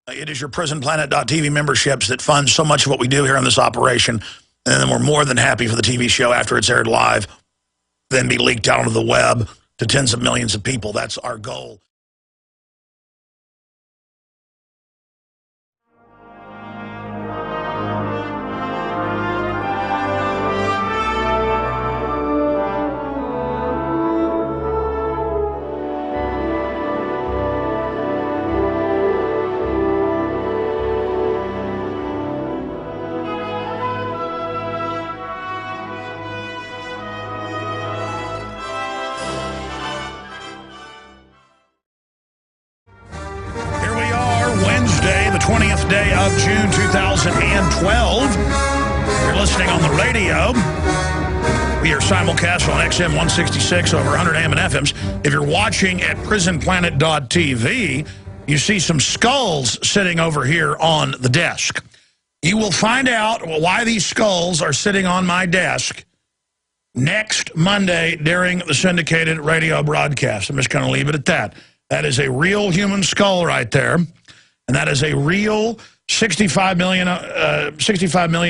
It is your prisonplanet.tv memberships that fund so much of what we do here on this operation. And then we're more than happy for the TV show after it's aired live, then be leaked out onto the web to tens of millions of people. That's our goal. The 20th day of June 2012. You're listening on the radio. We are simulcast on XM 166 over 100 AM and FMs. If you're watching at prisonplanet.tv, you see some skulls sitting over here on the desk. You will find out why these skulls are sitting on my desk next Monday during the syndicated radio broadcast. I'm just going to leave it at that. That is a real human skull right there. And that is a real 65 million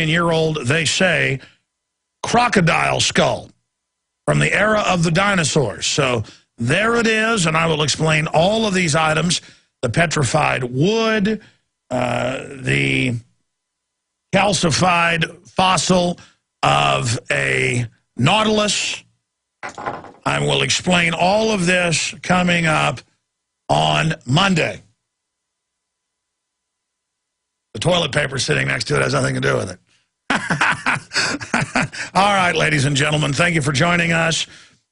year old, they say, crocodile skull from the era of the dinosaurs. So there it is, and I will explain all of these items: the petrified wood, the calcified fossil of a nautilus. I will explain all of this coming up on Monday. The toilet paper sitting next to it has nothing to do with it. All right, ladies and gentlemen, thank you for joining us.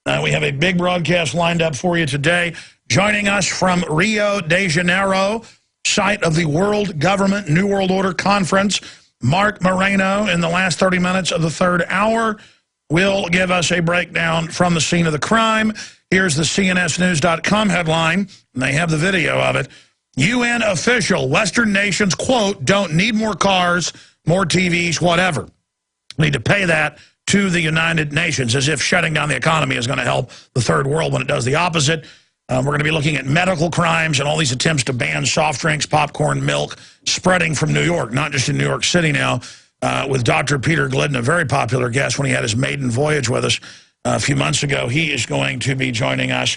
We have a big broadcast lined up for you today. Joining us from Rio de Janeiro, site of the World Government New World Order Conference, Mark Moreno, in the last 30 minutes of the third hour, will give us a breakdown from the scene of the crime. Here's the CNSnews.com headline, and they have the video of it. UN official, Western nations, quote, don't need more cars, more TVs, whatever. Need to pay that to the United Nations, as if shutting down the economy is going to help the third world when it does the opposite. We're going to be looking at medical crimes and all these attempts to ban soft drinks, popcorn, milk, spreading from New York, not just in New York City now, with Dr. Peter Glidden, a very popular guest when he had his maiden voyage with us a few months ago. He is going to be joining us.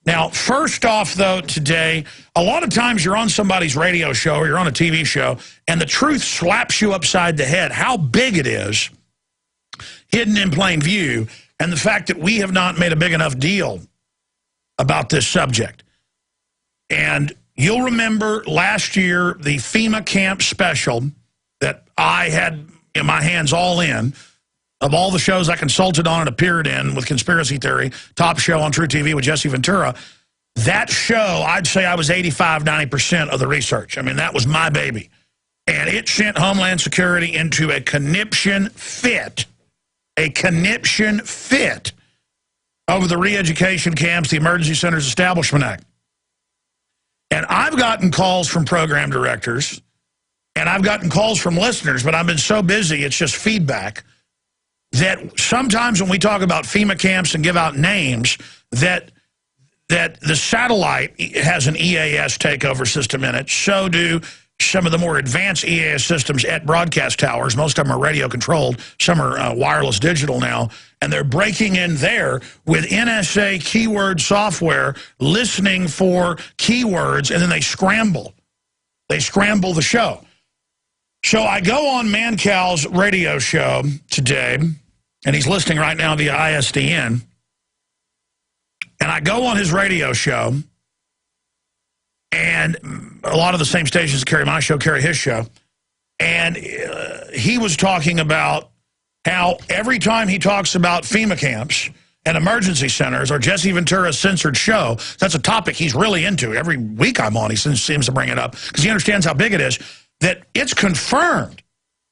Now, first off, though, today, a lot of times you're on somebody's radio show or you're on a TV show, and the truth slaps you upside the head. How big it is, hidden in plain view, and the fact that we have not made a big enough deal about this subject. And you'll remember last year, the FEMA camp special that I had in my hands all in, of all the shows I consulted on and appeared in with Conspiracy Theory, top show on True TV with Jesse Ventura, that show, I'd say I was 85, 90% of the research. I mean, that was my baby. And it sent Homeland Security into a conniption fit over the re-education camps, the Emergency Centers Establishment Act. And I've gotten calls from program directors, and I've gotten calls from listeners, but I've been so busy, it's just feedback, that sometimes when we talk about FEMA camps and give out names, that the satellite has an EAS takeover system in it. So do some of the more advanced EAS systems at broadcast towers. Most of them are radio controlled. Some are wireless digital now. And they're breaking in there with NSA keyword software, listening for keywords, and then they scramble. They scramble the show. So I go on Mancal's radio show today, and he's listening right now via ISDN, and I go on his radio show, and a lot of the same stations that carry my show carry his show, and he was talking about how every time he talks about FEMA camps and emergency centers or Jesse Ventura's censored show, that's a topic he's really into. Every week I'm on, he seems to bring it up because he understands how big it is. That it's confirmed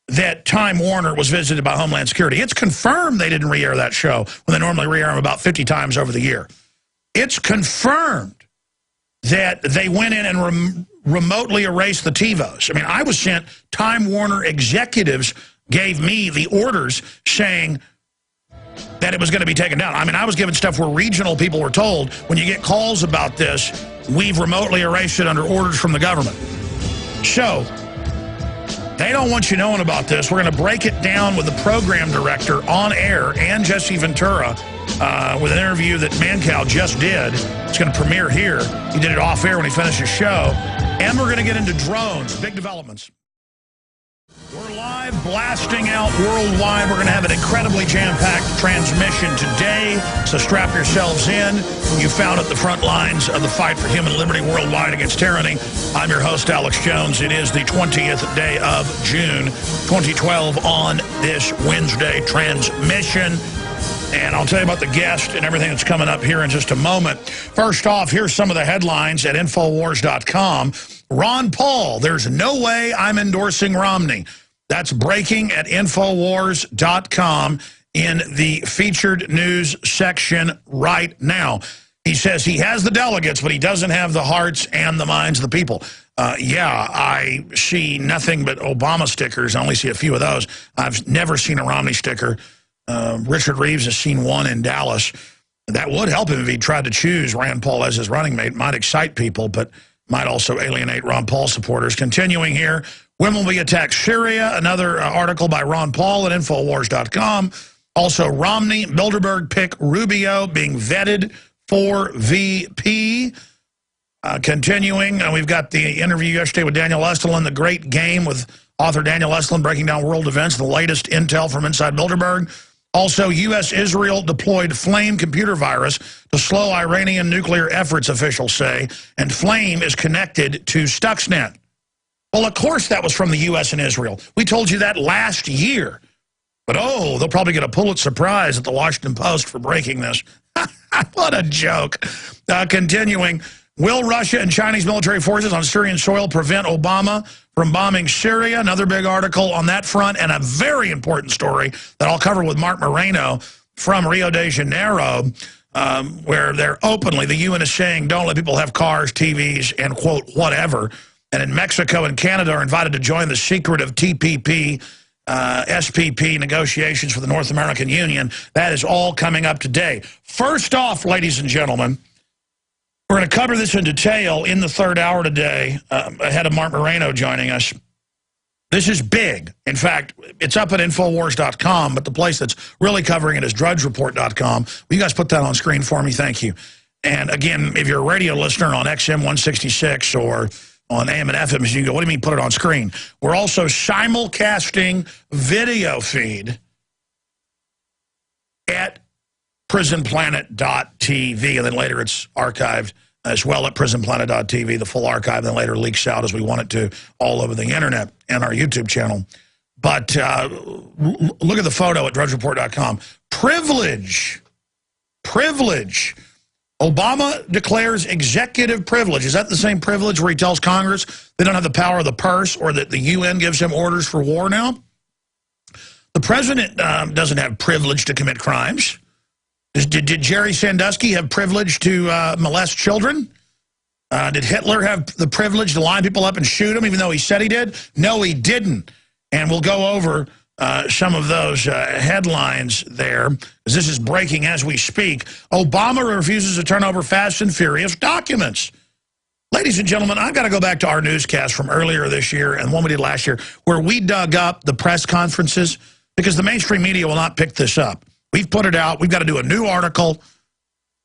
that Time Warner was visited by Homeland Security. It's confirmed they didn't re-air that show when they normally re-air them about 50 times over the year. It's confirmed that they went in and remotely erased the TiVos. I mean, I was sent, Time Warner executives gave me the orders saying that it was going to be taken down. I mean, I was given stuff where regional people were told, when you get calls about this, we've remotely erased it under orders from the government. So, they don't want you knowing about this. We're going to break it down with the program director on air and Jesse Ventura with an interview that Mancow just did. It's going to premiere here. He did it off air when he finished his show. And we're going to get into drones, big developments. We're live, blasting out worldwide. We're going to have an incredibly jam-packed transmission today, so strap yourselves in. You found at the front lines of the fight for human liberty worldwide against tyranny. I'm your host, Alex Jones. It is the 20th day of June, 2012 on this Wednesday transmission. And I'll tell you about the guest and everything that's coming up here in just a moment. First off, here's some of the headlines at Infowars.com. Ron Paul, there's no way I'm endorsing Romney. That's breaking at Infowars.com in the featured news section right now. He says he has the delegates, but he doesn't have the hearts and the minds of the people. Yeah, I see nothing but Obama stickers. I only see a few of those. I've never seen a Romney sticker. Richard Reeves has seen one in Dallas. That would help him if he tried to choose Rand Paul as his running mate. Might excite people, but might also alienate Ron Paul supporters. Continuing here, when will we attack Syria? Another article by Ron Paul at Infowars.com. Also, Romney, Bilderberg pick Rubio being vetted for VP. Continuing, we've got the interview yesterday with Daniel Estlin, The Great Game, with author Daniel Estlin breaking down world events, the latest intel from inside Bilderberg. Also, U.S.-Israel deployed Flame computer virus to slow Iranian nuclear efforts, officials say, and Flame is connected to Stuxnet. Well, of course that was from the U.S. and Israel. We told you that last year. But, oh, they'll probably get a Pulitzer Prize at the Washington Post for breaking this. What a joke. Continuing, will Russia and Chinese military forces on Syrian soil prevent Obama from bombing Syria? Another big article on that front, and a very important story that I'll cover with Mark Moreno from Rio de Janeiro, where they're openly, the UN is saying, don't let people have cars, TVs, and, quote, whatever. And in Mexico and Canada are invited to join the secretive TPP, SPP negotiations for the North American Union. That is all coming up today. First off, ladies and gentlemen, we're going to cover this in detail in the third hour today, ahead of Mark Moreno joining us. This is big. In fact, it's up at Infowars.com, but the place that's really covering it is DrudgeReport.com. Will you guys put that on screen for me? Thank you. And again, if you're a radio listener on XM 166 or on AM and FM, you can go, what do you mean put it on screen? We're also simulcasting video feed at prisonplanet.tv, and then later it's archived as well at prisonplanet.tv, the full archive, then later leaks out as we want it to all over the internet and our YouTube channel. But look at the photo at drudgereport.com. Privilege. Obama declares executive privilege. Is that the same privilege where he tells Congress they don't have the power of the purse, or that the UN gives him orders for war now? The president doesn't have privilege to commit crimes. Did Jerry Sandusky have privilege to molest children? Did Hitler have the privilege to line people up and shoot them, even though he said he did? No, he didn't. And we'll go over some of those headlines there, because this is breaking as we speak. Obama refuses to turn over Fast and Furious documents. Ladies and gentlemen, I've got to go back to our newscast from earlier this year and one we did last year, where we dug up the press conferences, because the mainstream media will not pick this up. We've put it out. We've got to do a new article.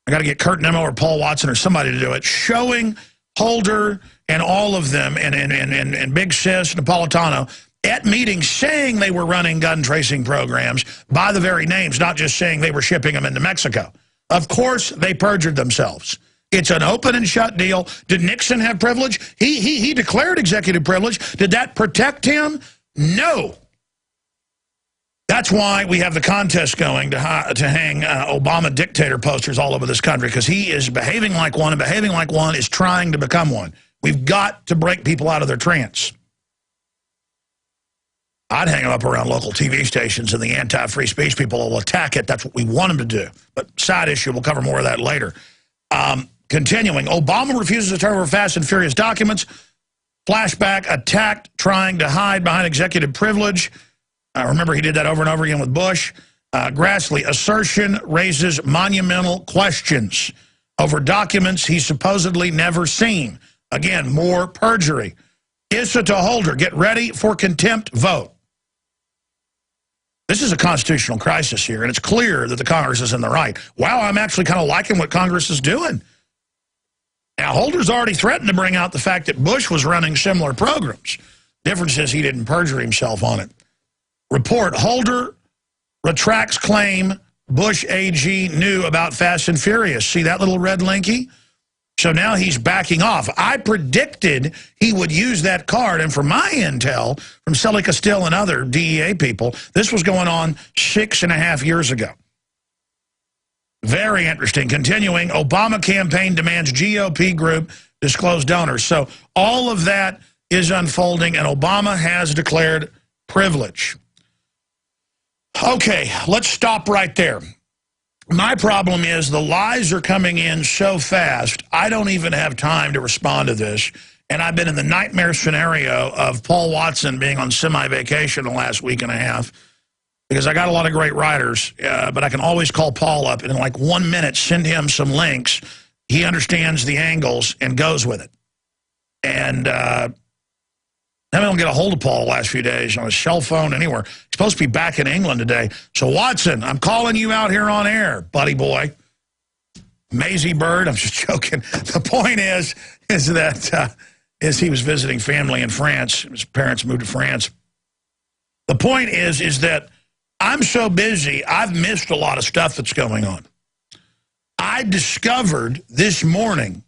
I got to get Kurt Nimmo or Paul Watson or somebody to do it, showing Holder and all of them and Big Sis, Napolitano, at meetings saying they were running gun tracing programs by the very names, not just saying they were shipping them into Mexico. Of course, they perjured themselves. It's an open and shut deal. Did Nixon have privilege? He declared executive privilege. Did that protect him? No. That's why we have the contest going to hang Obama dictator posters all over this country, because he is behaving like one, and behaving like one is trying to become one. We've got to break people out of their trance. I'd hang them up around local TV stations, and the anti-free speech people will attack it. That's what we want them to do. But side issue, we'll cover more of that later. Continuing, Obama refuses to turn over Fast and Furious documents. Flashback, attacked, trying to hide behind executive privilege. Remember, he did that over and over again with Bush. Grassley, assertion raises monumental questions over documents he's supposedly never seen. Again, more perjury. Issa to Holder, get ready for contempt vote. This is a constitutional crisis here, and it's clear that the Congress is in the right. Wow, I'm actually kind of liking what Congress is doing. Now, Holder's already threatened to bring out the fact that Bush was running similar programs. Difference is he didn't perjure himself on it. Report, Holder retracts claim Bush AG knew about Fast and Furious. See that little red linky? So now he's backing off. I predicted he would use that card, and from my intel, from Sully Castile and other DEA people, this was going on 6.5 years ago. Very interesting. Continuing, Obama campaign demands GOP group disclose donors. So all of that is unfolding, and Obama has declared privilege. Okay, let's stop right there. My problem is the lies are coming in so fast, I don't even have time to respond to this. And I've been in the nightmare scenario of Paul Watson being on semi-vacation the last week and a half because I got a lot of great writers, but I can always call Paul up and in like 1 minute send him some links. He understands the angles and goes with it. And I don't get a hold of Paul the last few days on his cell phone, anywhere. He's supposed to be back in England today. So, Watson, I'm calling you out here on air, buddy boy. Maisie Bird, I'm just joking. The point is that he was visiting family in France. His parents moved to France. The point is that I'm so busy, I've missed a lot of stuff that's going on. I discovered this morning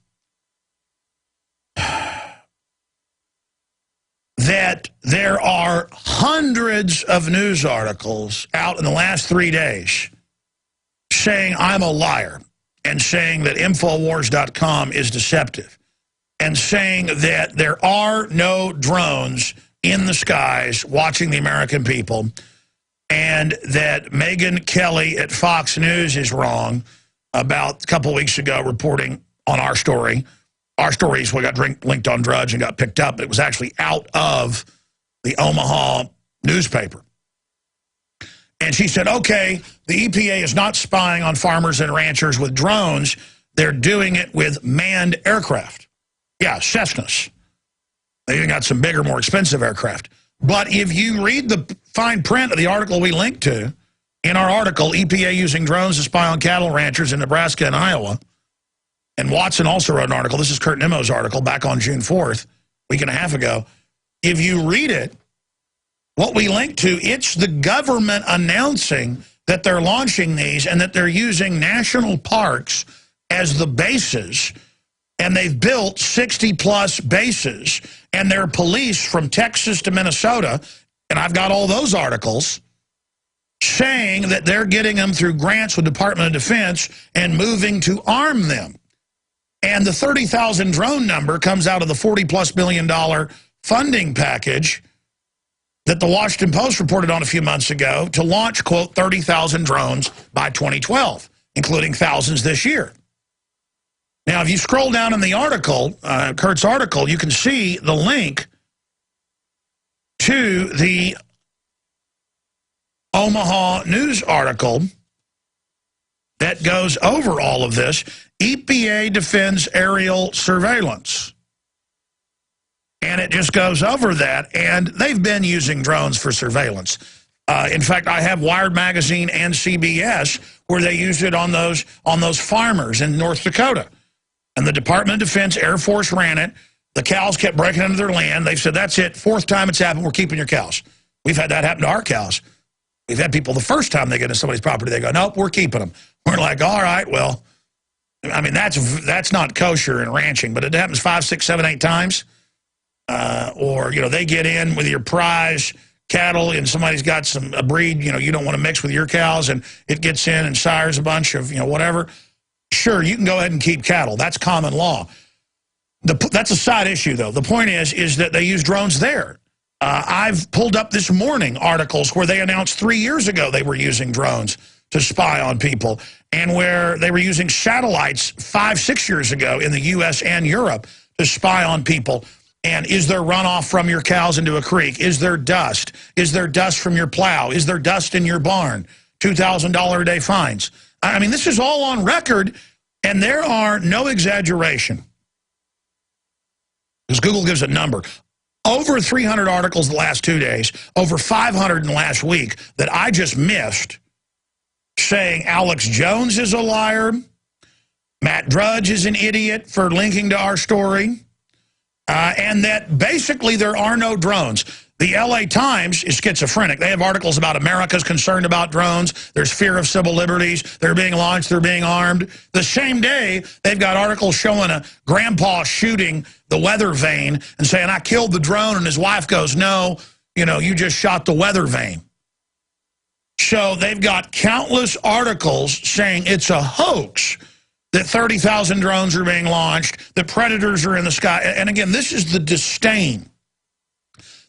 that there are hundreds of news articles out in the last 3 days saying I'm a liar and saying that Infowars.com is deceptive and saying that there are no drones in the skies watching the American people and that Megyn Kelly at Fox News is wrong about a couple weeks ago reporting on our story. Our stories got linked on Drudge and got picked up. It was actually out of the Omaha newspaper. And she said, okay, the EPA is not spying on farmers and ranchers with drones. They're doing it with manned aircraft. Yeah, Cessnas. They even got some bigger, more expensive aircraft. But if you read the fine print of the article we linked to, in our article, EPA using drones to spy on cattle ranchers in Nebraska and Iowa, and Watson also wrote an article. This is Kurt Nimmo's article back on June 4th, a week and a half ago. If you read it, what we linked to, it's the government announcing that they're launching these and that they're using national parks as the bases. And they've built 60-plus bases. And their police from Texas to Minnesota, and I've got all those articles, saying that they're getting them through grants with Department of Defense and moving to arm them. And the 30,000 drone number comes out of the $40+ billion funding package that the Washington Post reported on a few months ago to launch, quote, 30,000 drones by 2012, including thousands this year. Now, if you scroll down in the article, Kurt's article, you can see the link to the Omaha News article that goes over all of this. EPA defends aerial surveillance. And it just goes over that. And they've been using drones for surveillance. In fact, I have Wired Magazine and CBS where they used it on those farmers in North Dakota. And the Department of Defense, Air Force ran it. The cows kept breaking into their land. They've said, that's it. 4th time it's happened. We're keeping your cows. We've had that happen to our cows. We've had people the first time they get into somebody's property, they go, nope, we're keeping them. We're like, all right, well, I mean, that's not kosher in ranching, but it happens 5, 6, 7, 8 times. Or, you know, they get in with your prize cattle and somebody's got a breed, you know, you don't want to mix with your cows and it gets in and sires a bunch of, you know, whatever. Sure, you can go ahead and keep cattle. That's common law. That's a side issue, though. The point is that they use drones there. I've pulled up this morning articles where they announced 3 years ago they were using drones to spy on people and where they were using satellites 5, 6 years ago in the U.S. and Europe to spy on people. And is there runoff from your cows into a creek? Is there dust? Is there dust from your plow? Is there dust in your barn? $2,000 a day fines. I mean, this is all on record, and there are no exaggeration. Because Google gives a number. over 300 articles the last 2 days, over 500 in the last week that I just missed, saying Alex Jones is a liar, Matt Drudge is an idiot for linking to our story, and that basically there are no drones. The LA Times is schizophrenic. They have articles about America's concerned about drones. There's fear of civil liberties. They're being launched. They're being armed. The same day, they've got articles showing a grandpa shooting the weather vane and saying, I killed the drone. And his wife goes, no, you just shot the weather vane. So they've got countless articles saying it's a hoax, that 30,000 drones are being launched, that predators are in the sky. And again, this is the disdain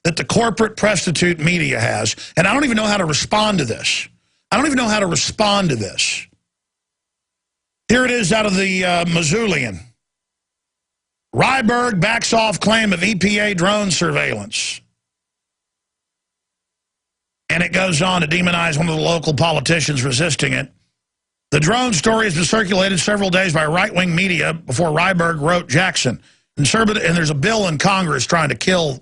that the corporate prostitute media has. And I don't even know how to respond to this. I don't even know how to respond to this. Here it is out of the Missoulian. Ryberg backs off claim of EPA drone surveillance. And it goes on to demonize one of the local politicians resisting it. The drone story has been circulated several days by right-wing media before Ryberg wrote Jackson. And there's a bill in Congress trying to kill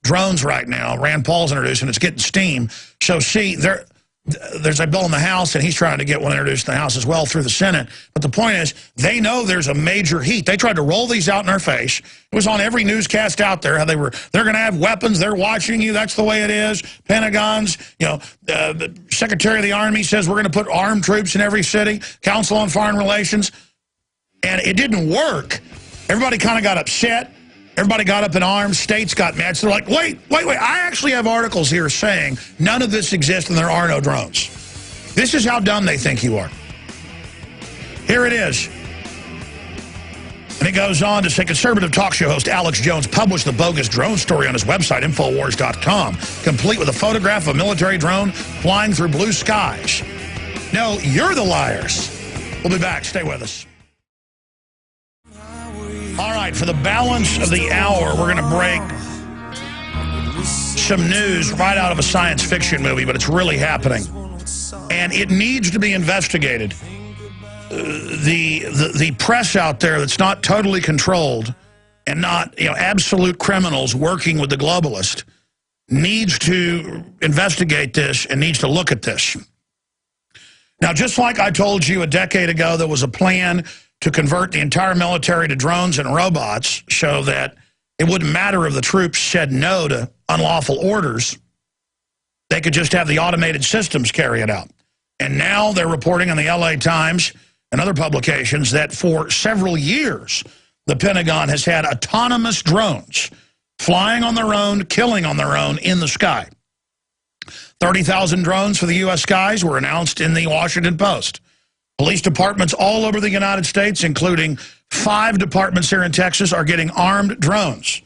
drones right now. Rand Paul's introducing, it's getting steam. So see, there's a bill in the House, and he's trying to get one introduced in the House as well through the Senate. But the point is, they know there's a major heat. They tried to roll these out in our face. It was on every newscast out there how they're going to have weapons. They're watching you. That's the way it is. Pentagon's, the Secretary of the Army says we're going to put armed troops in every city. Council on Foreign Relations. And it didn't work. Everybody kind of got upset. Everybody got up in arms. States got mad. So they're like, wait. I actually have articles here saying none of this exists and there are no drones. This is how dumb they think you are. Here it is. And it goes on to say conservative talk show host Alex Jones published the bogus drone story on his website, Infowars.com, complete with a photograph of a military drone flying through blue skies. No, you're the liars. We'll be back. Stay with us. All right, for the balance of the hour, we're going to break some news right out of a science fiction movie, but it's really happening. And it needs to be investigated. The press out there that's not totally controlled and not absolute criminals working with the globalist needs to investigate this and needs to look at this. Now, just like I told you a decade ago, there was a plan to convert the entire military to drones and robots so that it wouldn't matter if the troops said no to unlawful orders. They could just have the automated systems carry it out. And now they're reporting in the LA Times and other publications that for several years, the Pentagon has had autonomous drones flying on their own, killing on their own in the sky. 30,000 drones for the U.S. skies were announced in the Washington Post. Police departments all over the United States, including 5 departments here in Texas, are getting armed drones.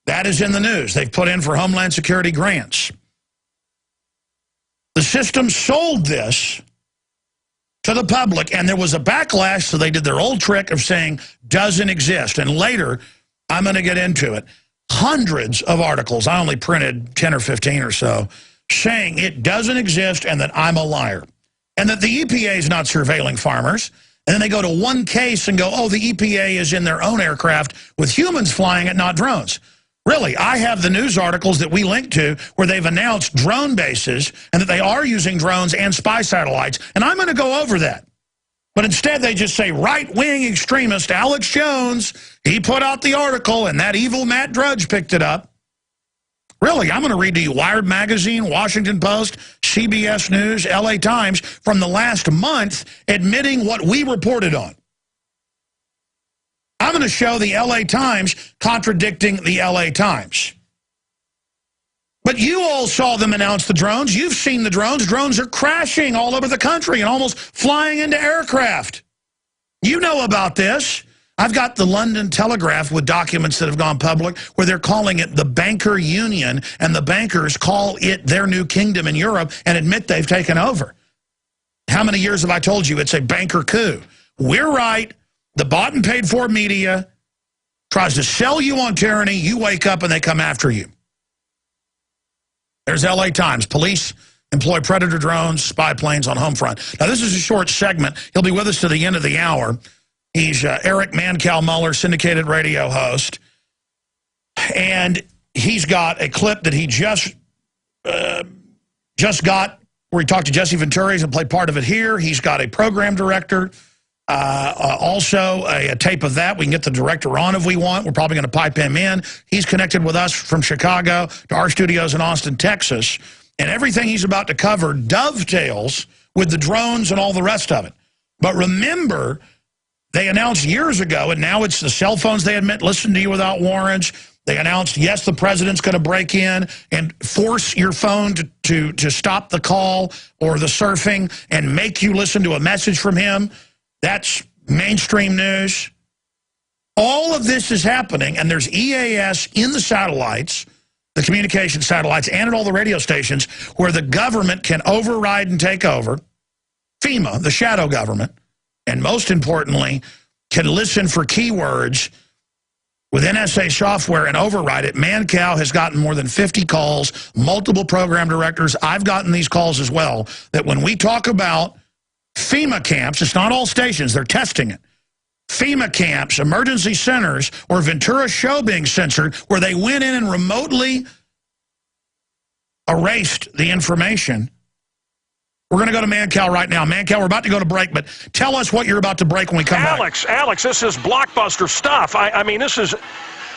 That is in the news. They've put in for Homeland Security grants. The system sold this to the public, and there was a backlash, so they did their old trick of saying doesn't exist. And later, I'm going to get into it, hundreds of articles, I only printed 10 or 15 or so, saying it doesn't exist and that I'm a liar. And that the EPA is not surveilling farmers. And then they go to one case and go, oh, the EPA is in their own aircraft with humans flying it, not drones. Really, I have the news articles that we link to where they've announced drone bases and that they are using drones and spy satellites. And I'm going to go over that. But instead, they just say right-wing extremist Alex Jones, he put out the article and that evil Matt Drudge picked it up. Really, I'm going to read to you Wired Magazine, Washington Post, CBS News, LA Times from the last month admitting what we reported on. I'm going to show the LA Times contradicting the LA Times. But you all saw them announce the drones. You've seen the drones. Drones are crashing all over the country and almost flying into aircraft. You know about this. I've got the London Telegraph with documents that have gone public where they're calling it the banker union, and the bankers call it their new kingdom in Europe and admit they've taken over. How many years have I told you it's a banker coup? We're right. The bought and paid for media tries to sell you on tyranny. You wake up and they come after you. There's LA Times. Police employ predator drones, spy planes on home front. Now, this is a short segment. He'll be with us to the end of the hour. He's Eric Mancow-Muller, syndicated radio host. And he's got a clip that he just got where he talked to Jesse Ventura. He's going to play part of it here. He's got a program director. Also, a tape of that. We can get the director on if we want. We're probably going to pipe him in. He's connected with us from Chicago to our studios in Austin, Texas. And everything he's about to cover dovetails with the drones and all the rest of it. But remember, they announced years ago, and now it's the cell phones they admit, listen to you without warrants. They announced, yes, the president's going to break in and force your phone to stop the call or the surfing and make you listen to a message from him. That's mainstream news. All of this is happening, and there's EAS in the satellites, the communication satellites, and at all the radio stations where the government can override and take over. FEMA, the shadow government, and most importantly, can listen for keywords with NSA software and override it. Mancow has gotten more than 50 calls, multiple program directors. I've gotten these calls as well, that when we talk about FEMA camps, it's not all stations, they're testing it. FEMA camps, emergency centers, or Ventura's show being censored, where they went in and remotely erased the information. We're going to go to Mancow right now. Mancow, we're about to go to break, but tell us what you're about to break when we come back. Alex, this is blockbuster stuff. I mean, this is,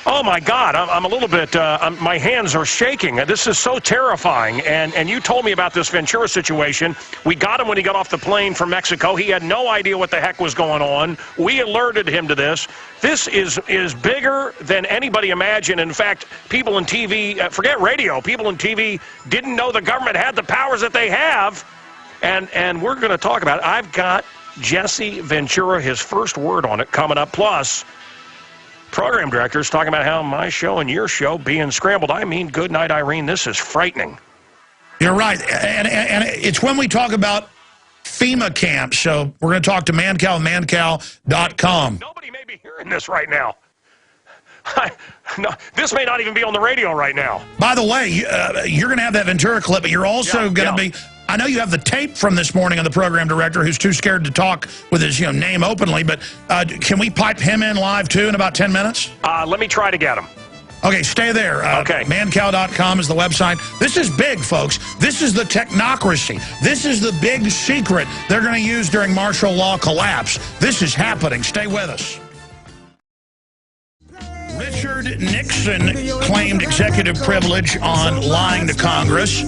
oh my God, I'm a little bit, my hands are shaking. This is so terrifying. And you told me about this Ventura situation. We got him when he got off the plane from Mexico. He had no idea what the heck was going on. We alerted him to this. This is bigger than anybody imagined. In fact, people in TV, forget radio, people in TV didn't know the government had the powers that they have. And we're going to talk about it. I've got Jesse Ventura, his first word on it, coming up. Plus, program directors talking about how my show and your show being scrambled. I mean, good night, Irene. This is frightening. You're right. And it's when we talk about FEMA camps. So we're going to talk to Mancow, mancow.com. Nobody may be hearing this right now. No, this may not even be on the radio right now. By the way, you're going to have that Ventura clip, but you're also going to be... I know you have the tape from this morning of the program director who's too scared to talk with his name openly, but can we pipe him in live, too, in about 10 minutes? Let me try to get him. Okay, stay there. Okay. Mancow.com is the website. This is big, folks. This is the technocracy. This is the big secret they're going to use during martial law collapse. This is happening. Stay with us. Richard Nixon claimed executive privilege on lying to Congress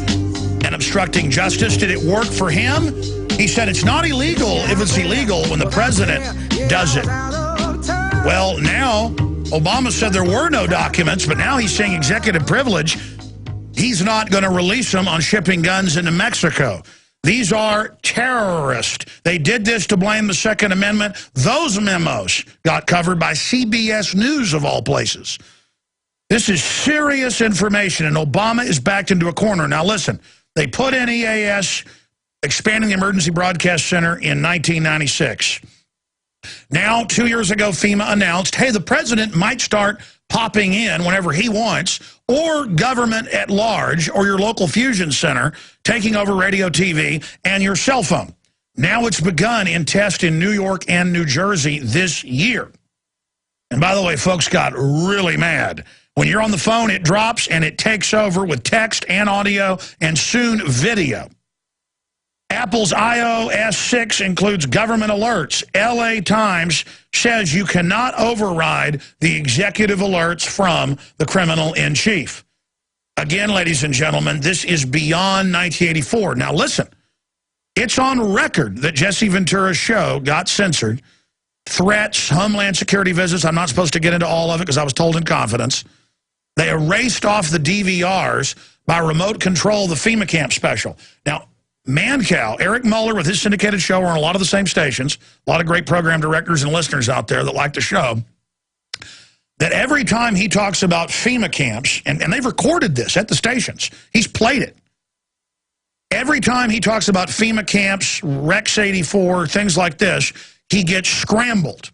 and obstructing justice. Did it work for him? He said it's not illegal if it's illegal when the president does it. Well, now, Obama said there were no documents, but now he's saying executive privilege. He's not going to release them on shipping guns into Mexico. These are terrorists. They did this to blame the Second Amendment. Those memos got covered by CBS News, of all places. This is serious information, and Obama is backed into a corner. Now, listen. They put in EAS, expanding the Emergency Broadcast Center in 1996. Now, 2 years ago, FEMA announced, hey, the president might start popping in whenever he wants, or government at large, or your local fusion center, taking over radio, TV, and your cell phone. Now it's begun in test in New York and New Jersey this year. And by the way, folks got really mad. When you're on the phone, it drops and it takes over with text and audio and soon video. Apple's iOS 6 includes government alerts. LA Times says you cannot override the executive alerts from the criminal in chief. Again, ladies and gentlemen, this is beyond 1984. Now listen, it's on record that Jesse Ventura's show got censored. Threats, Homeland Security visits. I'm not supposed to get into all of it because I was told in confidence. They erased off the DVRs by remote control the FEMA camp special. Now, Mancow, Eric Muller with his syndicated show are on a lot of the same stations, a lot of great program directors and listeners out there that like the show, that every time he talks about FEMA camps, and they've recorded this at the stations, he's played it. Every time he talks about FEMA camps, Rex 84, things like this, he gets scrambled.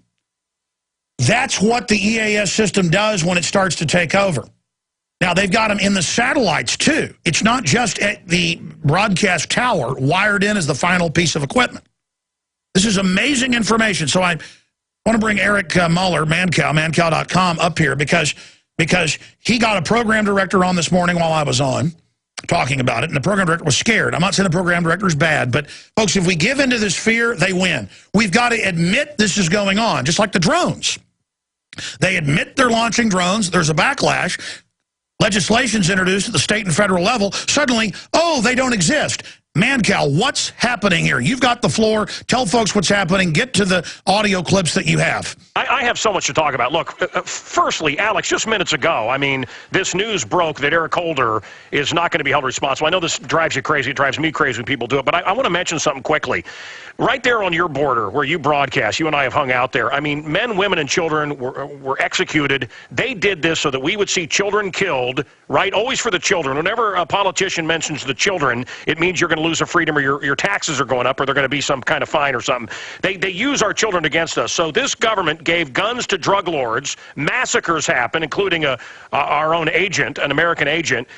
That's what the EAS system does when it starts to take over. Now, they've got them in the satellites, too. It's not just at the broadcast tower wired in as the final piece of equipment. This is amazing information. So I want to bring Eric Muller, mancow.com, up here because because he got a program director on this morning while I was on talking about it, and the program director was scared. I'm not saying the program director is bad, but, folks, if we give into this fear, they win. We've got to admit this is going on, just like the drones. They admit they're launching drones. There's a backlash. Legislation's introduced at the state and federal level. Suddenly, oh, they don't exist. Mancal, what's happening here? You've got the floor. Tell folks what's happening. Get to the audio clips that you have. I have so much to talk about. Look, firstly, Alex, just minutes ago, I mean, this news broke that Eric Holder is not going to be held responsible. I know this drives you crazy. It drives me crazy when people do it. But I want to mention something quickly. Right there on your border where you broadcast, you and I have hung out there. I mean, men, women, and children were executed. They did this so that we would see children killed, right? Always for the children. Whenever a politician mentions the children, it means you're going to lose a freedom, or your taxes are going up, or they're going to be some kind of fine or something. They use our children against us. So this government gave guns to drug lords. Massacres happen, including our own agent, an American agent.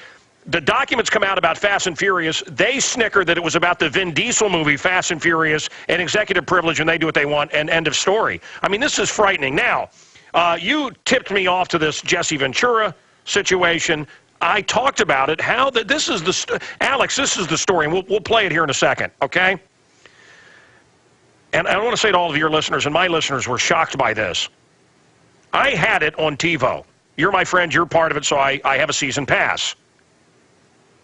The documents come out about Fast and Furious. They snicker that it was about the Vin Diesel movie, Fast and Furious, and executive privilege, and they do what they want, and end of story. I mean, this is frightening. Now, you tipped me off to this Jesse Ventura situation. I talked about it, how that this is the, Alex, this is the story, and we'll play it here in a second, okay? And I want to say to all of your listeners, and my listeners were shocked by this. I had it on TiVo. You're my friend, you're part of it, so I have a season pass.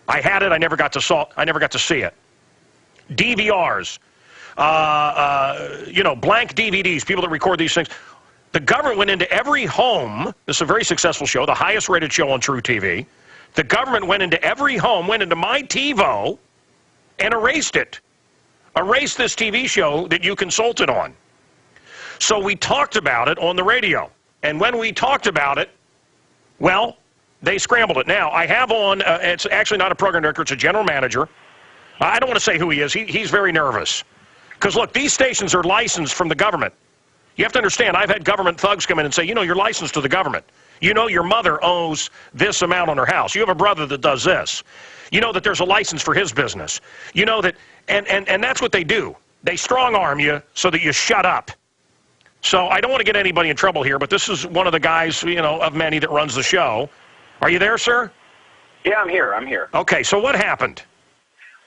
I had it, I never got to see it. DVRs, blank DVDs, people that record these things. The government went into every home. This is a very successful show, the highest rated show on True TV. The government went into every home, went into my TiVo, and erased it. Erased this TV show that you consulted on. So we talked about it on the radio. And when we talked about it, well, they scrambled it. Now, I have on, it's actually not a program director, it's a general manager. I don't want to say who he is. He's very nervous. Because, look, these stations are licensed from the government. You have to understand, I've had government thugs come in and say, you know, you're licensed to the government. You know your mother owes this amount on her house. You have a brother that does this. You know that there's a license for his business. You know that, and that's what they do. They strong-arm you so that you shut up. So I don't want to get anybody in trouble here, but this is one of the guys, of many that runs the show. Are you there, sir? Yeah, I'm here. Okay, so what happened?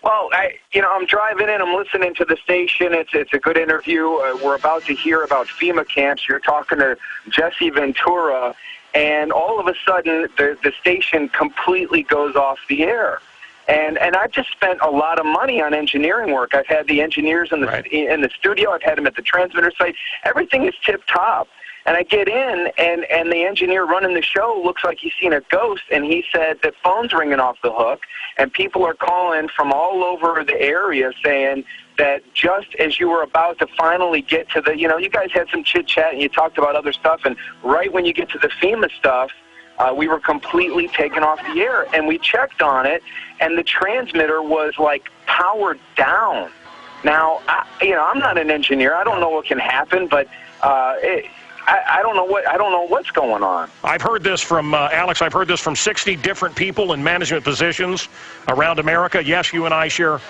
Well, I'm driving in. I'm listening to the station. It's a good interview. We're about to hear about FEMA camps. You're talking to Jesse Ventura, and all of a sudden, the station completely goes off the air. And I've just spent a lot of money on engineering work. I've had the engineers in the studio. I've had them at the transmitter site. Everything is tip-top. And I get in, and the engineer running the show looks like he's seen a ghost, and he said that phone's ringing off the hook, and people are calling from all over the area saying that just as you were about to finally get to the, you guys had some chit-chat, and you talked about other stuff, and right when you get to the FEMA stuff, we were completely taken off the air, and we checked on it, and the transmitter was, like, powered down. Now, I'm not an engineer. I don't know what can happen, but I don't know what's going on. I've heard this from Alex. I've heard this from 60 different people in management positions around America. Yes, you and I share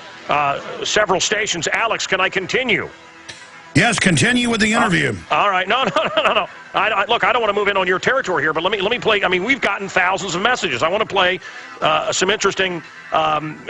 several stations. Alex, can I continue? Yes, continue with the interview. All right. No. Look, I don't want to move in on your territory here, but let me play. I mean, we've gotten thousands of messages. I want to play some interesting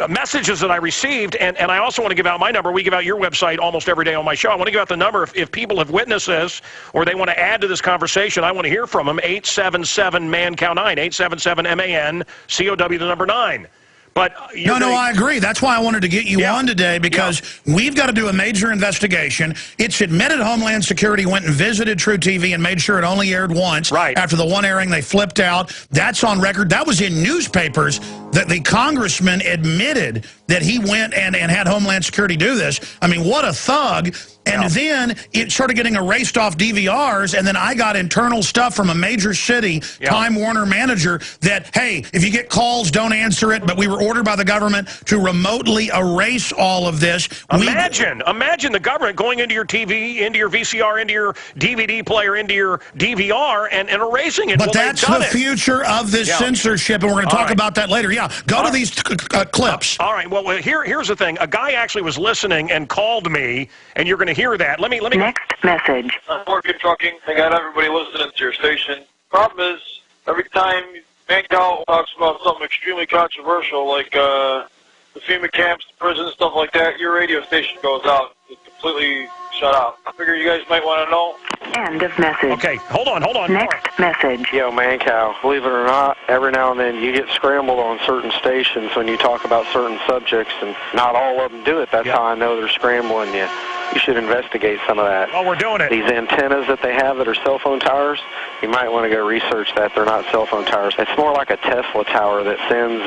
messages that I received, and I also want to give out my number. We give out your website almost every day on my show. I want to give out the number if people have witnessed this or they want to add to this conversation. I want to hear from them. 877-MAN-COW-9, 877-MAN-COW, the number 9. But no, I agree. That's why I wanted to get you on today, because we've got to do a major investigation. It's admitted Homeland Security went and visited True TV and made sure it only aired once. Right. After the one airing, they flipped out. That's on record. That was in newspapers that the congressman admitted that he went and had Homeland Security do this. I mean, what a thug. And then it started getting erased off DVRs, and then I got internal stuff from a major city Time Warner manager that, hey, if you get calls, don't answer it, but we were ordered by the government to remotely erase all of this. Imagine the government going into your TV, into your VCR, into your DVD player, into your DVR, and erasing it. But that's the future of this censorship, and we're going to talk about that later. Yeah, go to these clips. All right, well, here's the thing. A guy actually was listening and called me, and you're going to hear that. Let me Next message. I'm working trucking. I got everybody listening to your station. Problem is, every time Mancow talks about something extremely controversial, like the FEMA camps, the prison, stuff like that, your radio station goes out. It's completely shut out. I figure you guys might want to know. End of message. Okay, hold on. Next message. Yo, Mancow, believe it or not, every now and then you get scrambled on certain stations when you talk about certain subjects, and not all of them do it. That's how I know they're scrambling you. You should investigate some of that. Oh, we're doing it. These antennas that they have that are cell phone towers, you might want to go research that. They're not cell phone towers. It's more like a Tesla tower that sends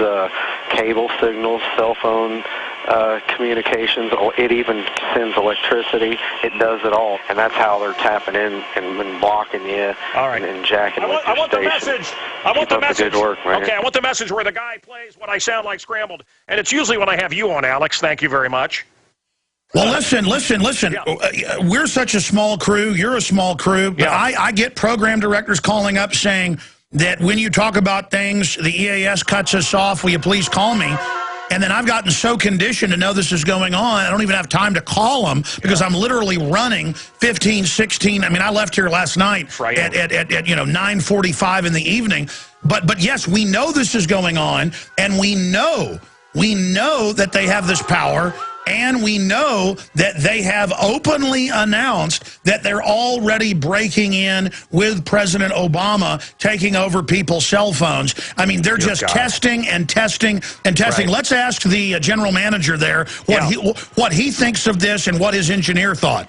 cable signals, cell phone communications. It even sends electricity. It does it all. And that's how they're tapping in and blocking you and jacking with your station. Message. I want the message. Good work, man. Okay, I want the message where the guy plays what I sound like scrambled. And it's usually when I have you on, Alex. Thank you very much. Well, listen. Yeah. We're such a small crew. You're a small crew. But Yeah. I get program directors calling up saying that when you talk about things, the EAS cuts us off. Will you please call me? And then I've gotten so conditioned to know this is going on, I don't even have time to call them because I'm literally running 15, 16. I mean, I left here last night at 9:45 in the evening. But yes, we know this is going on, and we know that they have this power. And we know that they have openly announced that they're already breaking in with President Obama, taking over people's cell phones. I mean, they're just testing and testing and testing. Right. Let's ask the general manager there what he thinks of this and what his engineer thought.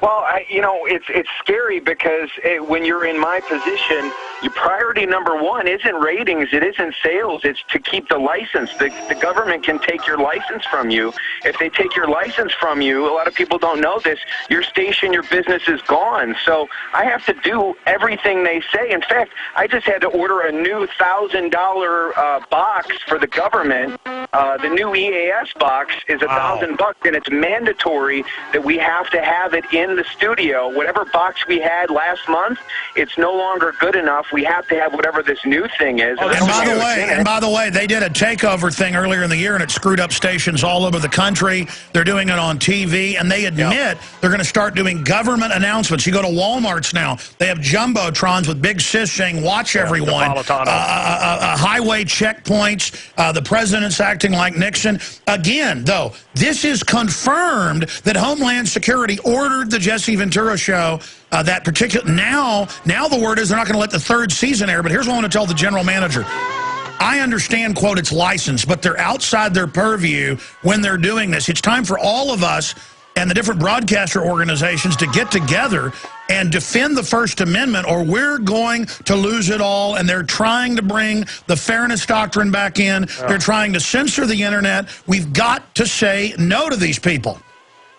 Well, it's scary because when you're in my position, your priority number one isn't ratings, it isn't sales, it's to keep the license. The government can take your license from you. If they take your license from you, a lot of people don't know this, your station, your business is gone. So I have to do everything they say. In fact, I just had to order a new $1,000 box for the government. The new EAS box is $1,000, and it's mandatory that we have to have it in the studio. Whatever box we had last month, it's no longer good enough. We have to have whatever this new thing is. And by the way, they did a takeover thing earlier in the year, and it screwed up stations all over the country. They're doing it on TV, and they admit they're going to start doing government announcements. You go to Walmart's now, they have jumbotrons with big sis saying, watch everyone. Highway checkpoints, the president's acting like Nixon. Again, though, this is confirmed that Homeland Security ordered the Jesse Ventura show. That particular now the word is they're not going to let the third season air. But here's what I want to tell the general manager. I understand, quote, it's licensed, but they're outside their purview when they're doing this. It's time for all of us and the different broadcaster organizations to get together and defend the First Amendment, or we're going to lose it all. And they're trying to bring the fairness doctrine back in. They're trying to censor the internet. We've got to say no to these people.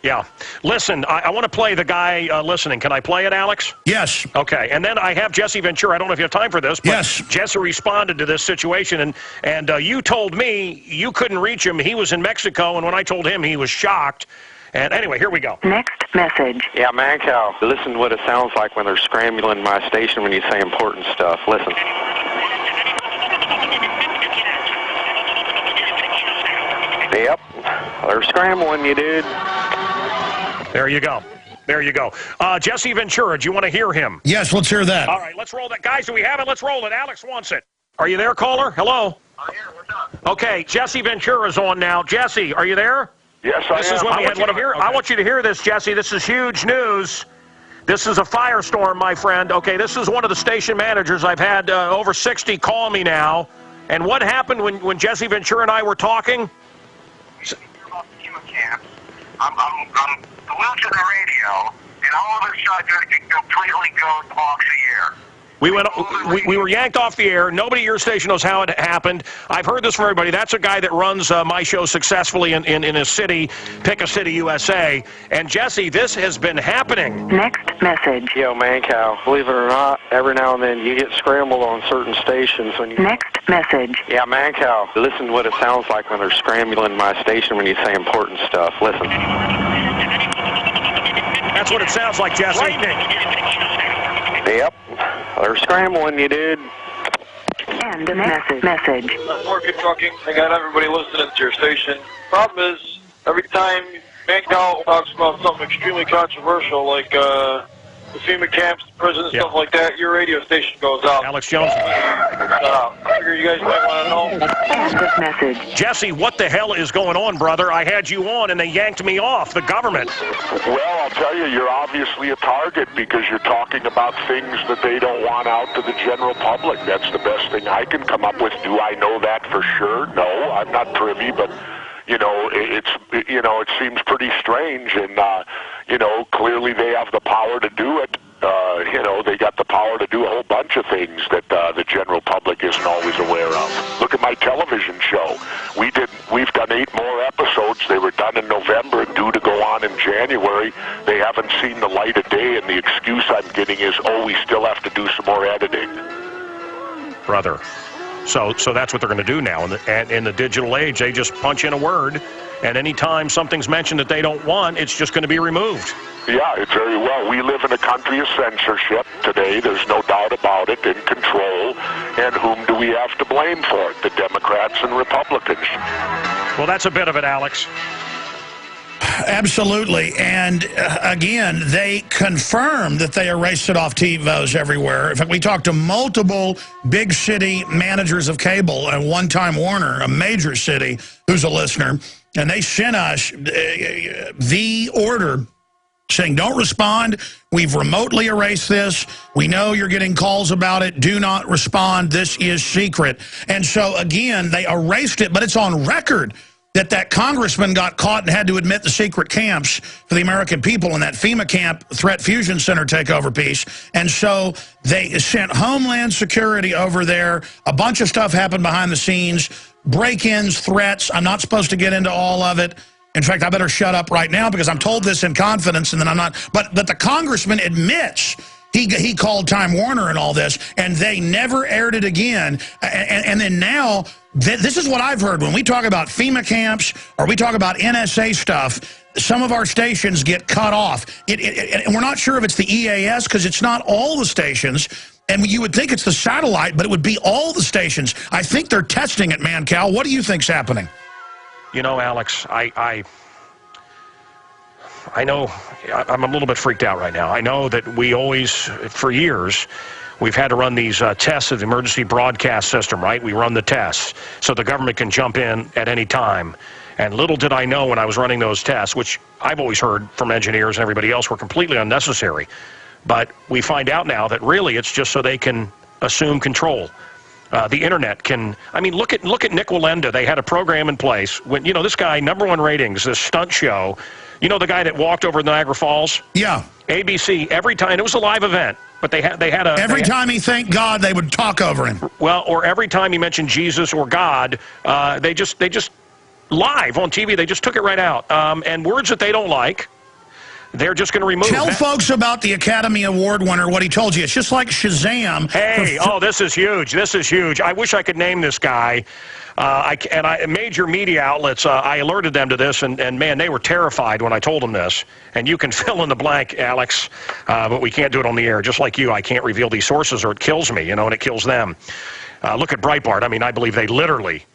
Yeah. Listen, I want to play the guy listening. Can I play it, Alex? Yes. Okay. And then I have Jesse Ventura. I don't know if you have time for this, but yes. Jesse responded to this situation, and you told me you couldn't reach him. He was in Mexico, and when I told him, he was shocked. And anyway, here we go. Next message. Yeah, Mancow, listen to what it sounds like when they're scrambling my station when you say important stuff. Listen. Yep, they're scrambling you, dude. There you go. There you go. Jesse Ventura, do you want to hear him? Yes, let's hear that. All right, let's roll that. Guys, do we have it? Let's roll it. Alex wants it. Are you there, caller? Hello? I'm here. What's up? Okay, Jesse Ventura's on now. Jesse, are you there? Yes, I am. This is what we had. I want you to hear this, Jesse. This is huge news. This is a firestorm, my friend. Okay, this is one of the station managers. I've had over 60 call me now. And what happened when Jesse Ventura and I were talking? About the FEMA camp. I'm glued to the radio, and all of a sudden it completely goes off the air. We were yanked off the air. Nobody at your station knows how it happened. I've heard this from everybody. That's a guy that runs my show successfully in a city, Pick a City, USA. And Jesse, this has been happening. Next message. Yo, Mancow, believe it or not, every now and then you get scrambled on certain stations when you... Next message. Yeah, Mancow, listen to what it sounds like when they're scrambling my station when you say important stuff. Listen. That's what it sounds like, Jesse. Lightning. Yep, they're scrambling you, dude. End of message. Morgan talking. I got everybody listening to your station. Problem is, every time Mancow talks about something extremely controversial, like the the FEMA camps, the prisons, stuff like that, your radio station goes out. Alex Jones. I figure you guys might want to know. End of message. Jesse, what the hell is going on, brother? I had you on, and they yanked me off, the government. Well, I'll tell you, you're obviously a target because you're talking about things that they don't want out to the general public. That's the best thing I can come up with. Do I know that for sure? No, I'm not privy, but it seems pretty strange, and clearly they have the power to do it. They got the power to do a whole bunch of things that the general public isn't always aware of. Look at my television show. We've done 8 more episodes. They were done in November and due to go on in January. They haven't seen the light of day, and the excuse I'm getting is, we still have to do some more editing. Brother. So that's what they're going to do now. In the digital age, they just punch in a word, and anytime something's mentioned that they don't want, it's just going to be removed. Yeah, it's very well. We live in a country of censorship today. There's no doubt about it, in control. And whom do we have to blame for it? The Democrats and Republicans. Well, that's a bit of it, Alex. Absolutely. And again, they confirmed that they erased it off TiVos everywhere. In fact, we talked to multiple big city managers of cable, and one time Warner, a major city, who's a listener, and they sent us the order saying, don't respond. We've remotely erased this. We know you're getting calls about it. Do not respond. This is secret. And so, again, they erased it, but it's on record that congressman got caught and had to admit the secret camps for the American people in that FEMA camp threat fusion center takeover piece. And so they sent Homeland Security over there. A bunch of stuff happened behind the scenes, break-ins, threats. I'm not supposed to get into all of it. In fact, I better shut up right now because I'm told this in confidence and then I'm not. But the congressman admits he called Time Warner and all this, and they never aired it again. And then now, this is what I've heard. When we talk about FEMA camps or we talk about NSA stuff, some of our stations get cut off. And we're not sure if it's the EAS because it's not all the stations. And you would think it's the satellite, but it would be all the stations. I think they're testing it, man, Cal. What do you think's happening? You know, Alex, I know I'm a little bit freaked out right now. I know that we always, for years, we've had to run these tests of the emergency broadcast system, right? We run the tests so the government can jump in at any time. And little did I know when I was running those tests, which I've always heard from engineers and everybody else were completely unnecessary. But we find out now that really it's just so they can assume control. The internet can, I mean, look at Nick Walenda. They had a program in place when, this guy, #1 ratings, this stunt show, the guy that walked over the Niagara Falls? Yeah. ABC, every time, it was a live event, but they had a... Every time he thanked God, they would talk over him. Well, or every time he mentioned Jesus or God, they just live on TV, they just took it right out. And words that they don't like, they're just going to remove. Tell folks about the Academy Award winner, what he told you. It's just like Shazam. Hey, this is huge. This is huge. I wish I could name this guy. Major media outlets, I alerted them to this, and man, they were terrified when I told them this. And you can fill in the blank, Alex, but we can't do it on the air. Just like you, I can't reveal these sources or it kills me, and it kills them. Look at Breitbart. I mean, I believe they literally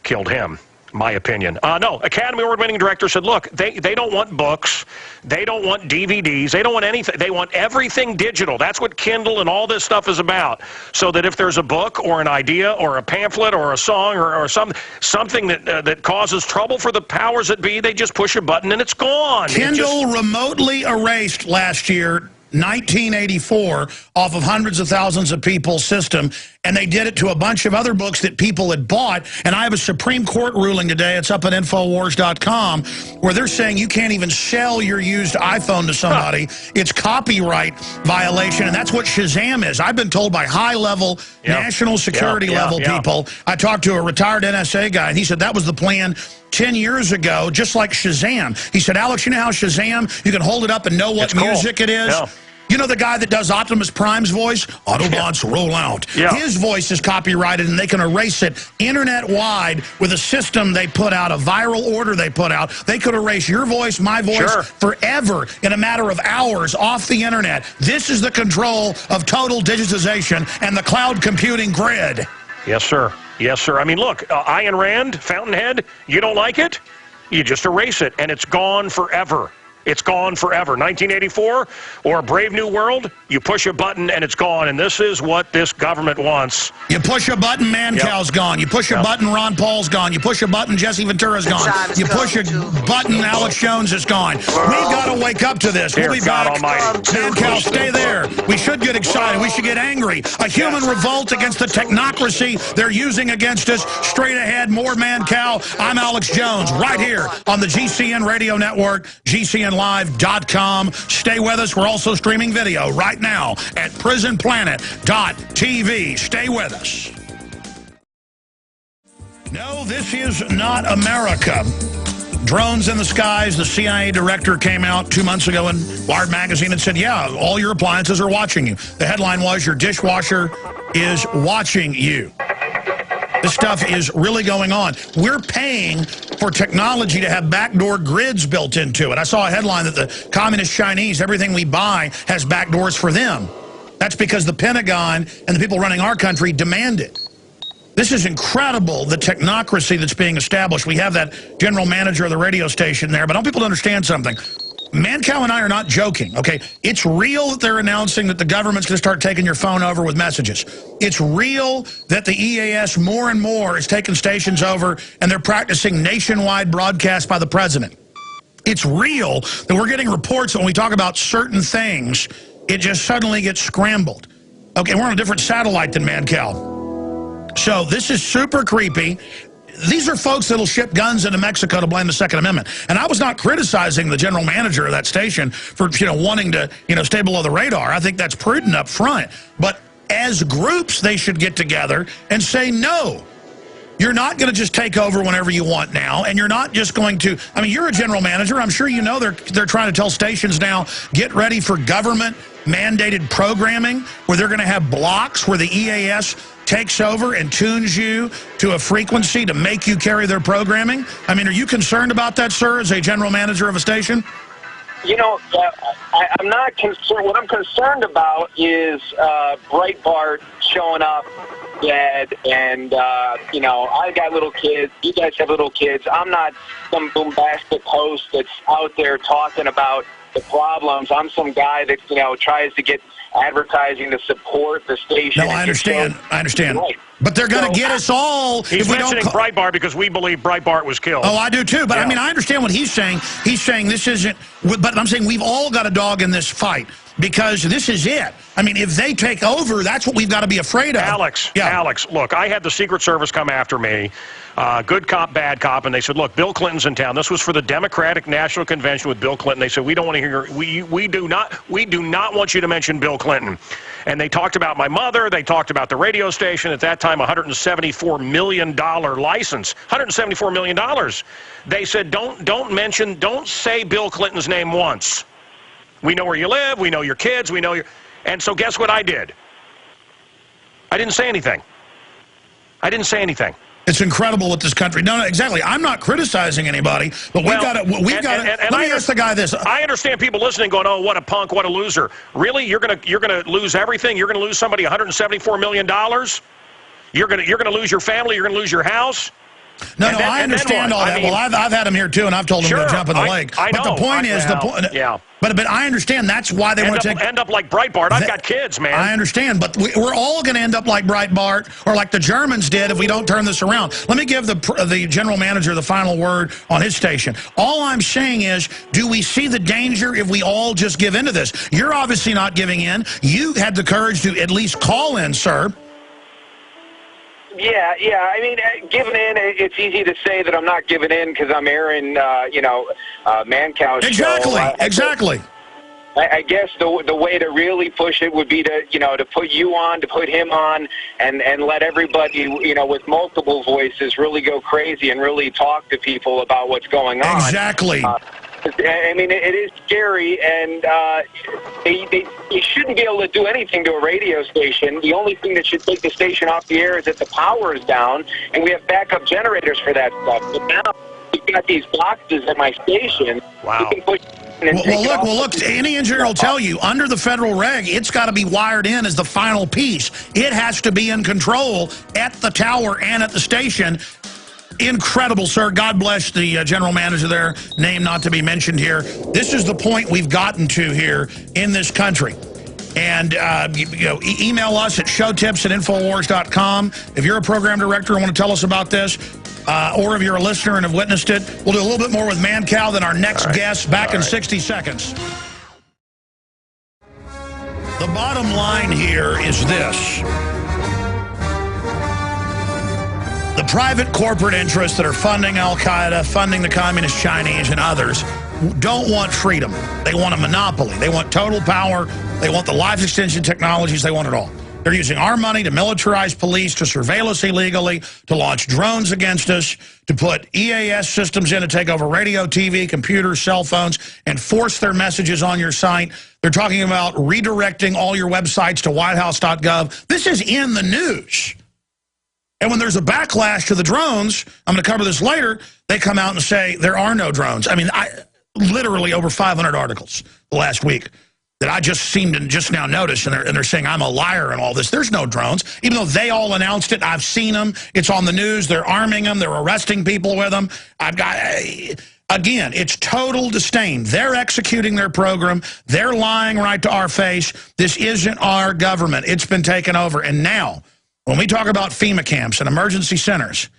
killed him. My opinion. No, Academy Award-winning director said, look, they don't want books. They don't want DVDs. They don't want anything. They want everything digital. That's what Kindle and all this stuff is about. So that if there's a book or an idea or a pamphlet or a song or something that causes trouble for the powers that be, they just push a button and it's gone. Kindle remotely erased last year 1984 off of hundreds of thousands of people's system, and they did it to a bunch of other books that people had bought. And I have a Supreme Court ruling today, it's up at Infowars.com, where they're saying you can't even sell your used iPhone to somebody. It's copyright violation, and that's what Shazam is. I've been told by high-level national security level people. I talked to a retired NSA guy, and he said that was the plan 10 years ago, just like Shazam. He said, Alex, you know how Shazam, you can hold it up and know what music it is? Yeah. You know the guy that does Optimus Prime's voice? Autobots roll out. Yeah. His voice is copyrighted, and they can erase it internet-wide with a system they put out, a viral order they put out. They could erase your voice, my voice, forever in a matter of hours off the internet. This is the control of total digitization and the cloud computing grid. Yes, sir. Yes, sir. I mean, look, Ayn Rand, Fountainhead, you don't like it? You just erase it, and it's gone forever. It's gone forever. 1984 or A Brave New World, you push a button and it's gone. And this is what this government wants. You push a button, Mancow's gone. You push a button, Ron Paul's gone. You push a button, Jesse Ventura's gone. You push a button, Alex Jones is gone. We've got to wake up to this. We'll be back. Mancow, stay there. We should get excited. We should get angry. A human revolt against the technocracy they're using against us. Straight ahead, more Mancow. I'm Alex Jones, right here on the GCN Radio Network, GCNlive.com. Stay with us. We're also streaming video right now at prisonplanet.tv. Stay with us. No, this is not America. Drones in the skies. The CIA director came out 2 months ago in Wired Magazine and said, yeah, all your appliances are watching you. The headline was, your dishwasher is watching you. This stuff is really going on. We're paying for technology to have backdoor grids built into it. I saw a headline that the communist Chinese, everything we buy has backdoors for them. That's because the Pentagon and the people running our country demand it. This is incredible, the technocracy that's being established. We have that general manager of the radio station there, but I want people to understand something. Mancow and I are not joking, okay? It's real that they're announcing that the government's going to start taking your phone over with messages. It's real that the EAS more and more is taking stations over and they're practicing nationwide broadcasts by the president. It's real that we're getting reports that when we talk about certain things, it just suddenly gets scrambled. Okay, we're on a different satellite than Mancow. So this is super creepy. These are folks that'll ship guns into Mexico to blame the Second Amendment. And I was not criticizing the general manager of that station for, wanting to, stay below the radar. I think that's prudent up front. But as groups, they should get together and say, no, you're not going to just take over whenever you want now. And you're not just going to, you're a general manager. I'm sure you know they're trying to tell stations now, get ready for government mandated programming where they're going to have blocks where the EAS takes over and tunes you to a frequency to make you carry their programming? Are you concerned about that, sir, as a general manager of a station? I'm not concerned. What I'm concerned about is Breitbart showing up dead, and, I got little kids. You guys have little kids. I'm not some bombastic host that's out there talking about the problems. I'm some guy that, tries to get advertising to support the station. No, I understand. Right. But they're going to get us all. He's mentioning Breitbart because we believe Breitbart was killed. Oh, I do too. But I understand what he's saying. He's saying this isn't. But I'm saying we've all got a dog in this fight because this is it. If they take over, that's what we've got to be afraid of. Alex, look, I had the Secret Service come after me. Good cop, bad cop, and they said, look, Bill Clinton's in town. This was for the Democratic National Convention with Bill Clinton. They said, we don't want to hear, we do not want you to mention Bill Clinton. And they talked about my mother. They talked about the radio station. At that time, $174 million license. $174 million. They said, don't say Bill Clinton's name once. We know where you live. We know your kids. We know your... And so guess what I did? I didn't say anything. It's incredible what this country... No, exactly. I'm not criticizing anybody, but we've got to... Let me ask the guy this. I understand people listening going, oh, what a punk, what a loser. Really? You're gonna lose everything? You're going to lose somebody $174 million? You're going to lose your family? You're going to lose your house? No, I understand all that. Well, I've had him here, too, and I've told him to jump in the lake. I know. But the point is... But I understand that's why they want to end up like Breitbart. I've got kids, man. I understand, but we're all going to end up like Breitbart or like the Germans did if we don't turn this around. Let me give the general manager the final word on his station. All I'm saying is, do we see the danger if we all just give into this? You're obviously not giving in. You had the courage to at least call in, sir. Yeah. Giving in, it's easy to say that I'm not giving in because I'm airing, Mancow's show. Exactly. I guess the way to really push it would be to, to put you on, to put him on, and let everybody, with multiple voices really go crazy and really talk to people about what's going on. Exactly. It is scary, and they shouldn't be able to do anything to a radio station. The only thing that should take the station off the air is that the power is down, and we have backup generators for that stuff. But now we've got these boxes at my station. Wow. We can push Well, look, any engineer will tell you, under the federal reg, it's got to be wired in as the final piece. It has to be in control at the tower and at the station. Incredible, sir. God bless the general manager there, name not to be mentioned here. This is the point we've gotten to here in this country. And email us at showtips@infowars.com. If you're a program director and want to tell us about this, or if you're a listener and have witnessed it, we'll do a little bit more with Mancow than our next guest back in 60 seconds. The bottom line here is this. The private corporate interests that are funding Al-Qaeda, funding the Communist Chinese and others, don't want freedom. They want a monopoly. They want total power. They want the life extension technologies. They want it all. They're using our money to militarize police, to surveil us illegally, to launch drones against us, to put EAS systems in to take over radio, TV, computers, cell phones, and force their messages on your site. They're talking about redirecting all your websites to whitehouse.gov. This is in the news. And when there's a backlash to the drones, I'm going to cover this later, they come out and say there are no drones. I mean, literally over 500 articles the last week that I just seem to just now notice, and they're saying I'm a liar and all this. There's no drones, even though they all announced it. I've seen them. It's on the news. They're arming them. They're arresting people with them. Again, it's total disdain. They're executing their program. They're lying right to our face. This isn't our government. It's been taken over. And now, when we talk about FEMA camps and emergency centers,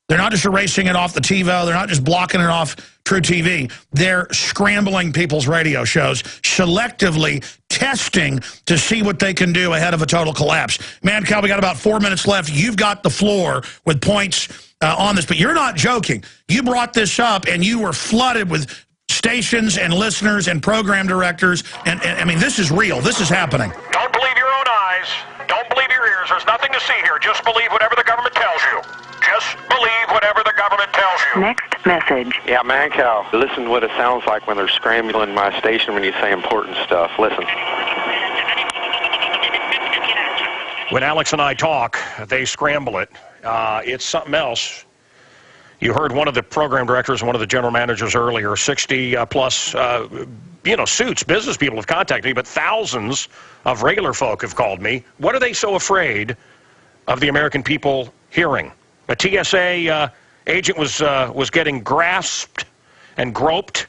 they're not just erasing it off the TiVo. They're not just blocking it off True TV. They're scrambling people's radio shows, selectively testing to see what they can do ahead of a total collapse. Mancow, we got about 4 minutes left. You've got the floor with points on this, but you're not joking. You brought this up, and you were flooded with stations and listeners and program directors. And I mean, this is real. This is happening. Don't believe your own eyes. Don't believe your ears. There's nothing to see here. Just believe whatever the government tells you. Just believe whatever the government tells you. Next message. Yeah, Mancow, listen to what it sounds like when they're scrambling my station when you say important stuff. Listen. When Alex and I talk, they scramble it. It's something else. You heard one of the program directors and one of the general managers earlier, 60-plus, suits, business people have contacted me, but thousands of regular folk have called me. What are they so afraid of the American people hearing? A TSA agent was getting grasped and groped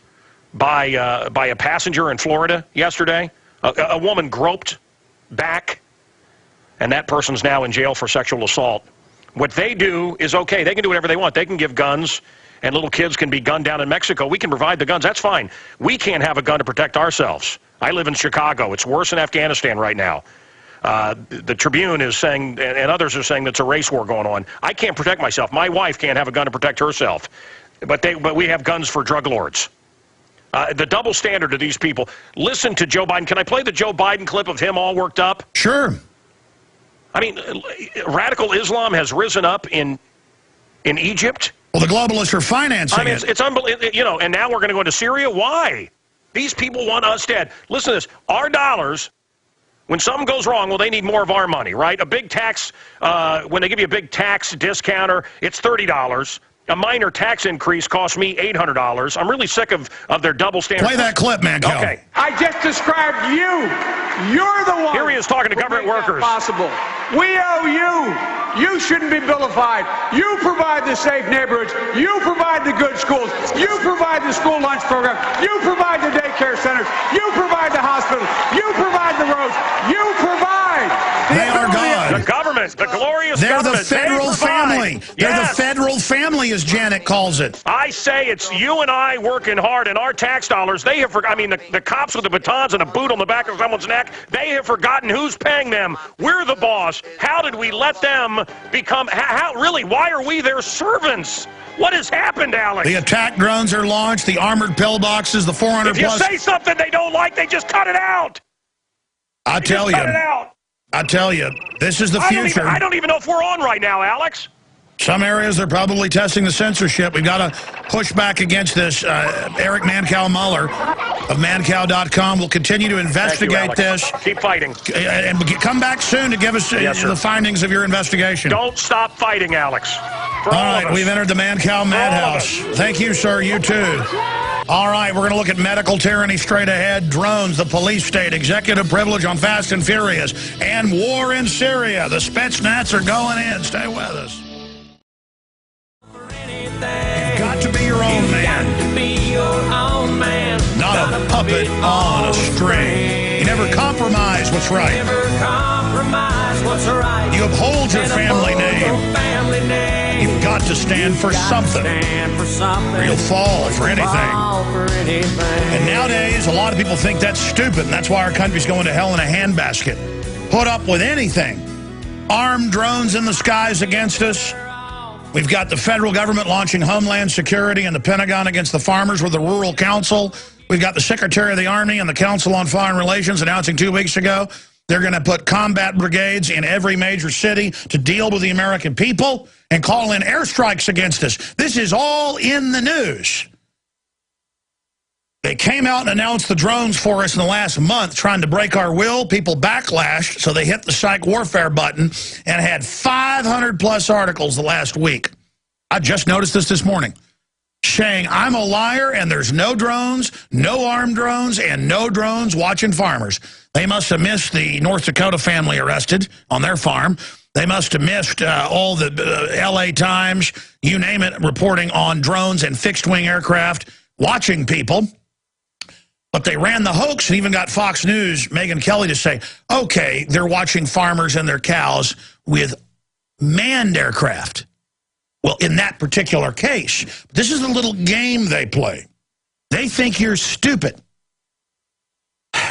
by a passenger in Florida yesterday. A woman groped back, and that person's now in jail for sexual assault. What they do is okay. They can do whatever they want. They can give guns, and little kids can be gunned down in Mexico. We can provide the guns. That's fine. We can't have a gun to protect ourselves. I live in Chicago. It's worse in Afghanistan right now. The Tribune is saying, and others are saying, that's a race war going on. I can't protect myself. My wife can't have a gun to protect herself. But we have guns for drug lords. The double standard of these people. Listen to Joe Biden. Can I play the Joe Biden clip of him all worked up? Sure. I mean, radical Islam has risen up in Egypt. Well, the globalists are financing it. It's unbelievable. And now we're going to go into Syria. Why? These people want us dead. Listen to this. Our dollars, when something goes wrong, well, they need more of our money, right? A big tax, when they give you a big tax discounter, it's $30. A minor tax increase cost me $800. I'm really sick of their double standard. Play that clip, man. Okay. I just described you. You're the one. Here he is talking to government workers. Possible. We owe you. You shouldn't be vilified. You provide the safe neighborhoods. You provide the good schools. You provide the school lunch program. You provide the daycare centers. You provide the hospitals. You provide the roads. You provide. They are God. The government, the glorious They're government. the federal family. They're Yes. the federal family, as Janet calls it. I say it's you and I working hard, and our tax dollars, they have forgotten. I mean, the cops with the batons and a boot on the back of someone's neck, they have forgotten who's paying them. We're the boss. How did we let them become, really, why are we their servants? What has happened, Alex? The attack drones are launched, the armored pillboxes, the 400 If you plus. say something they don't like, they just cut it out. I tell you. Cut it out. I tell you, this is the future. I don't even know if we're on right now, Alex. Some areas they're probably testing the censorship. We've got to push back against this. Eric Mancow Muller of Mancow.com will continue to investigate this. Keep fighting. And come back soon to give us the findings of your investigation. Don't stop fighting, Alex. All right, we've entered the Mancow Madhouse. Thank you, sir. You too. All right, we're going to look at medical tyranny straight ahead, drones, the police state, executive privilege on Fast and Furious, and war in Syria. The Spetsnaz are going in. Stay with us. puppet on a string. You never compromise what's right. You uphold your family name. You've got to stand for something, or you'll fall for anything. And nowadays, a lot of people think that's stupid, and that's why our country's going to hell in a handbasket. Put up with anything. Armed drones in the skies against us. We've got the federal government launching Homeland Security and the Pentagon against the farmers with the Rural Council. We've got the Secretary of the Army and the Council on Foreign Relations announcing 2 weeks ago they're going to put combat brigades in every major city to deal with the American people and call in airstrikes against us. This is all in the news. They came out and announced the drones for us in the last month, trying to break our will. People backlashed, so they hit the psych warfare button and had 500-plus articles the last week. I just noticed this morning, saying I'm a liar and there's no drones, no armed drones, and no drones watching farmers. They must have missed the North Dakota family arrested on their farm. They must have missed all the L.A. Times, you name it, reporting on drones and fixed-wing aircraft watching people. But they ran the hoax and even got Fox News, Megyn Kelly, to say, okay, they're watching farmers and their cows with manned aircraft. Well, in that particular case, this is a little game they play. They think you're stupid.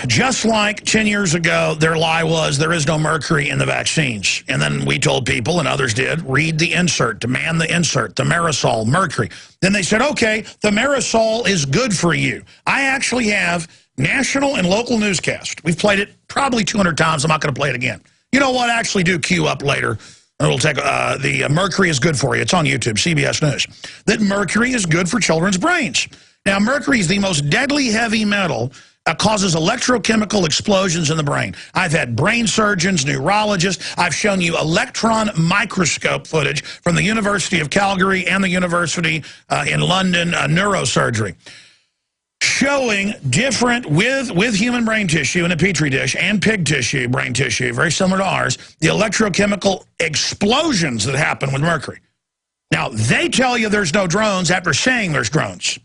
Just like 10 years ago, their lie was there is no mercury in the vaccines. And then we told people, and others did, read the insert, demand the insert, the Marisol, mercury. Then they said, okay, the Marisol is good for you. I actually have national and local newscast. We've played it probably 200 times. I'm not going to play it again. You know what? Actually do queue up later. And we'll take the mercury is good for you. It's on YouTube, CBS News. That mercury is good for children's brains. Now, mercury is the most deadly heavy metal. Causes electrochemical explosions in the brain. I've had brain surgeons, neurologists. I've shown you electron microscope footage from the University of Calgary and the University in London neurosurgery, showing different with human brain tissue in a petri dish and pig tissue, brain tissue, very similar to ours, the electrochemical explosions that happen with mercury. Now, they tell you there's no drones after saying there's drones.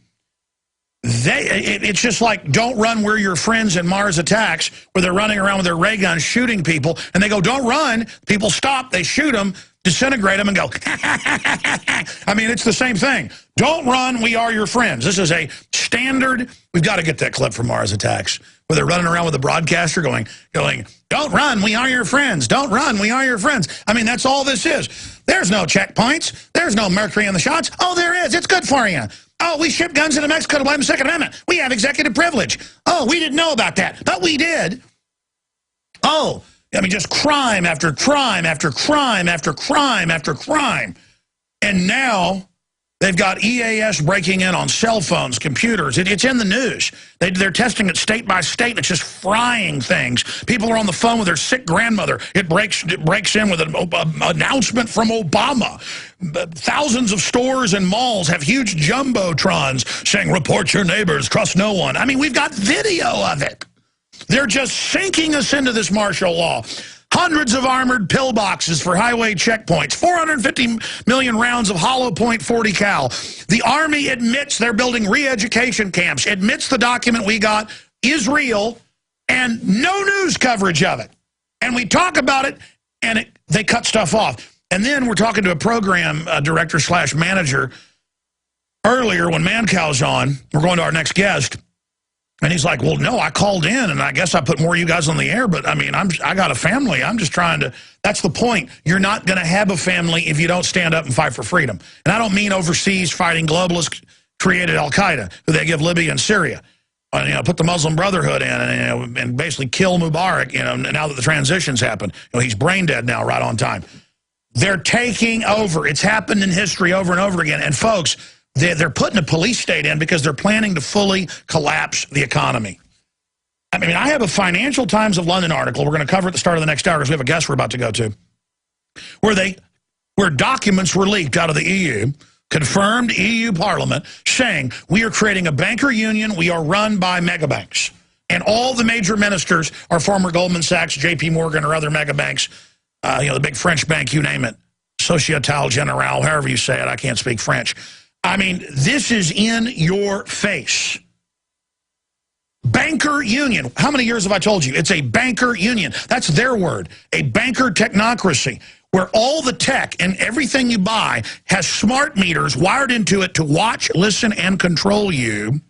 It's just like don't run, we're your friends in Mars Attacks, where they're running around with their ray guns shooting people, and they go, don't run. People stop, they shoot them, disintegrate them, and go, I mean, it's the same thing. Don't run, we are your friends. This is a standard. We've got to get that clip from Mars Attacks, where they're running around with a broadcaster going, don't run, we are your friends. Don't run, we are your friends. I mean, that's all this is. There's no checkpoints. There's no mercury in the shots. Oh, there is. It's good for you. Oh, we ship guns into Mexico to blame the Second Amendment. We have executive privilege. Oh, we didn't know about that, but we did. Oh, I mean, just crime after crime after crime after crime after crime. And now they've got EAS breaking in on cell phones, computers. It's in the news. They're testing it state by state, and it's just frying things. People are on the phone with their sick grandmother. It breaks in with an announcement from Obama. Thousands of stores and malls have huge jumbotrons saying, report your neighbors, trust no one. I mean, we've got video of it. They're just sinking us into this martial law. Hundreds of armored pillboxes for highway checkpoints. 450 million rounds of hollow point 40 cal. The Army admits they're building re-education camps, admits the document we got is real, and no news coverage of it. And we talk about it, and they cut stuff off. And then we're talking to a program director / manager earlier when Mancow's on. We're going to our next guest. And he's like, well, no, I called in, and I guess I put more of you guys on the air, but, I mean, I got a family. I'm just trying to – that's the point. You're not going to have a family if you don't stand up and fight for freedom. And I don't mean overseas fighting globalists created al-Qaeda, who they give Libya and Syria. Put the Muslim Brotherhood in and basically kill Mubarak, now that the transition's happened. He's brain dead now right on time. They're taking over. It's happened in history over and over again. And, folks – they're putting a police state in because they're planning to fully collapse the economy. I mean, I have a Financial Times of London article we're going to cover at the start of the next hour because we have a guest we're about to go to, where documents were leaked out of the EU, confirmed EU Parliament, saying we are creating a banker union, we are run by megabanks. And all the major ministers are former Goldman Sachs, JP Morgan, or other megabanks, the big French bank, you name it, Société Générale, however you say it, I can't speak French. I mean, this is in your face. Banker union. How many years have I told you? It's a banker union. That's their word. A banker technocracy, where all the tech and everything you buy has smart meters wired into it to watch, listen, and control you.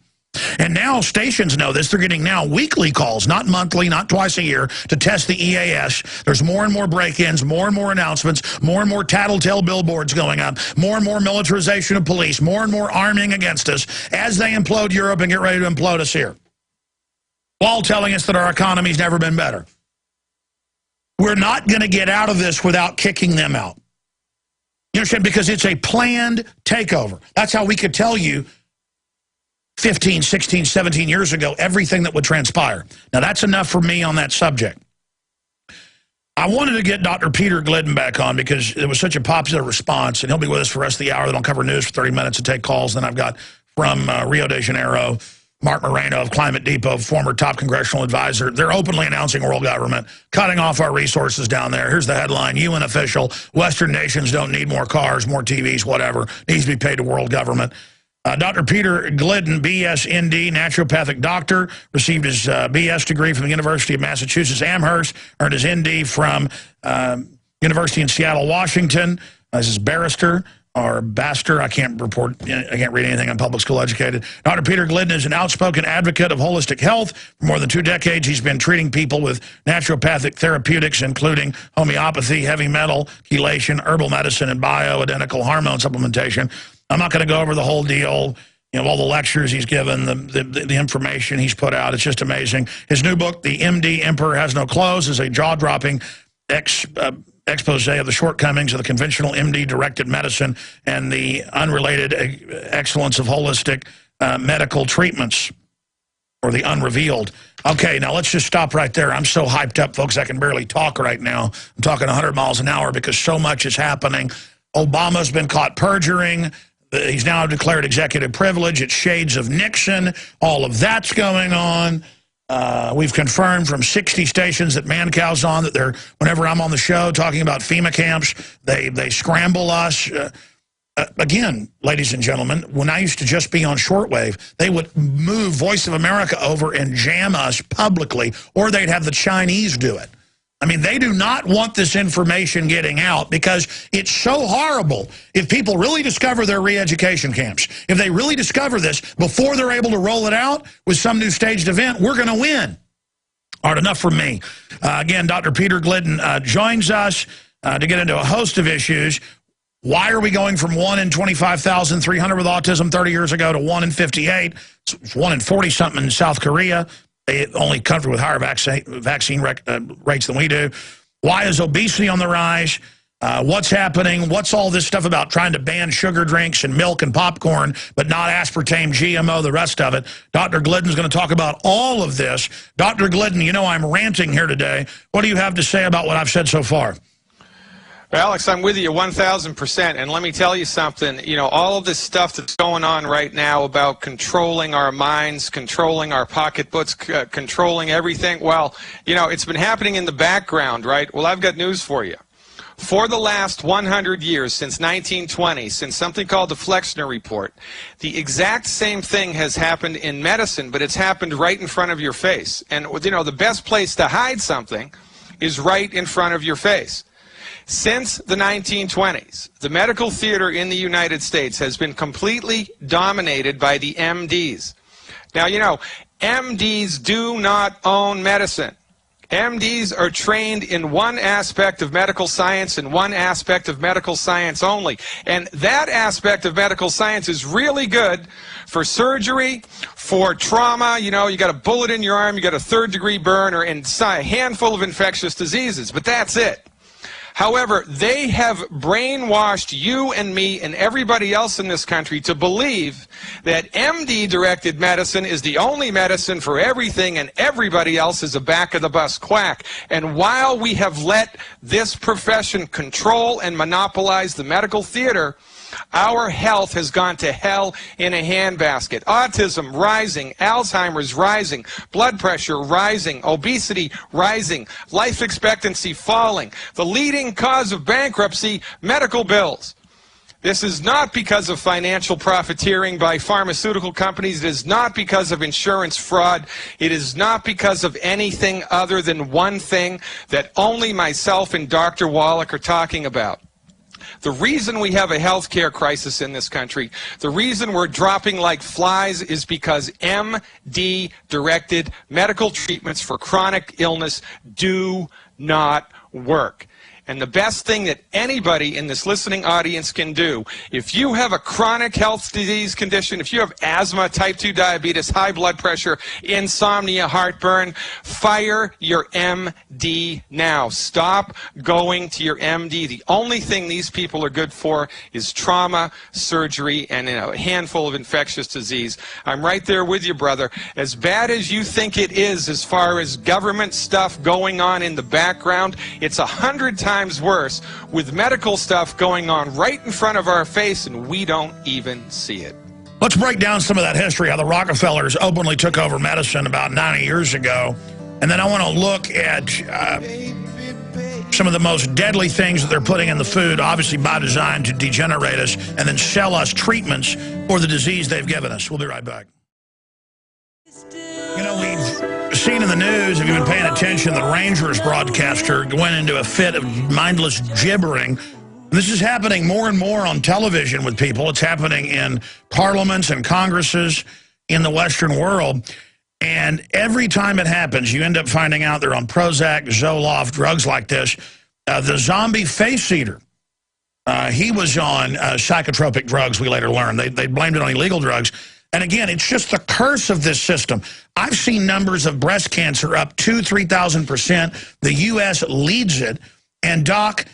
And now stations know this. They're getting now weekly calls, not monthly, not twice a year, to test the EAS. There's more and more break-ins, more and more announcements, more and more tattletale billboards going up, more and more militarization of police, more and more arming against us as they implode Europe and get ready to implode us here, while telling us that our economy's never been better. We're not going to get out of this without kicking them out. You understand? Because it's a planned takeover. That's how we could tell you 15, 16, 17 years ago everything that would transpire. Now, that's enough for me on that subject. I wanted to get Dr. Peter Glidden back on because it was such a popular response, and he'll be with us for the rest of the hour. Then I'll cover news for 30 minutes and take calls. Then I've got from Rio de Janeiro, Mark Moreno of Climate Depot, former top congressional advisor. They're openly announcing world government, cutting off our resources down there. Here's the headline: UN official, Western nations don't need more cars, more TVs, whatever. Needs to be paid to world government. Dr. Peter Glidden, BS-ND, naturopathic doctor, received his BS degree from the University of Massachusetts Amherst, earned his ND from University in Seattle, Washington. This is barrister. Or Baster, I can't read anything. I'm public school educated. Dr. Peter Glidden is an outspoken advocate of holistic health. For more than 2 decades, he's been treating people with naturopathic therapeutics, including homeopathy, heavy metal, chelation, herbal medicine, and bioidentical hormone supplementation. I'm not going to go over the whole deal, you know, all the lectures he's given, the information he's put out. It's just amazing. His new book, The MD Emperor Has No Clothes, is a jaw-dropping expose of the shortcomings of the conventional MD-directed medicine and the unrelated excellence of holistic medical treatments, or the unrevealed. Okay, now let's just stop right there. I'm so hyped up, folks, I can barely talk right now. I'm talking 100 miles an hour because so much is happening. Obama's been caught perjuring. He's now declared executive privilege. It's shades of Nixon. All of that's going on. We've confirmed from 60 stations that Mancow's on, that they're, whenever I'm on the show talking about FEMA camps, they scramble us. Again, ladies and gentlemen, when I used to just be on shortwave, they would move Voice of America over and jam us publicly, or they'd have the Chinese do it. I mean, they do not want this information getting out because it's so horrible. If people really discover their re-education camps, if they really discover this before they're able to roll it out with some new staged event, we're going to win. All right, enough from me. Again, Dr. Peter Glidden joins us to get into a host of issues. Why are we going from 1 in 25,300 with autism 30 years ago to 1 in 58? It's 1 in 40-something in South Korea. The only country with higher vaccine rates than we do. Why is obesity on the rise? What's happening? What's all this stuff about trying to ban sugar drinks and milk and popcorn, but not aspartame, GMO, the rest of it? Dr. Glidden's going to talk about all of this. Dr. Glidden, you know I'm ranting here today. What do you have to say about what I've said so far? Alex, I'm with you 1,000%, and let me tell you something. You know, all of this stuff that's going on right now about controlling our minds, controlling our pocketbooks, controlling everything, well, you know, it's been happening in the background, right? Well, I've got news for you. For the last 100 years, since 1920, since something called the Flexner Report, the exact same thing has happened in medicine, but it's happened right in front of your face. And, you know, the best place to hide something is right in front of your face. Since the 1920s, the medical theater in the United States has been completely dominated by the MDs. Now, you know, MDs do not own medicine. MDs are trained in one aspect of medical science and one aspect of medical science only. And that aspect of medical science is really good for surgery, for trauma. You know, you got a bullet in your arm, you got a third-degree burn, or a handful of infectious diseases, but that's it. However, they have brainwashed you and me and everybody else in this country to believe that MD-directed medicine is the only medicine for everything and everybody else is a back-of-the-bus quack. And while we have let this profession control and monopolize the medical theater, our health has gone to hell in a handbasket. Autism rising, Alzheimer's rising, blood pressure rising, obesity rising, life expectancy falling. The leading cause of bankruptcy, medical bills. This is not because of financial profiteering by pharmaceutical companies. It is not because of insurance fraud. It is not because of anything other than one thing that only myself and Dr. Wallach are talking about. The reason we have a healthcare crisis in this country, the reason we're dropping like flies, is because MD-directed medical treatments for chronic illness do not work. And the best thing that anybody in this listening audience can do, if you have a chronic health disease condition, if you have asthma, type 2 diabetes, high blood pressure, insomnia, heartburn, fire your MD now. Stop going to your MD. The only thing these people are good for is trauma, surgery, and a handful of infectious disease. I'm right there with you, brother. As bad as you think it is as far as government stuff going on in the background, it's 100 times worse with medical stuff going on right in front of our face, and we don't even see it. Let's break down some of that history, how the Rockefellers openly took over medicine about 90 years ago. And then I want to look at some of the most deadly things that they're putting in the food, obviously by design to degenerate us, and then sell us treatments for the disease they've given us. We'll be right back. You know, we've seen in the news, if you've been paying attention, the Rangers broadcaster went into a fit of mindless gibbering. This is happening more and more on television with people. It's happening in parliaments and congresses in the Western world. And every time it happens, you end up finding out they're on Prozac, Zoloft, drugs like this. The zombie face eater, he was on psychotropic drugs, we later learned. They blamed it on illegal drugs. And again, it's just the curse of this system. I've seen numbers of breast cancer up 2,000–3,000%. The U.S. leads it. And, Doc,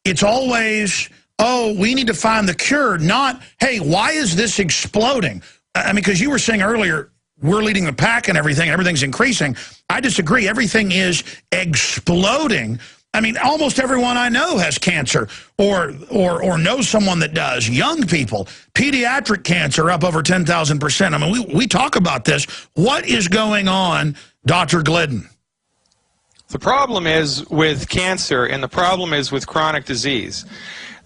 it's always, oh, we need to find the cure, not, hey, why is this exploding? I mean, because you were saying earlier, we're leading the pack and everything's increasing. I disagree. Everything is exploding. I mean, almost everyone I know has cancer or knows someone that does. Young people, pediatric cancer up over 10,000%. I mean, we talk about this. What is going on, Dr. Glidden? The problem is with cancer, and the problem is with chronic disease,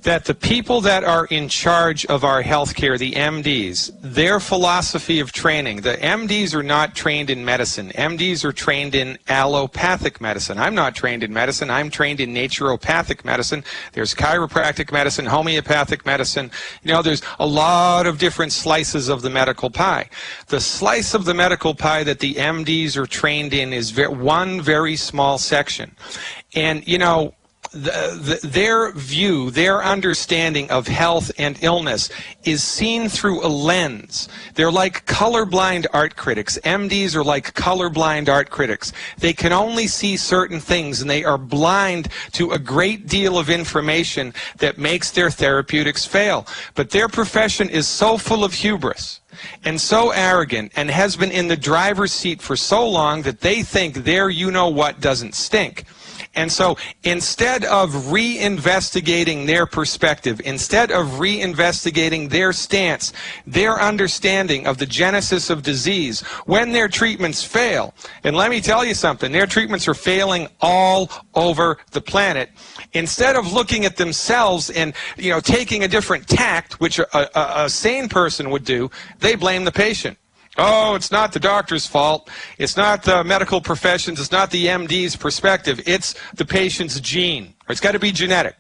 that the people that are in charge of our healthcare, the MDs, their philosophy of training, the MDs are not trained in medicine. MDs are trained in allopathic medicine. I'm not trained in medicine. I'm trained in naturopathic medicine. There's chiropractic medicine, homeopathic medicine. You know, there's a lot of different slices of the medical pie. The slice of the medical pie that the MDs are trained in is one very small section. And, you know, their view, their understanding of health and illness is seen through a lens. They're like colorblind art critics. MDs are like colorblind art critics. They can only see certain things, and they are blind to a great deal of information that makes their therapeutics fail. But their profession is so full of hubris and so arrogant, and has been in the driver's seat for so long, that they think their you-know-what doesn't stink. And so instead of reinvestigating their perspective, instead of reinvestigating their stance, their understanding of the genesis of disease, when their treatments fail, and let me tell you something, their treatments are failing all over the planet, instead of looking at themselves and, you know, taking a different tact, which a sane person would do, they blame the patient. Oh, it's not the doctor's fault. It's not the medical professions. It's not the MD's perspective. It's the patient's gene. It's got to be genetic.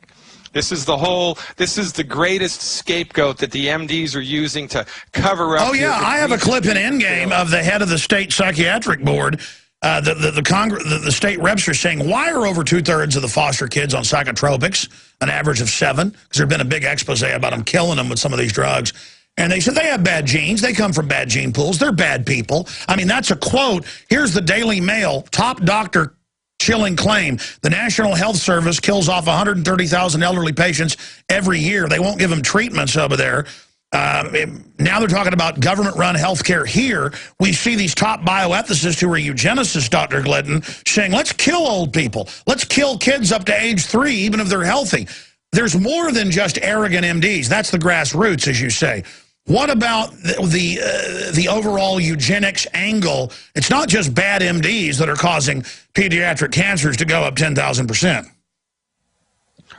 This is the greatest scapegoat that the MDs are using to cover up. Oh, yeah, I have a clip in Endgame of the head of the state psychiatric board. The state reps are saying, why are over 2/3 of the foster kids on psychotropics, an average of 7? Because there's been a big expose about them killing them with some of these drugs. And they said they have bad genes. They come from bad gene pools. They're bad people. I mean, that's a quote. Here's the Daily Mail, top doctor chilling claim. The National Health Service kills off 130,000 elderly patients every year. They won't give them treatments over there. Now they're talking about government-run health care here. We see these top bioethicists who are eugenicists, Dr. Glidden, saying, let's kill old people. Let's kill kids up to age 3, even if they're healthy. There's more than just arrogant MDs. That's the grassroots, as you say. What about the overall eugenics angle? It's not just bad MDs that are causing pediatric cancers to go up 10,000%.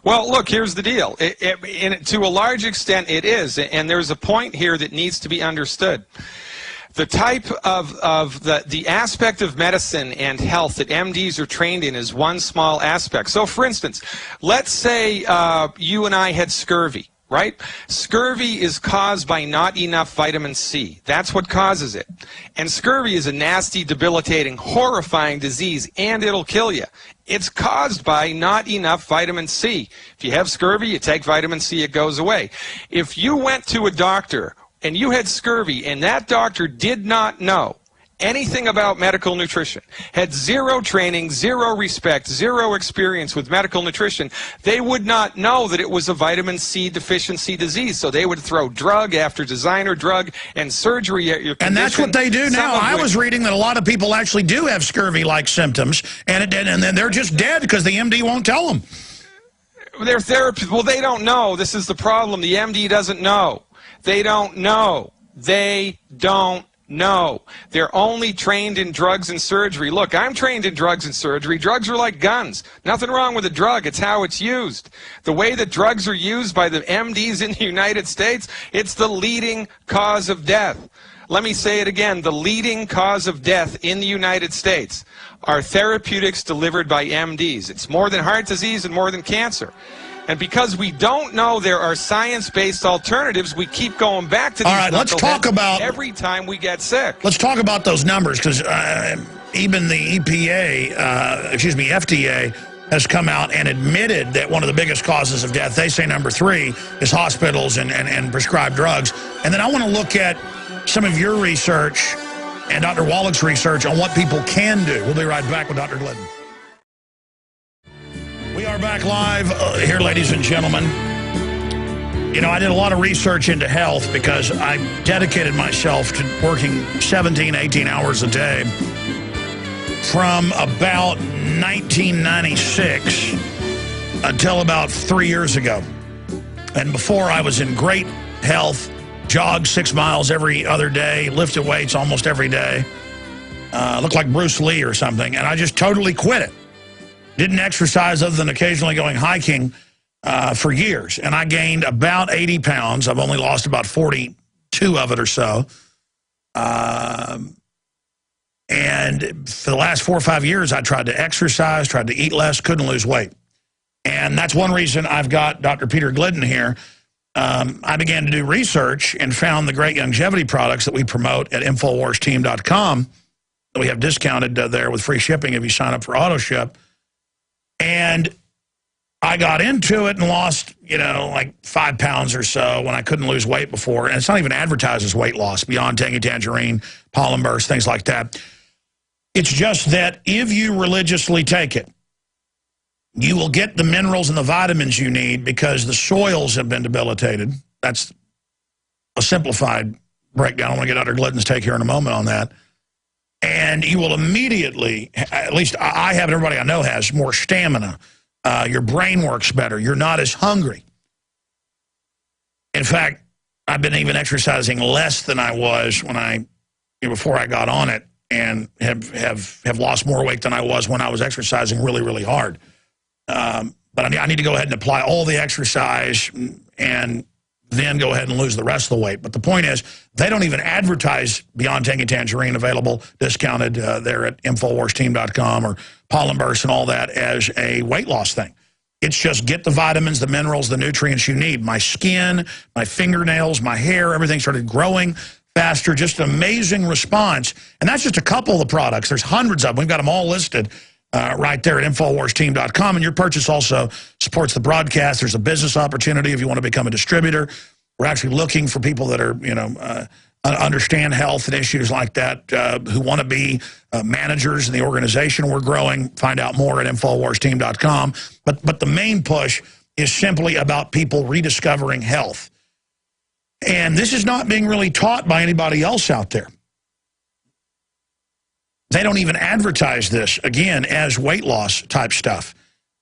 Well, look, here's the deal. To a large extent, it is. And there's a point here that needs to be understood. The type of the aspect of medicine and health that MDs are trained in is one small aspect. So, for instance, let's say you and I had scurvy. Right? Scurvy is caused by not enough vitamin C. That's what causes it. And scurvy is a nasty, debilitating, horrifying disease, and it'll kill you. It's caused by not enough vitamin C. If you have scurvy, you take vitamin C, it goes away. If you went to a doctor and you had scurvy and that doctor did not know anything about medical nutrition, had zero training, zero respect, zero experience with medical nutrition, they would not know that it was a vitamin C deficiency disease. So they would throw drug after designer drug and surgery at your condition. And that's what they do now. I was reading that a lot of people actually do have scurvy-like symptoms, and then they're just dead because the MD won't tell them. Their therapy, well, they don't know. This is the problem. The MD doesn't know. They don't know. They don't know. They're only trained in drugs and surgery. Look, I'm trained in drugs and surgery. Drugs are like guns. Nothing wrong with a drug. It's how it's used. The way that drugs are used by the MDs in the United States, it's the leading cause of death. Let me say it again. The leading cause of death in the United States are therapeutics delivered by MDs. It's more than heart disease and more than cancer. And because we don't know there are science-based alternatives, we keep going back to these. All right, let's talk about every time we get sick. Let's talk about those numbers, because even the FDA has come out and admitted that one of the biggest causes of death, they say number 3, is hospitals and prescribed drugs. And then I want to look at some of your research and Dr. Wallach's research on what people can do. We'll be right back with Dr. Glidden. We are back live here, ladies and gentlemen. You know, I did a lot of research into health because I dedicated myself to working 17, 18 hours a day from about 1996 until about 3 years ago. And before, I was in great health, jogged 6 miles every other day, lifted weights almost every day, looked like Bruce Lee or something, and I just totally quit it. Didn't exercise other than occasionally going hiking for years. And I gained about 80 pounds. I've only lost about 42 of it or so. And for the last 4 or 5 years, I tried to exercise, tried to eat less, couldn't lose weight. And that's one reason I've got Dr. Peter Glidden here. I began to do research and found the great longevity products that we promote at InfoWarsTeam.com that we have discounted there with free shipping if you sign up for AutoShip. And I got into it and lost, you know, like 5 pounds or so when I couldn't lose weight before. And it's not even advertised as weight loss, beyond Tangy Tangerine, pollen burst, things like that. It's just that if you religiously take it, you will get the minerals and the vitamins you need because the soils have been debilitated. That's a simplified breakdown. I want to get Dr. Glidden's take here in a moment on that. And you will immediately, at least I have, and everybody I know has, more stamina. Your brain works better. You're not as hungry. In fact, I've been even exercising less than I was when before I got on it, and have lost more weight than I was when I was exercising really, really hard. But I need to go ahead and apply all the exercise and then go ahead and lose the rest of the weight. But the point is, they don't even advertise Beyond Tangy Tangerine available, discounted there at InfoWarsTeam.com or pollen burst and all that as a weight loss thing. It's just get the vitamins, the minerals, the nutrients you need. My skin, my fingernails, my hair, everything started growing faster. Just an amazing response. And that's just a couple of the products. There's hundreds of them. We've got them all listed right there at InfoWarsTeam.com. And your purchase also supports the broadcast. There's a business opportunity if you want to become a distributor. We're actually looking for people that are, you know, understand health and issues like that, who want to be managers in the organization we're growing. Find out more at InfoWarsTeam.com. But the main push is simply about people rediscovering health. And this is not being really taught by anybody else out there. They don't even advertise this, again, as weight loss type stuff.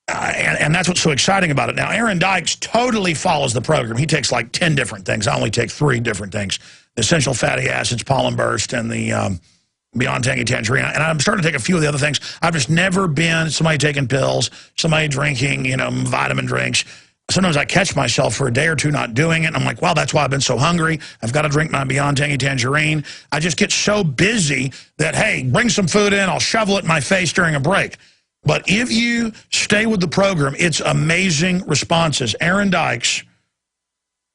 And that's what's so exciting about it. Now, Aaron Dykes totally follows the program. He takes like 10 different things. I only take 3 different things. The essential fatty acids, pollen burst, and the beyond tangy tangerine. And I'm starting to take a few of the other things. I've just never been somebody taking pills, somebody drinking, you know, vitamin drinks. Sometimes I catch myself for a day or two not doing it, and I'm like, wow, that's why I've been so hungry. I've got to drink my Beyond Tangy Tangerine. I just get so busy that, hey, bring some food in, I'll shovel it in my face during a break. But if you stay with the program, it's amazing responses. Aaron Dykes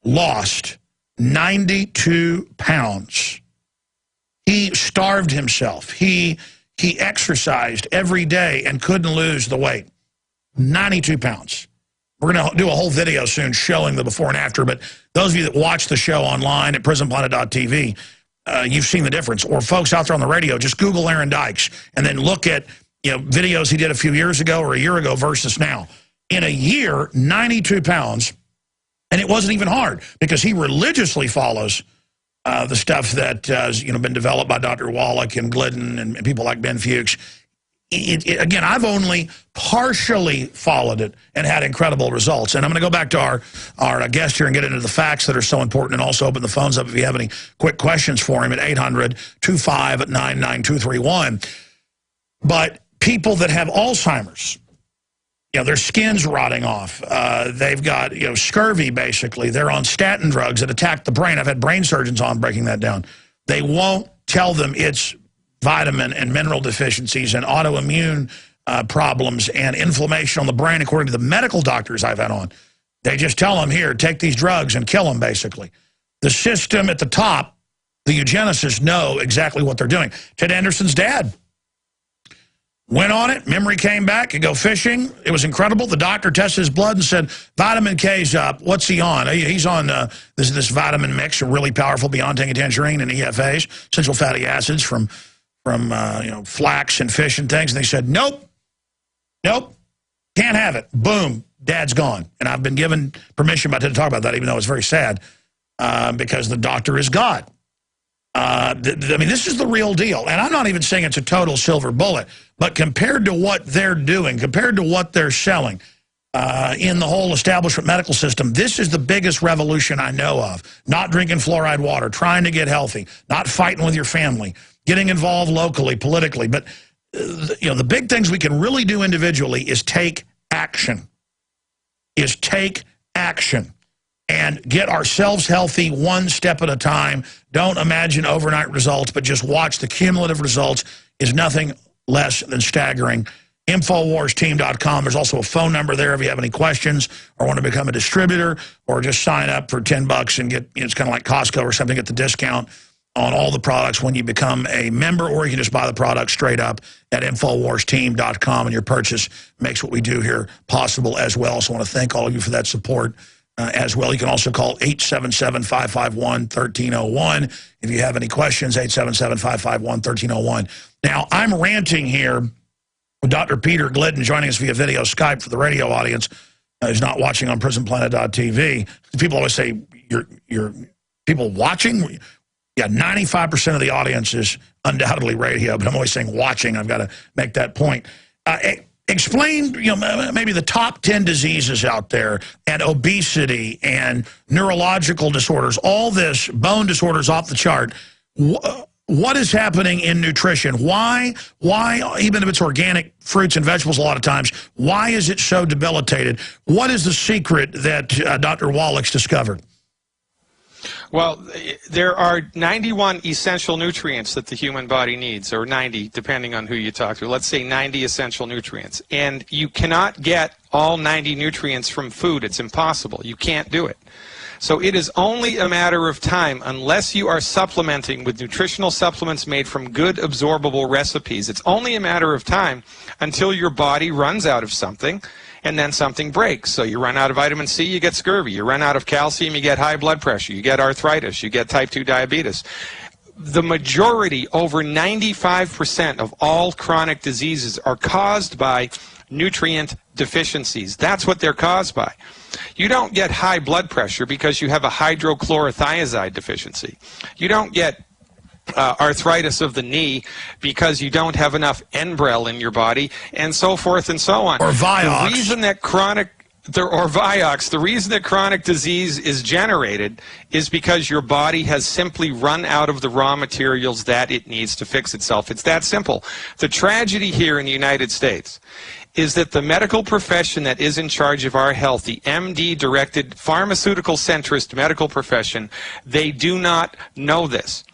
lost 92 pounds. He starved himself. He exercised every day and couldn't lose the weight. 92 pounds. We're going to do a whole video soon showing the before and after, but those of you that watch the show online at prisonplanet.tv, you've seen the difference. Or folks out there on the radio, just Google Aaron Dykes and then look at, you know, videos he did a few years ago or a year ago versus now. In a year, 92 pounds, and it wasn't even hard because he religiously follows the stuff that has, you know, been developed by Dr. Wallach and Glidden and people like Ben Fuchs. Again, I've only partially followed it and had incredible results. And I'm going to go back to our guest here and get into the facts that are so important, and also open the phones up if you have any quick questions for him at 800-259-9231. But people that have Alzheimer's, you know, their skin's rotting off. They've got, you know, scurvy, basically. They're on statin drugs that attack the brain. I've had brain surgeons on breaking that down. They won't tell them it's vitamin and mineral deficiencies and autoimmune problems and inflammation on the brain, according to the medical doctors I've had on. They just tell them, here, take these drugs and kill them, basically. The system at the top, the eugenicists, know exactly what they're doing. Ted Anderson's dad went on it. Memory came back. Could go fishing. It was incredible. The doctor tested his blood and said, vitamin K's up. What's he on? He's on this vitamin mix, really powerful, Beyond Tangy Tangerine and EFAs, essential fatty acids from you know, flax and fish and things. And they said, nope, can't have it. Boom, dad's gone. And I've been given permission by Ted to talk about that, even though it's very sad, because the doctor is God. I mean, this is the real deal. And I'm not even saying it's a total silver bullet, but compared to what they're doing, compared to what they're selling in the whole establishment medical system, this is the biggest revolution I know of. Not drinking fluoride water, trying to get healthy, not fighting with your family, getting involved locally, politically. But, you know, the big things we can really do individually is take action. And get ourselves healthy one step at a time. Don't imagine overnight results, but just watch the cumulative results is nothing less than staggering. InfoWarsTeam.com. There's also a phone number there if you have any questions or want to become a distributor, or just sign up for $10 and get, you know, it's kind of like Costco or something, get the discount on all the products when you become a member, or you can just buy the product straight up at InfoWarsTeam.com, and your purchase makes what we do here possible as well. So I want to thank all of you for that support. As well, you can also call 877-551-1301 if you have any questions, 877-551-1301. Now, I'm ranting here with Dr. Peter Glidden joining us via video Skype for the radio audience who's not watching on prisonplanet.tv. People always say, you're people watching? Yeah, 95% of the audience is undoubtedly radio, but I'm always saying watching. I've got to make that point. Explain, you know, maybe the top 10 diseases out there, and obesity and neurological disorders, all this, bone disorders off the chart. What is happening in nutrition? Why, even if it's organic fruits and vegetables a lot of times, why is it so debilitated? What is the secret that Dr. Wallach's discovered? Well, there are 91 essential nutrients that the human body needs, or 90, depending on who you talk to. Let's say 90 essential nutrients. And you cannot get all 90 nutrients from food. It's impossible. You can't do it. So it is only a matter of time, unless you are supplementing with nutritional supplements made from good absorbable recipes. It's only a matter of time until your body runs out of something, and then something breaks. So you run out of vitamin C, you get scurvy. You run out of calcium, you get high blood pressure. You get arthritis. You get type 2 diabetes. The majority, over 95% of all chronic diseases are caused by nutrient deficiencies. That's what they're caused by. You don't get high blood pressure because you have a hydrochlorothiazide deficiency. You don't get arthritis of the knee because you don't have enough Enbrel in your body, and so forth and so on. Or Vioxx. The reason that chronic Or Vioxx, the reason that chronic disease is generated is because your body has simply run out of the raw materials that it needs to fix itself. It's that simple. The tragedy here in the United States is that the medical profession that is in charge of our health, the MD-directed, pharmaceutical-centrist medical profession, they do not know this.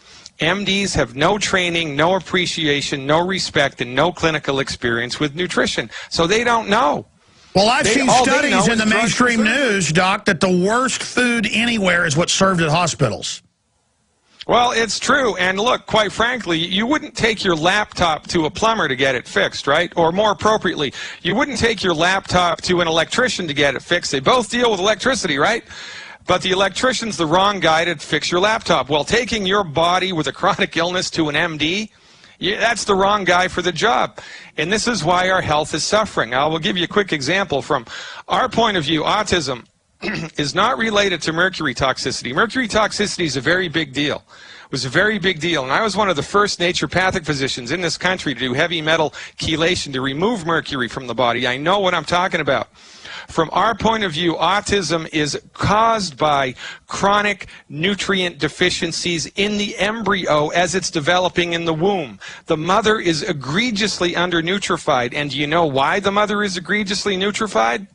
MDs have no training, no appreciation, no respect, and no clinical experience with nutrition, so they don't know. Well, I've seen studies in the mainstream news, Doc, that the worst food anywhere is what's served at hospitals. Well, it's true. And look, quite frankly, you wouldn't take your laptop to a plumber to get it fixed, right? Or more appropriately, you wouldn't take your laptop to an electrician to get it fixed. They both deal with electricity, right? But the electrician's the wrong guy to fix your laptop. Well, taking your body with a chronic illness to an MD, that's the wrong guy for the job. And this is why our health is suffering. I will give you a quick example. From our point of view, autism is not related to mercury toxicity. Mercury toxicity is a very big deal. It was a very big deal. And I was one of the first naturopathic physicians in this country to do heavy metal chelation to remove mercury from the body. I know what I'm talking about. From our point of view, autism is caused by chronic nutrient deficiencies in the embryo as it's developing in the womb. The mother is egregiously undernutrified. And do you know why the mother is egregiously nutrified?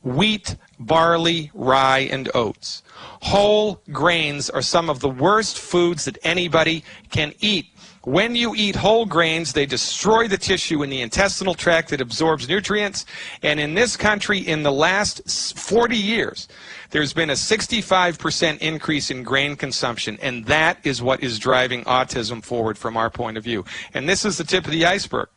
Wheat, barley, rye, and oats. Whole grains are some of the worst foods that anybody can eat. When you eat whole grains, they destroy the tissue in the intestinal tract that absorbs nutrients. And in this country, in the last 40 years, there's been a 65% increase in grain consumption. And that is what is driving autism forward from our point of view. And this is the tip of the iceberg.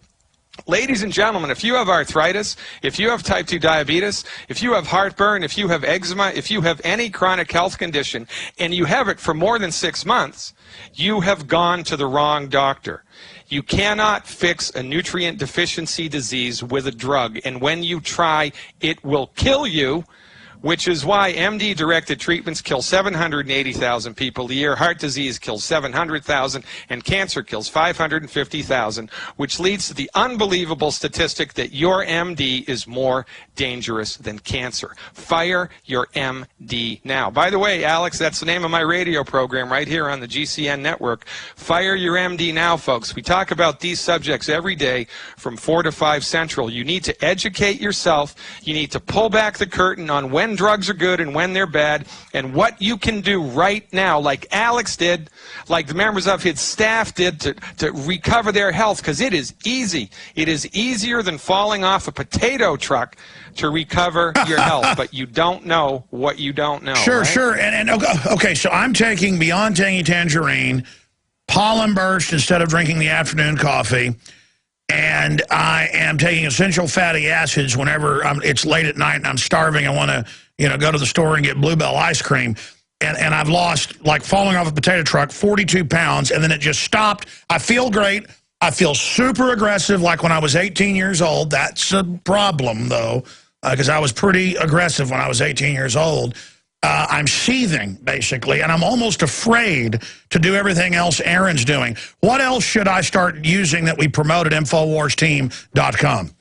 Ladies and gentlemen, if you have arthritis, if you have type 2 diabetes, if you have heartburn, if you have eczema, if you have any chronic health condition, and you have it for more than 6 months, you have gone to the wrong doctor. You cannot fix a nutrient deficiency disease with a drug, and when you try, it will kill you, which is why MD-directed treatments kill 780,000 people a year, heart disease kills 700,000, and cancer kills 550,000, which leads to the unbelievable statistic that your MD is more dangerous than cancer. Fire your MD now. By the way, Alex, that's the name of my radio program right here on the GCN network. Fire your MD now, folks. We talk about these subjects every day from 4 to 5 Central. You need to educate yourself. You need to pull back the curtain on when drugs are good and when they're bad, and what you can do right now, like Alex did, like the members of his staff did, to recover their health, because it is easy. It is easier than falling off a potato truck to recover your health, but you don't know what you don't know. Sure, right? sure. And okay, so I'm taking Beyond Tangy Tangerine, Pollen Burst instead of drinking the afternoon coffee, and I am taking essential fatty acids whenever it's late at night and I'm starving. I want to, go to the store and get Bluebell ice cream. And I've lost, like falling off a potato truck, 42 pounds, and then it just stopped. I feel great. I feel super aggressive like when I was 18 years old. That's a problem, though, because I was pretty aggressive when I was 18 years old. I'm seething, basically, and I'm almost afraid to do everything else Aaron's doing. What else should I start using that we promote at InfoWarsTeam.com?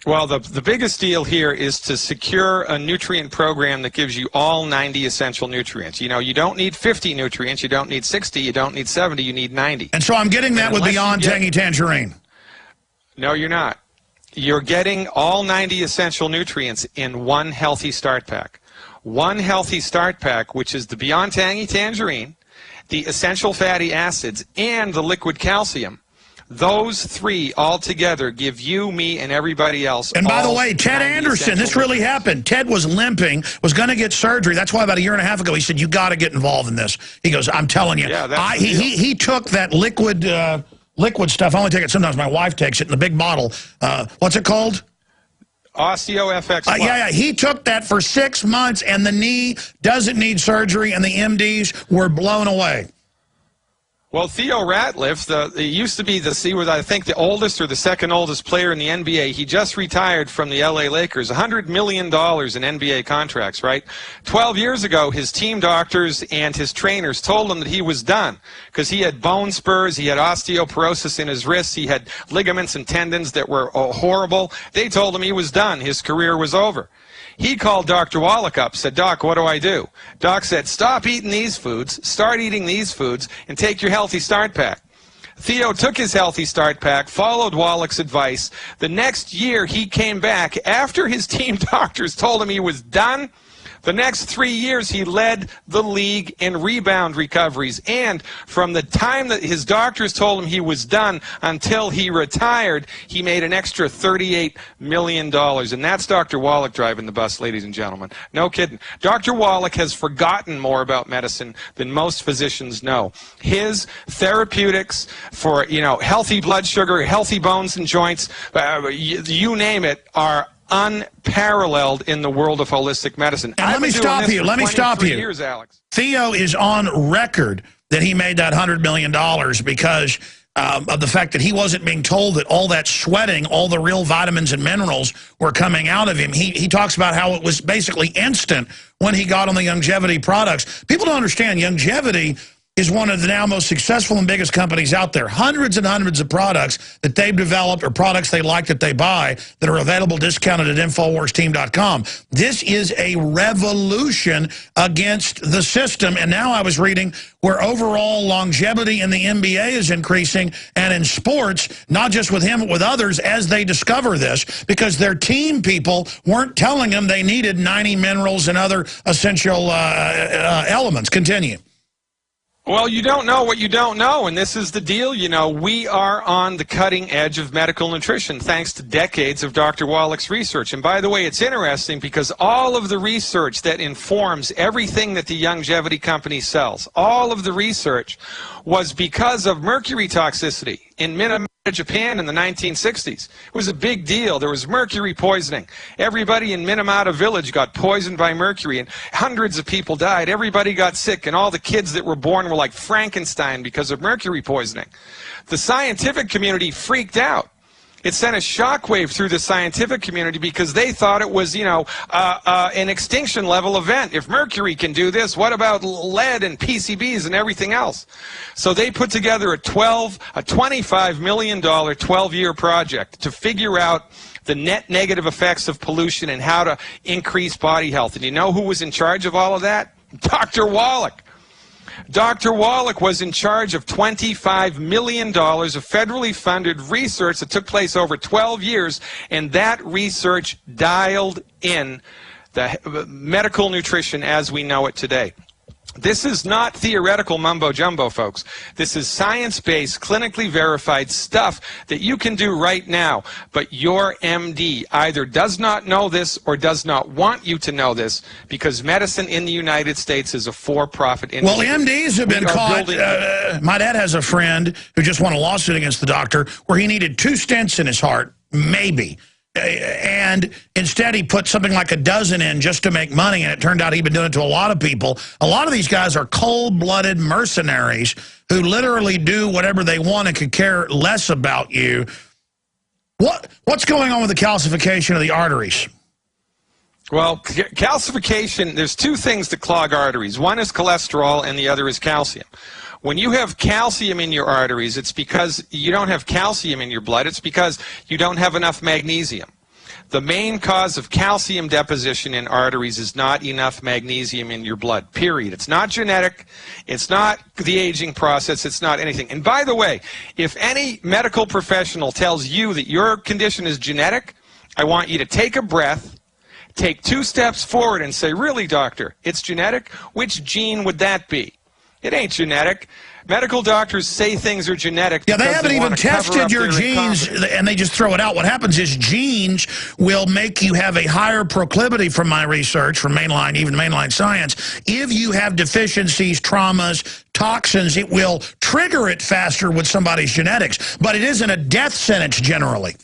Well, the biggest deal here is to secure a nutrient program that gives you all 90 essential nutrients. You don't need 50 nutrients, you don't need 60, you don't need 70, you need 90. And so I'm getting that with Beyond Tangy Tangerine. No, you're not. You're getting all 90 essential nutrients in one healthy start pack. One healthy start pack, which is the Beyond Tangy Tangerine, the essential fatty acids, and the liquid calcium. Those three all together give you, me, and everybody else. And by the way, Ted Anderson, this really happened. Ted was limping, was going to get surgery. That's why about 1.5 years ago he said, you got to get involved in this. He goes, I'm telling you. Yeah, he took that liquid stuff. I only take it sometimes. My wife takes it in the big bottle. What's it called? OsteoFX Plus. Yeah, he took that for 6 months, and the knee doesn't need surgery, and the MDs were blown away. Well, Theo Ratliff, he used to be I think the oldest or the second oldest player in the NBA. He just retired from the LA Lakers. $100 million in NBA contracts, right? 12 years ago, his team doctors and his trainers told him that he was done because he had bone spurs, he had osteoporosis in his wrists, he had ligaments and tendons that were horrible. They told him he was done. His career was over. He called Dr. Wallach up, said, "Doc, what do I do?" Doc said, "Stop eating these foods, start eating these foods, and take your Healthy Start Pack." Theo took his Healthy Start Pack, followed Wallach's advice. The next year, he came back after his team doctors told him he was done. The next 3 years, he led the league in rebound recoveries. And from the time that his doctors told him he was done until he retired, he made an extra $38 million. And that's Dr. Wallach driving the bus, ladies and gentlemen. No kidding. Dr. Wallach has forgotten more about medicine than most physicians know. His therapeutics for, healthy blood sugar, healthy bones and joints, you name it, are unparalleled in the world of holistic medicine. And let me stop you. Years, Alex. Theo is on record that he made that $100 million because of the fact that he wasn't being told that all that sweating, all the real vitamins and minerals were coming out of him. He talks about how it was basically instant when he got on the longevity products. People don't understand longevity is one of the now most successful and biggest companies out there. Hundreds and hundreds of products that they've developed or products they like that they buy that are available discounted at InfoWarsTeam.com. This is a revolution against the system. And now I was reading where overall longevity in the NBA is increasing and in sports, not just with him, but with others as they discover this, because their team people weren't telling them they needed 90 minerals and other essential elements. Continue. Well, you don't know what you don't know, and this is the deal. We are on the cutting edge of medical nutrition thanks to decades of Dr. Wallach's research. And by the way, it's interesting because all of the research that informs everything that the longevity company sells, all of the research was because of mercury toxicity in Minamata, Japan in the 1960s. It was a big deal. There was mercury poisoning. Everybody in Minamata village got poisoned by mercury, and hundreds of people died. Everybody got sick, and all the kids that were born were like Frankenstein because of mercury poisoning. The scientific community freaked out. It sent a shockwave through the scientific community because they thought it was, an extinction level event. If mercury can do this, what about lead and PCBs and everything else? So they put together a $25 million 12-year project to figure out the net negative effects of pollution and how to increase body health. And you know who was in charge of all of that? Dr. Wallach. Dr. Wallach was in charge of $25 million of federally funded research that took place over 12 years, and that research dialed in the medical nutrition as we know it today. This is not theoretical mumbo-jumbo, folks. This is science-based, clinically verified stuff that you can do right now. But your MD either does not know this or does not want you to know this because medicine in the United States is a for-profit industry. Well, MDs have been caught. My dad has a friend who just won a lawsuit against the doctor where he needed 2 stents in his heart, maybe. And instead he put something like a dozen in just to make money, and it turned out he'd been doing it to a lot of people. A lot of these guys are cold-blooded mercenaries who literally do whatever they want and could care less about you. What's going on with the calcification of the arteries? Well, calcification, there's 2 things that clog arteries. One is cholesterol and the other is calcium. When you have calcium in your arteries, it's because you don't have calcium in your blood. It's because you don't have enough magnesium. The main cause of calcium deposition in arteries is not enough magnesium in your blood, period. It's not genetic. It's not the aging process. It's not anything. And by the way, if any medical professional tells you that your condition is genetic, I want you to take a breath, take 2 steps forward and say, really, doctor, it's genetic? Which gene would that be? It ain't genetic. Medical doctors say things are genetic. Yeah, they haven't even tested your genes, and they just throw it out. What happens is genes will make you have a higher proclivity, from my research, from mainline, even mainline science. If you have deficiencies, traumas, toxins, it will trigger it faster with somebody's genetics. But it isn't a death sentence generally.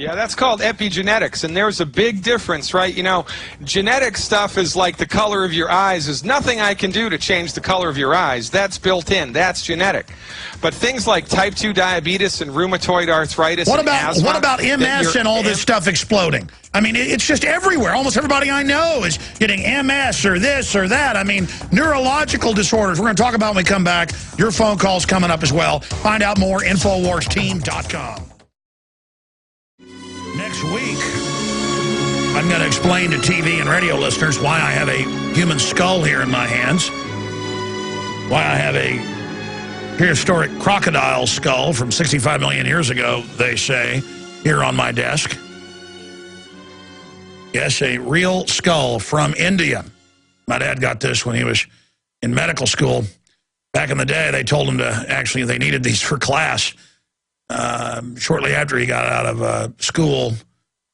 Yeah, that's called epigenetics, and there's a big difference, right? You know, genetic stuff is like the color of your eyes. There's nothing I can do to change the color of your eyes. That's built in. That's genetic. But things like type 2 diabetes and rheumatoid arthritis and asthma... What about MS and all this stuff exploding? I mean, it's just everywhere. Almost everybody I know is getting MS or this or that. I mean, neurological disorders. We're going to talk about when we come back. Your phone call's coming up as well. Find out more, InfoWarsTeam.com. Next week, I'm going to explain to TV and radio listeners why I have a human skull here in my hands, why I have a prehistoric crocodile skull from 65 million years ago, they say, here on my desk. Yes, a real skull from India. My dad got this when he was in medical school. Back in the day, they told him to actually, they needed these for class. Shortly after he got out of school,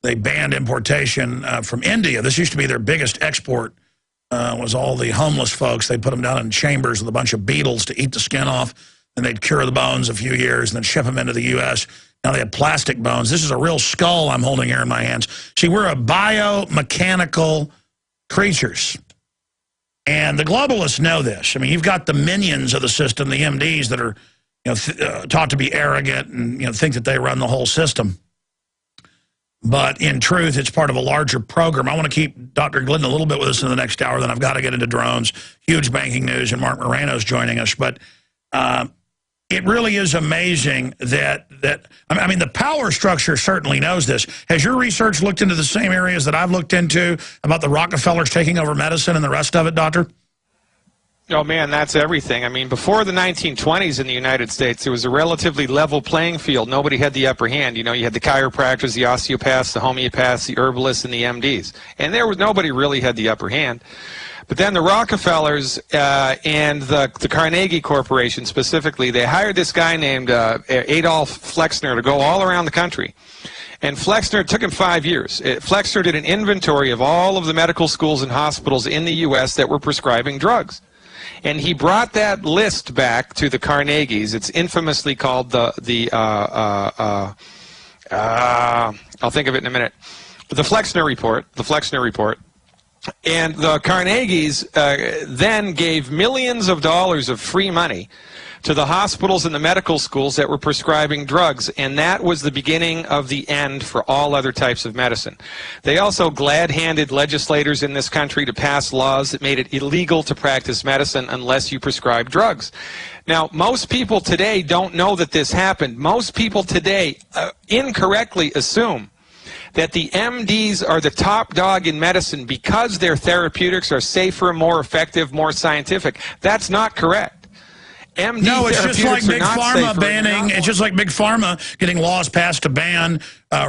they banned importation from India. This used to be their biggest export, was all the homeless folks. They'd put them down in chambers with a bunch of beetles to eat the skin off, and they'd cure the bones a few years and then ship them into the U.S. Now they have plastic bones. This is a real skull I'm holding here in my hands. See, we're a biomechanical creatures. And the globalists know this. I mean, you've got the minions of the system, the MDs that are taught to be arrogant and think that they run the whole system. But in truth, it's part of a larger program. I want to keep Dr. Glidden a little bit with us in the next hour. Then I've got to get into drones, huge banking news, and Mark Moreno's joining us. But it really is amazing that I mean, the power structure certainly knows this. Has your research looked into the same areas that I've looked into about the Rockefellers taking over medicine and the rest of it, Doctor? Oh, man, that's everything. I mean, before the 1920s in the United States, there was a relatively level playing field. Nobody had the upper hand. You know, you had the chiropractors, the osteopaths, the homeopaths, the herbalists, and the MDs. And nobody really had the upper hand. But then the Rockefellers and the Carnegie Corporation specifically, they hired this guy named Adolf Flexner to go all around the country. And Flexner, it took him 5 years. Flexner did an inventory of all of the medical schools and hospitals in the U.S. that were prescribing drugs. And he brought that list back to the Carnegies. It's infamously called I'll think of it in a minute. The Flexner Report. The Flexner Report. And the Carnegies then gave millions of dollars of free money to the hospitals and the medical schools that were prescribing drugs, and that was the beginning of the end for all other types of medicine. They also glad-handed legislators in this country to pass laws that made it illegal to practice medicine unless you prescribe drugs. Now, most people today don't know that this happened. Most people today incorrectly assume that the MDs are the top dog in medicine because their therapeutics are safer, more effective, more scientific. That's not correct. No, it's just like Big Pharma banning. It's just like Big Pharma getting laws passed to ban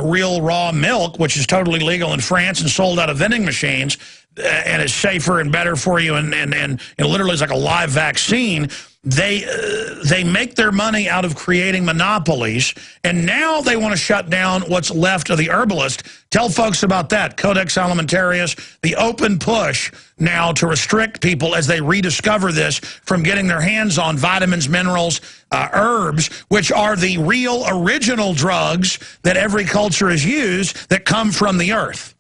real raw milk, which is totally legal in France and sold out of vending machines, and is safer and better for you, and literally is like a live vaccine. They make their money out of creating monopolies, and now they want to shut down what's left of the herbalist. Tell folks about that. Codex Alimentarius, the open push now to restrict people as they rediscover this from getting their hands on vitamins, minerals, herbs, which are the real original drugs that every culture has used that come from the earth.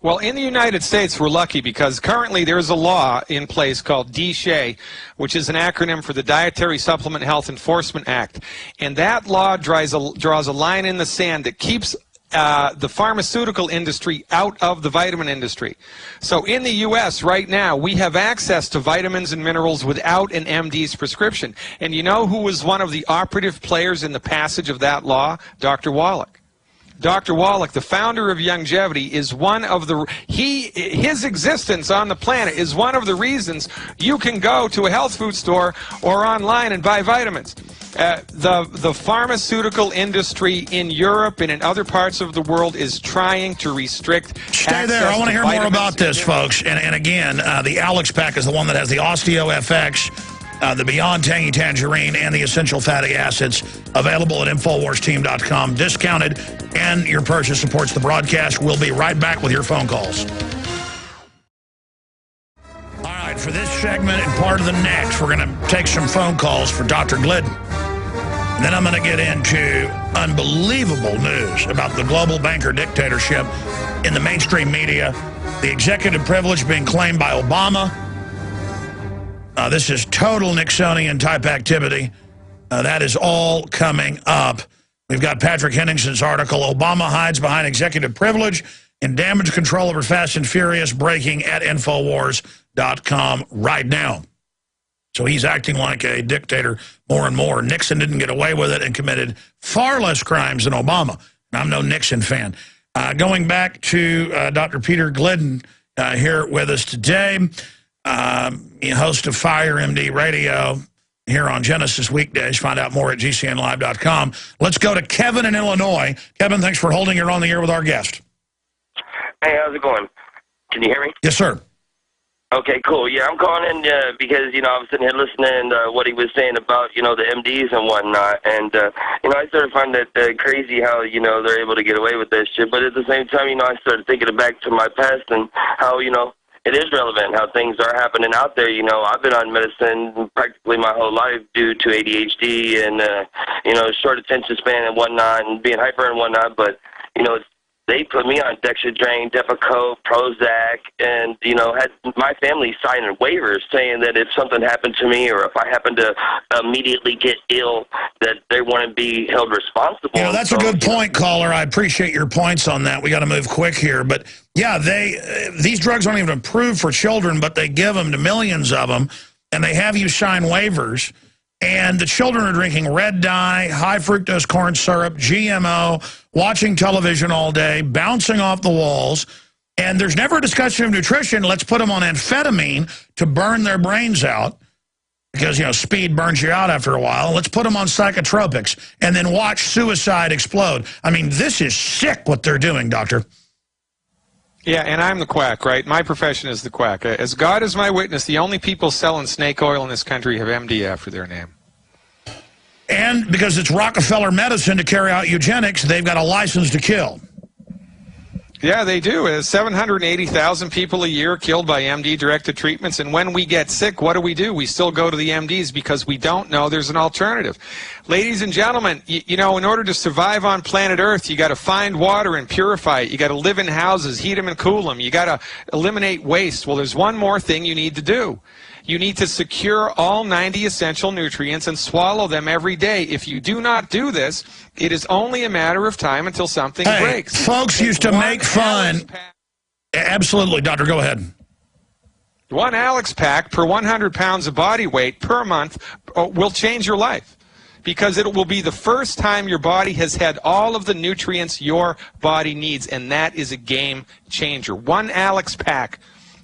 Well, in the United States, we're lucky because currently there's a law in place called DSHEA, which is an acronym for the Dietary Supplement Health Enforcement Act. And that law draws a line in the sand that keeps the pharmaceutical industry out of the vitamin industry. So in the U.S. right now, we have access to vitamins and minerals without an MD's prescription. And you know who was one of the operative players in the passage of that law? Dr. Wallach. Dr. Wallach, the founder of Longevity, is one of the, his existence on the planet is one of the reasons you can go to a health food store or online and buy vitamins. The pharmaceutical industry in Europe and in other parts of the world is trying to restrict Stay there. I want to hear more about this, folks. And again, the Alex Pack is the one that has the Osteo FX, the Beyond Tangy Tangerine, and the Essential Fatty Acids, available at InfoWarsTeam.com, discounted, and your purchase supports the broadcast. We'll be right back with your phone calls. All right, for this segment and part of the next, we're going to take some phone calls for Dr. Glidden. And then I'm going to get into unbelievable news about the global banker dictatorship in the mainstream media, the executive privilege being claimed by Obama. This is total Nixonian-type activity. That is all coming up. We've got Patrick Henningsen's article, Obama hides behind executive privilege and damage control over Fast and Furious, breaking at Infowars.com right now. So he's acting like a dictator more and more. Nixon didn't get away with it and committed far less crimes than Obama. And I'm no Nixon fan. Going back to Dr. Peter Glidden here with us today, host of Fire MD Radio here on Genesis Weekdays. Find out more at GCNlive.com. Let's go to Kevin in Illinois. Kevin, thanks for holding. You're on the air with our guest. Hey, how's it going? Can you hear me? Yes, sir. Okay, cool. Yeah, I'm calling in because, I was sitting here listening to what he was saying about, the MDs and whatnot. And, I started finding it crazy how, they're able to get away with that shit. But at the same time, I started thinking back to my past and how, it is relevant how things are happening out there. I've been on medicine practically my whole life due to ADHD and, short attention span and whatnot and being hyper and whatnot. But, they put me on Dexedrine, Depakote, Prozac, and, had my family signing waivers saying that if something happened to me or if I happened to immediately get ill, that they want to be held responsible. That's a good point, caller. I appreciate your points on that. We got to move quick here. But, yeah, these drugs aren't even approved for children, but they give them to millions of them, and they have you sign waivers. And the children are drinking red dye, high fructose corn syrup, GMO, watching television all day, bouncing off the walls. And there's never a discussion of nutrition. Let's put them on amphetamine to burn their brains out because, speed burns you out after a while. Let's put them on psychotropics and then watch suicide explode. I mean, this is sick what they're doing, doctor. Yeah, and I'm the quack, right? My profession is the quack. As God is my witness, the only people selling snake oil in this country have MD after their name. And because it's Rockefeller medicine to carry out eugenics, they've got a license to kill. Yeah, they do. 780,000 people a year killed by MD-directed treatments. And when we get sick, what do? We still go to the MDs because we don't know there's an alternative. Ladies and gentlemen, in order to survive on planet Earth, you got to find water and purify it. You got to live in houses, heat them and cool them. You got to eliminate waste. Well, there's one more thing you need to do. You need to secure all 90 essential nutrients and swallow them every day. If you do not do this, it is only a matter of time until something breaks. Folks used to make fun. Absolutely, doctor, go ahead. One Alex pack per 100 pounds of body weight per month will change your life because it will be the first time your body has had all of the nutrients your body needs, and that is a game changer. One Alex pack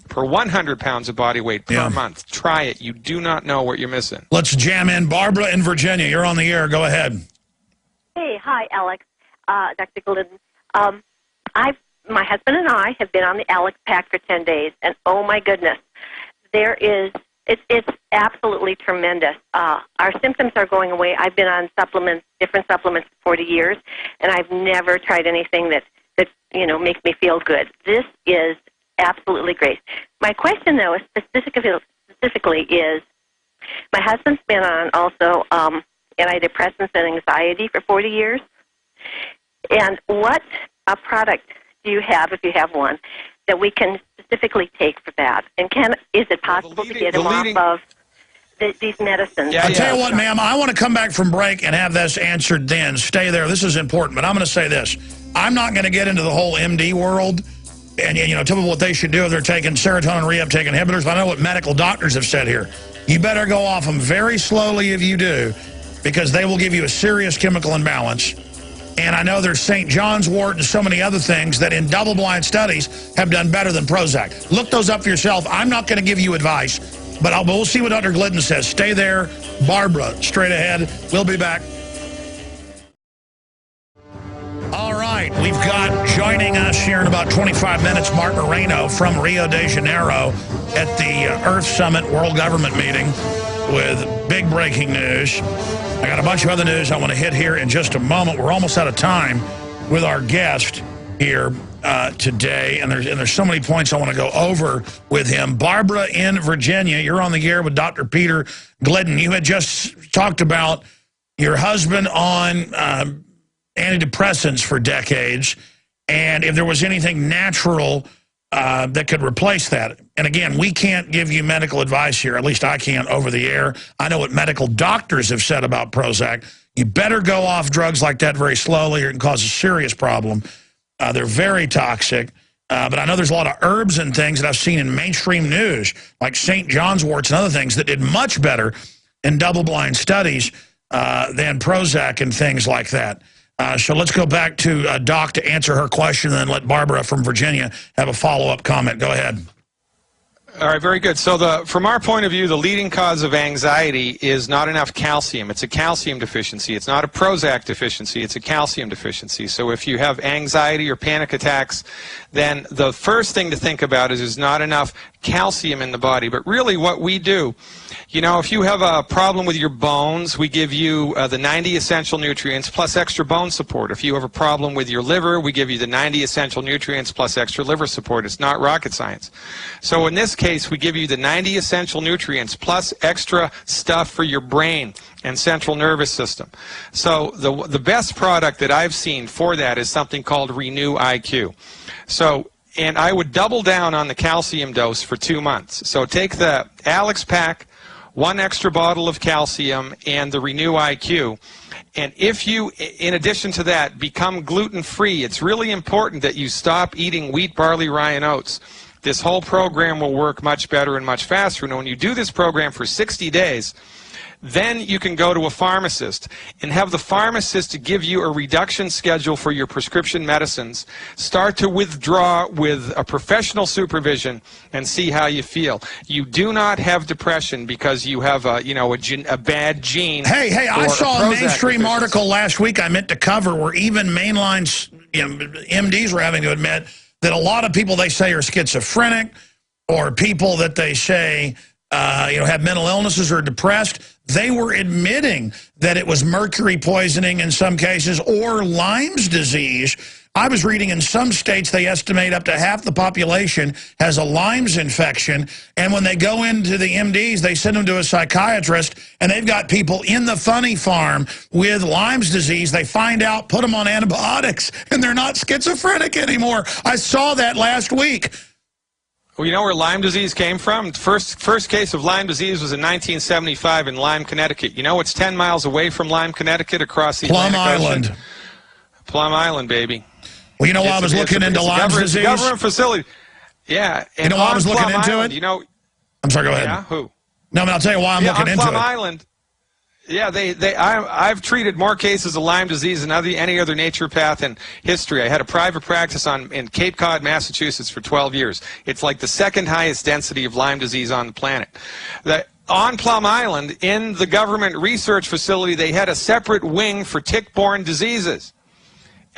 per 100 pounds of body weight per month. Try it. You do not know what you're missing. Let's jam in. Barbara in Virginia, you're on the air. Go ahead. Hey, hi, Alex. Dr. Glidden. My husband and I have been on the Alex Pack for 10 days, and oh my goodness, it's absolutely tremendous. Our symptoms are going away. I've been on different supplements for 40 years, and I've never tried anything that makes me feel good. This is absolutely great. My question, though, is specifically is, my husband's been on also antidepressants and anxiety for 40 years, and what a product do you have, if you have one, that we can specifically take for that? And is it possible to get him off of these medicines? I'll tell you what, ma'am, I want to come back from break and have this answered then. Stay there. This is important, but I'm going to say this. I'm not going to get into the whole MD world and, tell them what they should do if they're taking serotonin reuptake inhibitors, but I know what medical doctors have said here. You better go off them very slowly if you do, because they will give you a serious chemical imbalance. And I know there's St. John's wort and so many other things that in double-blind studies have done better than Prozac. Look those up for yourself. I'm not going to give you advice, but we'll see what Dr. Glidden says. Stay there. Barbara, straight ahead. We'll be back. All right, we've got joining us here in about 25 minutes, Mark Moreno from Rio de Janeiro at the Earth Summit World Government meeting with big breaking news. I got a bunch of other news I want to hit here in just a moment. We're almost out of time with our guest here today, and there's so many points I want to go over with him. Barbara in Virginia, you're on the air with Dr. Peter Glidden. You had just talked about, your husband on antidepressants for decades, and if there was anything natural that could replace that. And again, we can't give you medical advice here, at least I can't over the air. I know what medical doctors have said about Prozac. You better go off drugs like that very slowly or it can cause a serious problem. They're very toxic. But I know there's a lot of herbs and things that I've seen in mainstream news, like St. John's worts and other things that did much better in double-blind studies than Prozac and things like that. So let's go back to Doc to answer her question and then let Barbara from Virginia have a follow-up comment. Go ahead. All right, very good. So from our point of view, the leading cause of anxiety is not enough calcium. It's a calcium deficiency. It's not a Prozac deficiency. It's a calcium deficiency. So if you have anxiety or panic attacks, then the first thing to think about is there's not enough calcium in the body. But really what we do, you know, if you have a problem with your bones, we give you the 90 essential nutrients plus extra bone support. If you have a problem with your liver, we give you the 90 essential nutrients plus extra liver support. It's not rocket science. So in this case, we give you the 90 essential nutrients plus extra stuff for your brain and central nervous system. So the best product that I've seen for that is something called Renew IQ. So, and I would double down on the calcium dose for 2 months. So take the Alex Pack, 1 extra bottle of calcium, and the Renew IQ. And if you, in addition to that, become gluten-free, it's really important that you stop eating wheat, barley, rye, and oats. This whole program will work much better and much faster. And when you do this program for 60 days, then you can go to a pharmacist and have the pharmacist to give you a reduction schedule for your prescription medicines. Start to withdraw with a professional supervision and see how you feel. You do not have depression because you have a bad gene. Hey, I saw a mainstream article last week I meant to cover where even mainline MDs were having to admit that a lot of people they say are schizophrenic or people that they say have mental illnesses or depressed, they were admitting that it was mercury poisoning in some cases or Lyme's disease. I was reading in some states they estimate up to half the population has a Lyme's infection, and when they go into the MDs, they send them to a psychiatrist, and they've got people in the funny farm with Lyme's disease. They find out, put them on antibiotics, and they're not schizophrenic anymore. I saw that last week. Well, you know where Lyme disease came from? First case of Lyme disease was in 1975 in Lyme, Connecticut. You know what's 10 miles away from Lyme, Connecticut across the Plum Atlantic Island. Ocean? Plum Island, baby. Well, you know why I was looking into Lyme's disease? It's a government facility. Yeah. You know why I was looking into it? You know, I'm sorry, go ahead. Yeah, who? No, I'll tell you why I'm looking into it. Plum Island. Yeah, I've treated more cases of Lyme disease than any other naturopath in history. I had a private practice in Cape Cod, Massachusetts for 12 years. It's like the second highest density of Lyme disease on the planet. On Plum Island, in the government research facility, they had a separate wing for tick-borne diseases.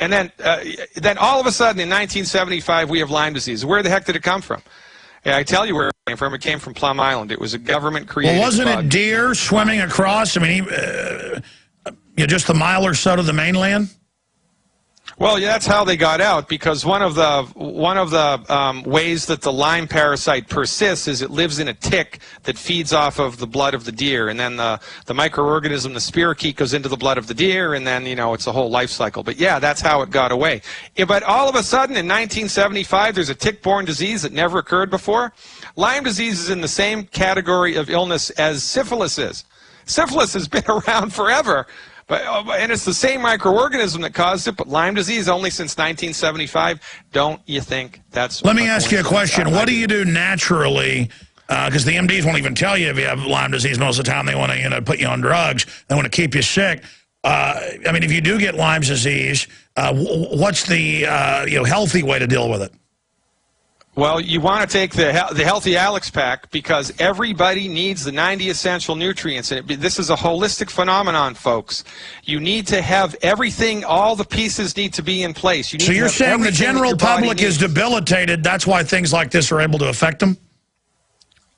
And then all of a sudden, in 1975, we have Lyme disease. Where the heck did it come from? Yeah, I tell you where it came from. It came from Plum Island. It was a government-created Well, wasn't it deer swimming across? I mean, just a mile or so to the mainland? Well, yeah, that's how they got out, because one of the ways that the Lyme parasite persists is it lives in a tick that feeds off of the blood of the deer, and then the microorganism, the spirochete, goes into the blood of the deer, and then, it's a whole life cycle. But yeah, that's how it got away. But all of a sudden, in 1975, there's a tick-borne disease that never occurred before. Lyme disease is in the same category of illness as syphilis is. Syphilis has been around forever. And it's the same microorganism that caused it, but Lyme disease only since 1975. Don't you think that's... Let me ask you a question. What do you do naturally? Because the MDs won't even tell you if you have Lyme disease most of the time. They want to put you on drugs. They want to keep you sick. I mean, if you do get Lyme's disease, what's the healthy way to deal with it? Well, you want to take the Healthy Alex Pack because everybody needs the 90 essential nutrients. And this is a holistic phenomenon, folks. You need to have everything, all the pieces need to be in place. So you're saying the general public is debilitated, that's why things like this are able to affect them?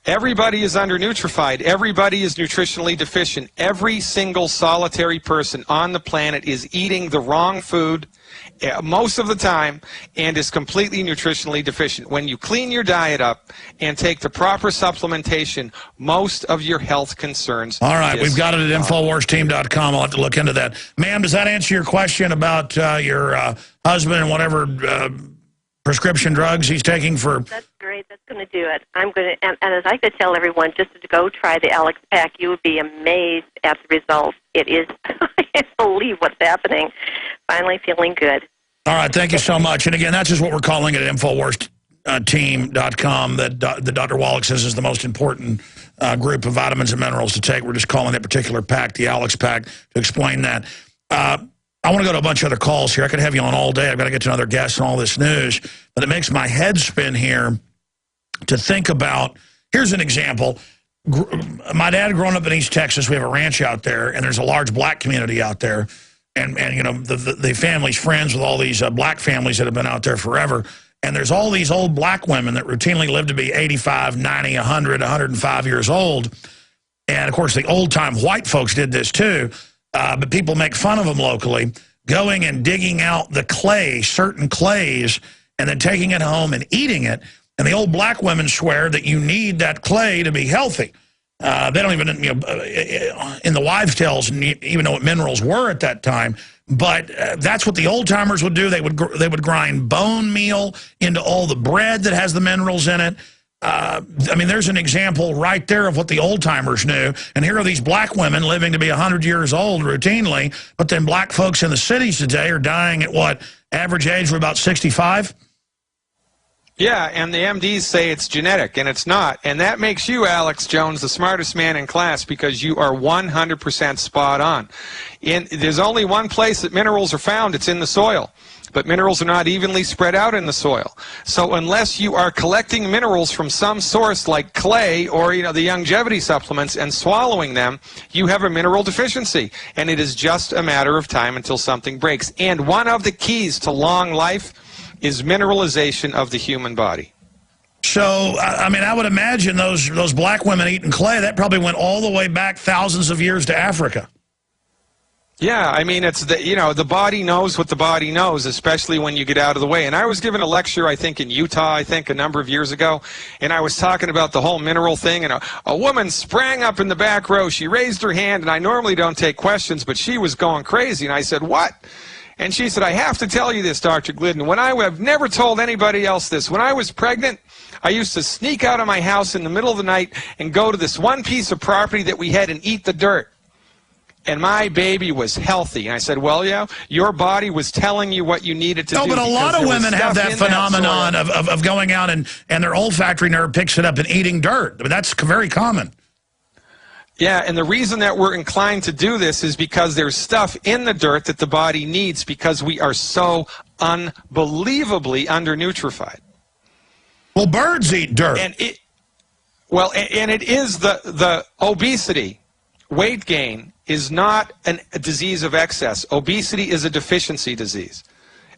Everybody is undernutrified. Everybody is nutritionally deficient. Every single solitary person on the planet is eating the wrong food most of the time and is completely nutritionally deficient. When you clean your diet up and take the proper supplementation, most of your health concerns. All right, we've got it at InfoWarsTeam.com. I'll have to look into that. Ma'am, does that answer your question about your husband and whatever prescription drugs he's taking for? That's great. That's going to do it. I'm going to, and as I could tell everyone, just to go try the Alex Pack, you would be amazed at the results. It is, I can't believe what's happening. Finally feeling good. All right, thank you so much. And again, that's just what we're calling it at InfoWarsTeam.com, that Dr. Wallach says is the most important group of vitamins and minerals to take. We're just calling that particular pack the Alex Pack to explain that. I want to go to a bunch of other calls here. I could have you on all day. I've got to get to another guest and all this news. But it makes my head spin here to think about, here's an example. My dad growing up in East Texas, we have a ranch out there, and there's a large black community out there. And you know, the family's friends with all these black families that have been out there forever. And there's all these old black women that routinely live to be 85, 90, 100, 105 years old. And, of course, the old-time white folks did this too. But people make fun of them locally, going and digging out the clay, certain clays, and then taking it home and eating it. And the old black women swear that you need that clay to be healthy. They don't even, you know, in the wives' tales, even know what minerals were at that time. But that's what the old-timers would do. They would grind bone meal into all the bread that has the minerals in it. I mean, there's an example right there of what the old-timers knew. And here are these black women living to be 100 years old routinely, but then black folks in the cities today are dying at, what, average age of about 65? Yeah, and the MDs say it's genetic, and it's not. And that makes you, Alex Jones, the smartest man in class, because you are 100% spot on. There's only one place that minerals are found. It's in the soil. But minerals are not evenly spread out in the soil. So unless you are collecting minerals from some source like clay or, you know, the longevity supplements and swallowing them, you have a mineral deficiency. And it is just a matter of time until something breaks. And one of the keys to long life is mineralization of the human body. So, I mean, I would imagine those black women eating clay, that probably went all the way back thousands of years to Africa. Yeah, I mean, it's the, you know, the body knows what the body knows, especially when you get out of the way. And I was given a lecture, I think, in Utah, a number of years ago, and I was talking about the whole mineral thing, and a woman sprang up in the back row. She raised her hand, and I normally don't take questions, but she was going crazy, and I said, "What?" And she said, "I have to tell you this, Dr. Glidden. I've never told anybody else this. When I was pregnant, I used to sneak out of my house in the middle of the night and go to this one piece of property that we had and eat the dirt. And my baby was healthy." And I said, "Well, yeah, your body was telling you what you needed to do." No, but a lot of women have that phenomenon of going out and their olfactory nerve picks it up and eating dirt. I mean, that's very common. Yeah, and the reason that we're inclined to do this is because there's stuff in the dirt that the body needs because we are so unbelievably undernutrified. Well, birds eat dirt. And it is the obesity, weight gain, is not a disease of excess. Obesity is a deficiency disease.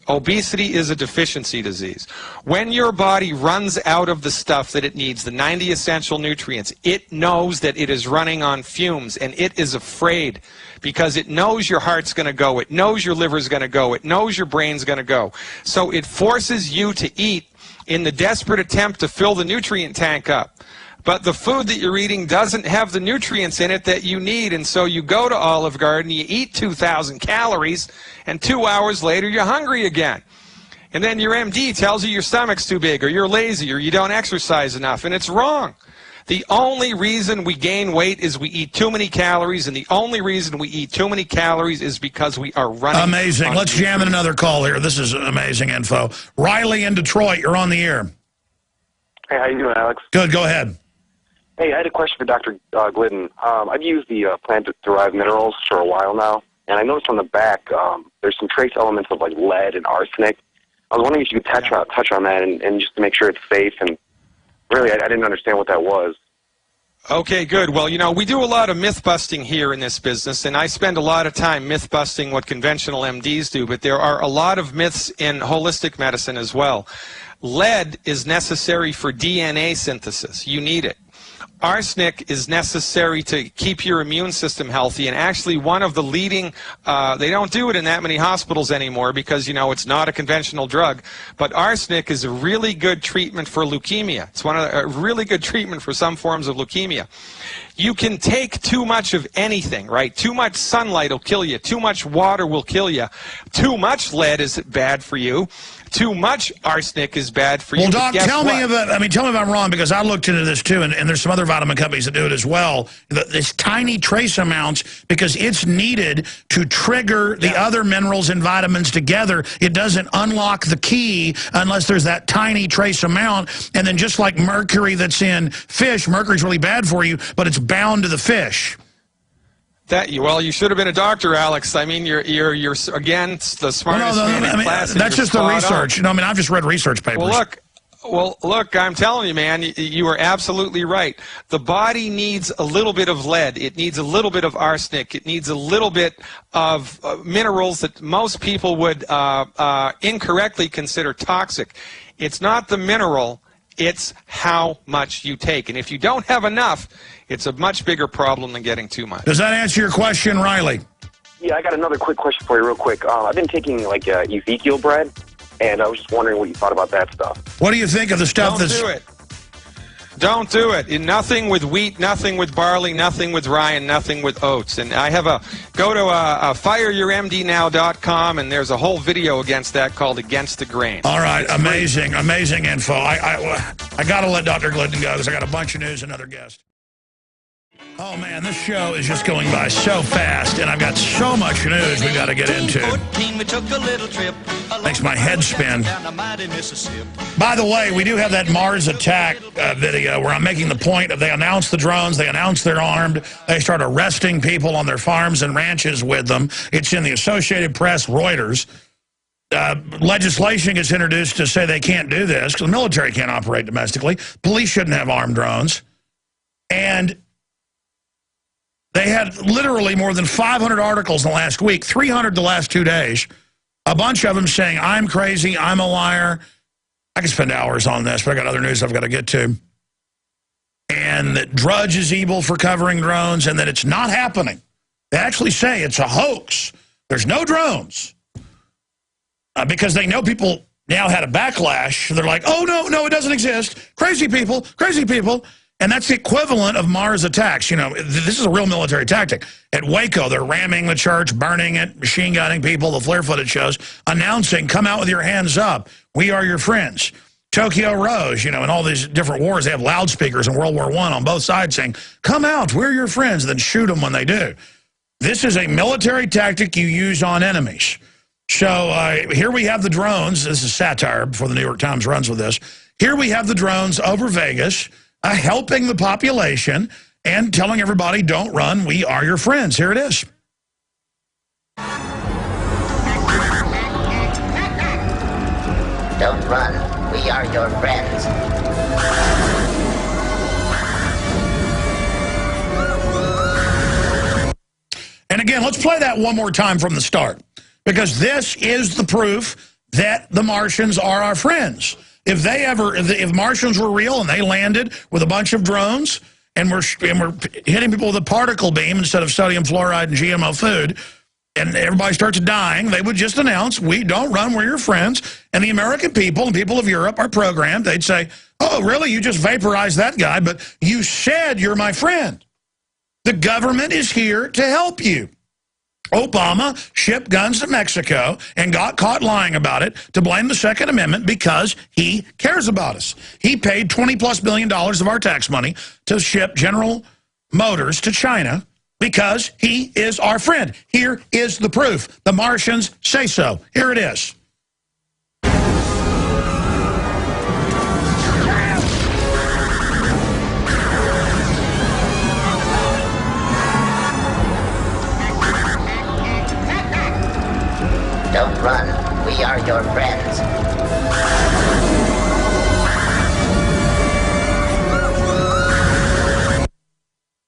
Obesity is a deficiency disease. When your body runs out of the stuff that it needs, the 90 essential nutrients, it knows that it is running on fumes, and it is afraid because it knows your heart's going to go, it knows your liver's going to go, it knows your brain's going to go. So it forces you to eat in the desperate attempt to fill the nutrient tank up. But the food that you're eating doesn't have the nutrients in it that you need, and so you go to Olive Garden, you eat 2,000 calories, and 2 hours later you're hungry again. And then your MD tells you your stomach's too big, or you're lazy, or you don't exercise enough, and it's wrong. The only reason we gain weight is we eat too many calories, and the only reason we eat too many calories is because we are running. Amazing. Let's jam in another call here. This is amazing info. Riley in Detroit, you're on the air. Hey, how you doing, Alex? Good, go ahead. Hey, I had a question for Dr. Glidden. I've used the plant-derived minerals for a while now, and I noticed on the back there's some trace elements of like lead and arsenic. I was wondering if you could touch on that and just to make sure it's safe. And really, I didn't understand what that was. Okay, good. Well, you know, we do a lot of myth-busting here in this business, and I spend a lot of time myth-busting what conventional MDs do, but there are a lot of myths in holistic medicine as well. Lead is necessary for DNA synthesis. You need it. arsenic is necessary to keep your immune system healthy, and actually one of the leading, they don't do it in that many hospitals anymore because, you know, it's not a conventional drug, but arsenic is a really good treatment for leukemia. It's a really good treatment for some forms of leukemia. You can take too much of anything, right? Too much sunlight will kill you. Too much water will kill you. Too much lead is bad for you. Too much arsenic is bad for you. Well, Doc, tell me if I'm wrong, because I looked into this too, and there's some other vitamin companies that do it as well. This tiny trace amounts, because it's needed to trigger the other minerals and vitamins together. It doesn't unlock the key unless there's that tiny trace amount. And then just like mercury that's in fish, mercury's really bad for you, but it's bound to the fish. Well, you should have been a doctor, Alex. I mean, you're again the smartest man in class. That's just the research. No, I mean, I've just read research papers. Well, look, I'm telling you, man, you are absolutely right. The body needs a little bit of lead. It needs a little bit of arsenic. It needs a little bit of minerals that most people would incorrectly consider toxic. It's not the mineral. It's how much you take. And if you don't have enough, it's a much bigger problem than getting too much. Does that answer your question, Riley? Yeah, I got another quick question for you real quick. I've been taking, like, Ezekiel bread, and I was just wondering what you thought about that stuff. What do you think of the stuff Don't do it. Don't do it. Nothing with wheat, nothing with barley, nothing with rye, and nothing with oats. And I have go to fireyourmdnow.com, and there's a whole video against that called Against the Grain. All right, amazing info. I got to let Dr. Glidden go because I got a bunch of news and another guest. Oh, man, this show is just going by so fast, and I've got so much news we got to get into. Makes my head spin. By the way, we do have that Mars attack video where I'm making the point of they announced the drones, they announced they're armed, they start arresting people on their farms and ranches with them. It's in the Associated Press, Reuters. Legislation gets introduced to say they can't do this because the military can't operate domestically. Police shouldn't have armed drones. And they had literally more than 500 articles in the last week, 300 the last 2 days, a bunch of them saying, I'm crazy, I'm a liar. I could spend hours on this, but I got other news I've got to get to. And that Drudge is evil for covering drones and that it's not happening. They actually say it's a hoax. There's no drones. Because they know people now had a backlash. They're like, oh, no, it doesn't exist. Crazy people, crazy people. And that's the equivalent of Mars attacks. You know, this is a real military tactic. At Waco, they're ramming the church, burning it, machine gunning people, the flare footage shows, announcing, come out with your hands up. We are your friends. Tokyo Rose, you know, in all these different wars, they have loudspeakers in World War I on both sides saying, come out, we're your friends, then shoot them when they do. This is a military tactic you use on enemies. So here we have the drones. This is satire before the New York Times runs with this. Here we have the drones over Vegas, helping the population and telling everybody, don't run, we are your friends. Here it is. Don't run, we are your friends. And again, let's play that one more time from the start, because this is the proof that the Martians are our friends. If Martians were real and they landed with a bunch of drones and we're hitting people with a particle beam instead of sodium fluoride and GMO food, and everybody starts dying, they would just announce, we don't run, we're your friends. And the American people and people of Europe are programmed. They'd say, oh, really? You just vaporized that guy, but you said you're my friend. The government is here to help you. Obama shipped guns to Mexico and got caught lying about it to blame the Second Amendment because he cares about us. He paid $20+ billion of our tax money to ship General Motors to China because he is our friend. Here is the proof. The Martians say so. Here it is. Don't run, we are your friends.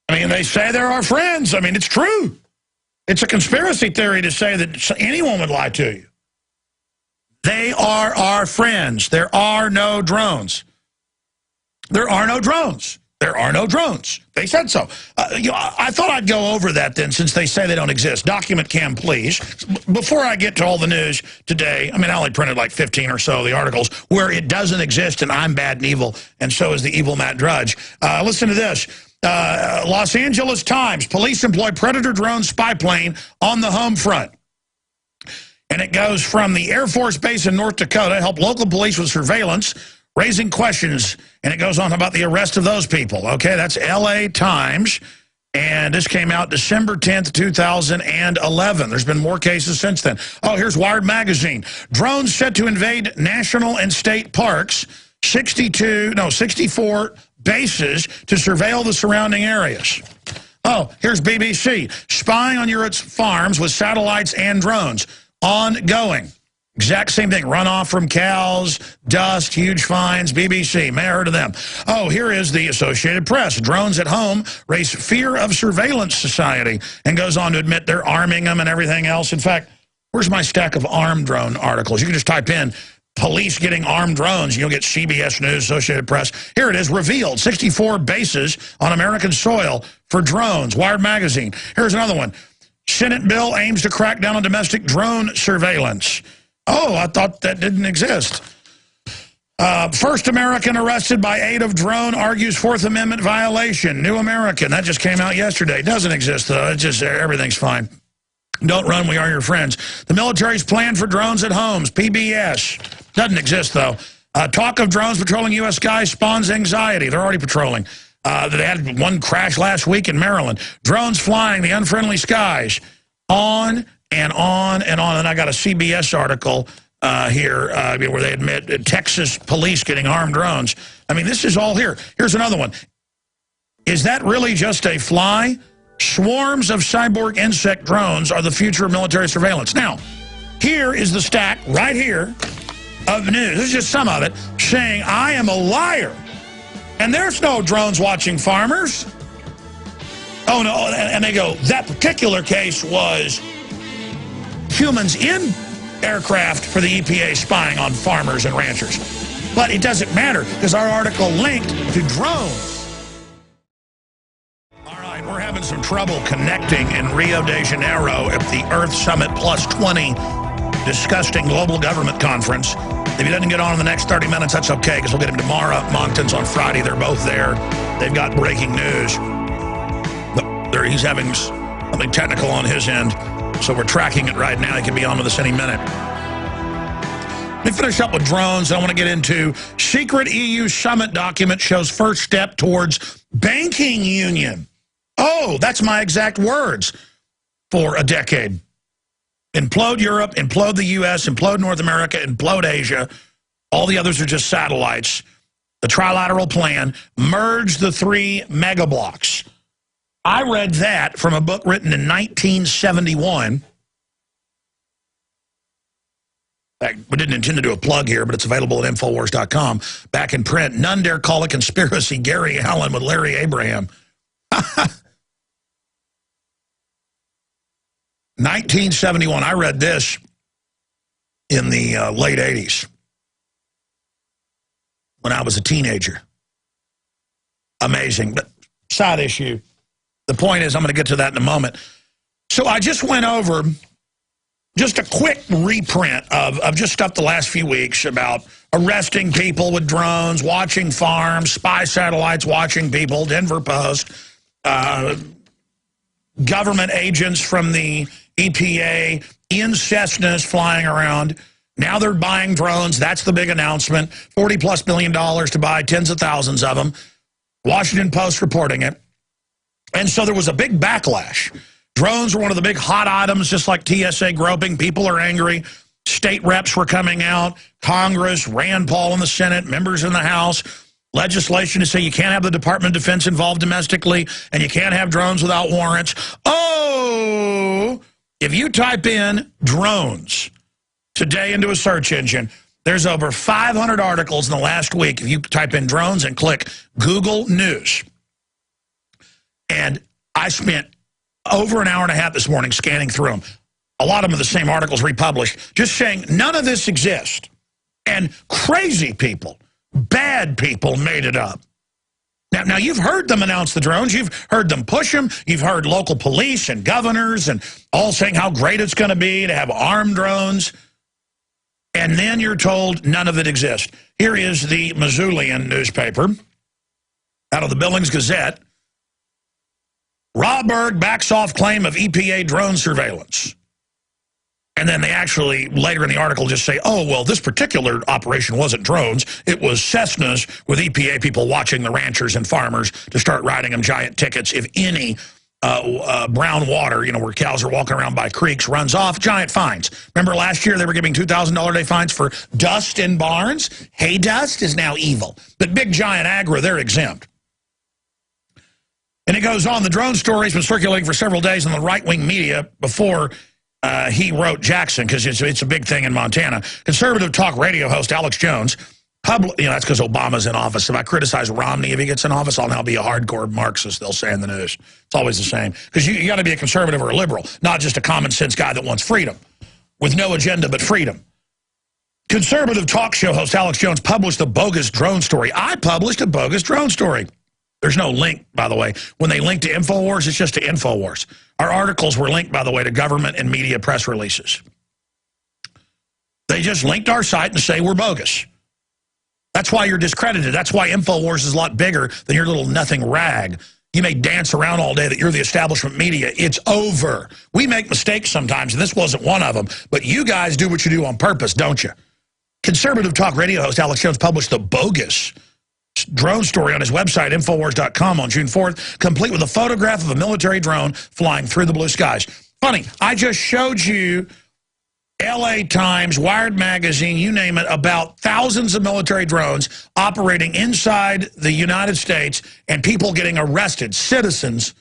I mean, they say they're our friends. I mean, it's true. It's a conspiracy theory to say that anyone would lie to you. They are our friends. There are no drones. There are no drones. There are no drones. They said so. I thought I'd go over that then, since they say they don't exist. Document cam, please. Before I get to all the news today, I mean, I only printed like 15 or so of the articles where it doesn't exist, and I'm bad and evil, and so is the evil Matt Drudge. Listen to this. Los Angeles Times, police employ Predator drone spy plane on the home front. And it goes from the Air Force Base in North Dakota, help local police with surveillance, raising questions, and it goes on about the arrest of those people. Okay, that's LA Times, and this came out December 10th, 2011. There's been more cases since then. Oh, here's Wired Magazine. Drones set to invade national and state parks, 64 bases to surveil the surrounding areas. Oh, here's BBC. Spying on Europe's farms with satellites and drones. Ongoing. Exact same thing. Runoff from cows, dust, huge fines, BBC. May have heard of them. Oh, here is the Associated Press. Drones at home raise fear of surveillance society, and goes on to admit they're arming them and everything else. In fact, where's my stack of armed drone articles? You can just type in police getting armed drones. You'll get CBS News, Associated Press. Here it is, revealed 64 bases on American soil for drones. Wired Magazine. Here's another one. Senate bill aims to crack down on domestic drone surveillance. Oh, I thought that didn't exist. First American arrested by aid of drone argues Fourth Amendment violation. New American. That just came out yesterday. Doesn't exist, though. It's just everything's fine. Don't run, we are your friends. The military's plan for drones at homes. PBS. Doesn't exist, though. Talk of drones patrolling U.S. skies spawns anxiety. They're already patrolling. They had one crash last week in Maryland. Drones flying the unfriendly skies. On and on and on. And I got a CBS article here where they admit Texas police getting armed drones. I mean, this is all here. Here's another one. Is that really just a fly? Swarms of cyborg insect drones are the future of military surveillance. Now, here is the stack right here of news. This is just some of it, saying I am a liar. And there's no drones watching farmers. Oh, no, and they go, that particular case was humans in aircraft for the EPA spying on farmers and ranchers. But it doesn't matter, because our article linked to drones. All right, we're having some trouble connecting in Rio de Janeiro at the Earth Summit Plus 20 disgusting global government conference. If he doesn't get on in the next 30 minutes, that's okay, because we'll get him tomorrow. Moncton's on Friday. They're both there. They've got breaking news. But he's having something technical on his end, so we're tracking it right now. He could be on with us any minute. Let me finish up with drones. I want to get into secret EU summit document shows first step towards banking union. Oh, that's my exact words for a decade. Implode Europe, implode the U.S., implode North America, implode Asia. All the others are just satellites. The trilateral plan, merge the 3 mega blocks. I read that from a book written in 1971. We didn't intend to do a plug here, but it's available at Infowars.com. Back in print. None dare call a conspiracy Gary Allen with Larry Abraham. 1971. I read this in the late 80s when I was a teenager. Amazing. But side issue. The point is, I'm going to get to that in a moment. So I just went over just a quick reprint of just stuff the last few weeks about arresting people with drones, watching farms, spy satellites watching people, Denver Post, government agents from the EPA in Cessnas flying around. Now they're buying drones. That's the big announcement. $40+ billion to buy tens of thousands of them. Washington Post reporting it. And so there was a big backlash. Drones were one of the big hot items, just like TSA groping. People are angry. State reps were coming out. Congress, Rand Paul in the Senate, members in the House. Legislation to say you can't have the Department of Defense involved domestically, and you can't have drones without warrants. Oh, if you type in drones today into a search engine, there's over 500 articles in the last week. If you type in drones and click Google News. And I spent over an hour and a half this morning scanning through them. A lot of them are the same articles republished, just saying none of this exists. And crazy people, bad people made it up. Now, you've heard them announce the drones. You've heard them push them. You've heard local police and governors and all saying how great it's going to be to have armed drones. And then you're told none of it exists. Here is the Missoulian newspaper out of the Billings Gazette. Rawberg backs off claim of EPA drone surveillance. And then they actually, later in the article, just say, oh, well, this particular operation wasn't drones. It was Cessnas with EPA people watching the ranchers and farmers to start writing them giant tickets if any brown water, where cows are walking around by creeks, runs off, giant fines. Remember last year they were giving $2,000 a day fines for dust in barns? Hay dust is now evil. But big giant agri, they're exempt. And it goes on, the drone story has been circulating for several days in the right-wing media before he wrote Jackson, because it's a big thing in Montana. Conservative talk radio host Alex Jones, that's because Obama's in office. If I criticize Romney if he gets in office, I'll now be a hardcore Marxist, they'll say in the news. It's always the same. Because you got to be a conservative or a liberal, not just a common sense guy that wants freedom, with no agenda but freedom. Conservative talk show host Alex Jones published a bogus drone story. I published a bogus drone story. There's no link, by the way. When they link to InfoWars, it's just to InfoWars. Our articles were linked, by the way, to government and media press releases. They just linked our site and say we're bogus. That's why you're discredited. That's why InfoWars is a lot bigger than your little nothing rag. You may dance around all day that you're the establishment media. It's over. We make mistakes sometimes, and this wasn't one of them. But you guys do what you do on purpose, don't you? Conservative talk radio host Alex Jones published the bogus drone story on his website, Infowars.com, on June 4th, complete with a photograph of a military drone flying through the blue skies. Funny, I just showed you LA Times, Wired Magazine, you name it, about thousands of military drones operating inside the United States and people getting arrested, citizens,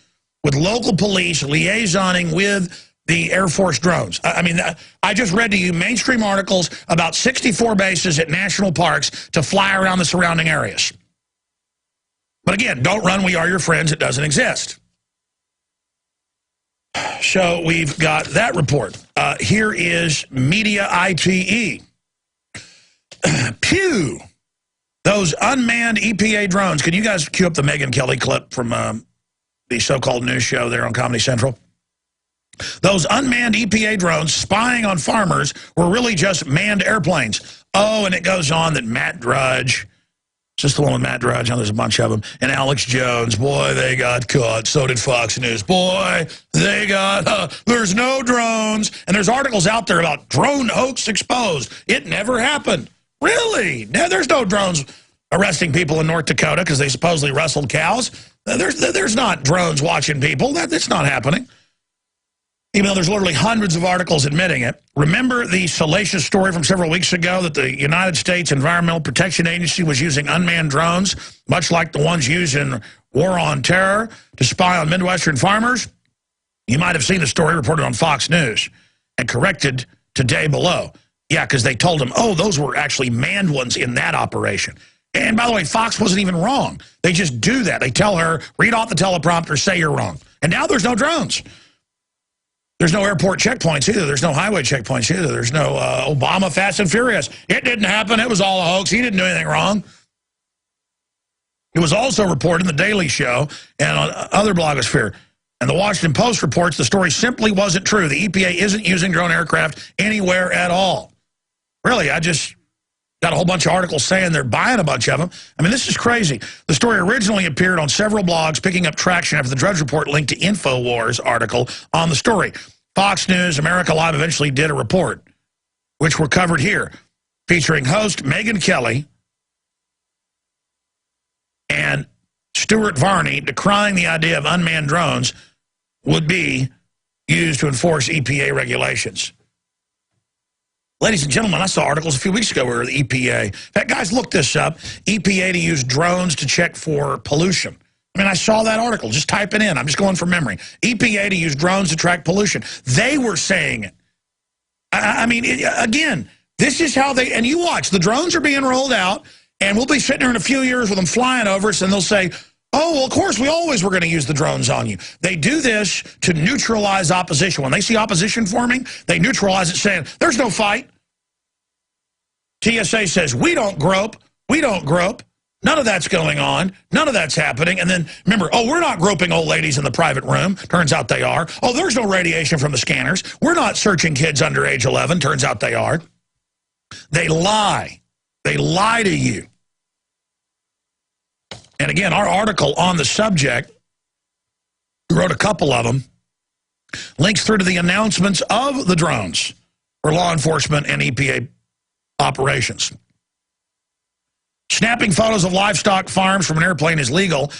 with local police liaisoning with the Air Force drones. I just read to you mainstream articles about 64 bases at national parks to fly around the surrounding areas. But again, don't run We Are Your Friends. It doesn't exist. So we've got that report. Here is Media ITE. Pew! Those unmanned EPA drones. Can you guys cue up the Megyn Kelly clip from the so-called news show there on Comedy Central? Those unmanned EPA drones spying on farmers were really just manned airplanes. Oh, and it goes on that Matt Drudge, just the one with Matt Drudge, there's a bunch of them, and Alex Jones, boy, they got caught. So did Fox News. Boy, they got, there's no drones. And there's articles out there about drone hoax exposed. It never happened. Really? There's no drones arresting people in North Dakota because they supposedly wrestled cows. There's not drones watching people. That's not happening. Even though there's literally hundreds of articles admitting it. Remember the salacious story from several weeks ago that the United States Environmental Protection Agency was using unmanned drones, much like the ones used in War on Terror, to spy on Midwestern farmers? You might have seen the story reported on Fox News and corrected today below. Yeah, because they told them, oh, those were actually manned ones in that operation. And by the way, Fox wasn't even wrong. They just do that. They tell her, read off the teleprompter, say you're wrong. And now there's no drones. There's no airport checkpoints either. There's no highway checkpoints either. There's no Obama Fast and Furious. It didn't happen. It was all a hoax. He didn't do anything wrong. It was also reported in The Daily Show and on other blogosphere. And the Washington Post reports the story simply wasn't true. The EPA isn't using drone aircraft anywhere at all. Really, I just got a whole bunch of articles saying they're buying a bunch of them. I mean, this is crazy. The story originally appeared on several blogs, picking up traction after the Drudge Report linked to InfoWars article on the story. Fox News, America Live eventually did a report, which were covered here, featuring host Megyn Kelly and Stuart Varney decrying the idea of unmanned drones would be used to enforce EPA regulations. Ladies and gentlemen, I saw articles a few weeks ago where the EPA, in fact, guys, look this up, EPA to use drones to check for pollution. I mean, I saw that article. Just type it in. I'm just going from memory. EPA to use drones to track pollution. They were saying it. I mean, again, this is how they, and you watch, the drones are being rolled out, and we'll be sitting there in a few years with them flying over us, and they'll say, oh, well, of course, we always were going to use the drones on you. They do this to neutralize opposition. When they see opposition forming, they neutralize it, saying, there's no fight. TSA says, we don't grope. We don't grope. None of that's going on. None of that's happening. And then, remember, oh, we're not groping old ladies in the private room. Turns out they are. Oh, there's no radiation from the scanners. We're not searching kids under age 11. Turns out they are. They lie. They lie to you. And again, our article on the subject, we wrote a couple of them, links through to the announcements of the drones for law enforcement and EPA operations. Snapping photos of livestock farms from an airplane is legal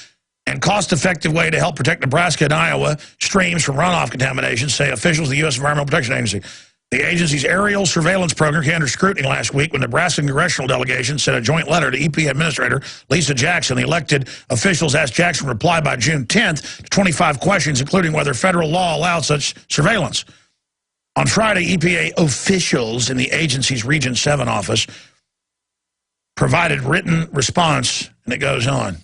and cost-effective way to help protect Nebraska and Iowa streams from runoff contamination, say officials of the U.S. Environmental Protection Agency. The agency's aerial surveillance program came under scrutiny last week when Nebraska congressional delegation sent a joint letter to EPA Administrator Lisa Jackson. The elected officials asked Jackson to reply by June 10th to 25 questions, including whether federal law allowed such surveillance. On Friday, EPA officials in the agency's Region 7 office provided written response, and it goes on.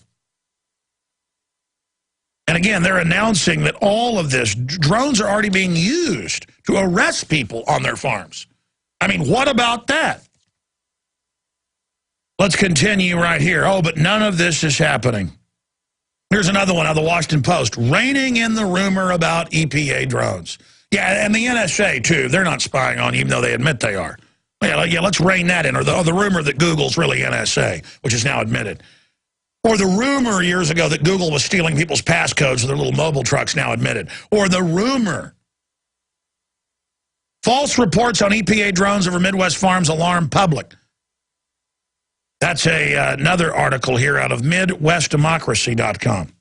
And again, they're announcing that all of this, drones are already being used to arrest people on their farms. I mean, what about that? Let's continue right here. Oh, but none of this is happening. Here's another one out of the Washington Post. Reining in the rumor about EPA drones. Yeah, and the NSA, too. They're not spying on you, even though they admit they are. Yeah, let's rein that in. Or the rumor that Google's really NSA, which is now admitted. Or the rumor years ago that Google was stealing people's passcodes for their little mobile trucks, now admitted. Or the rumor. False reports on EPA drones over Midwest farms alarm public. That's another article here out of MidwestDemocracy.com.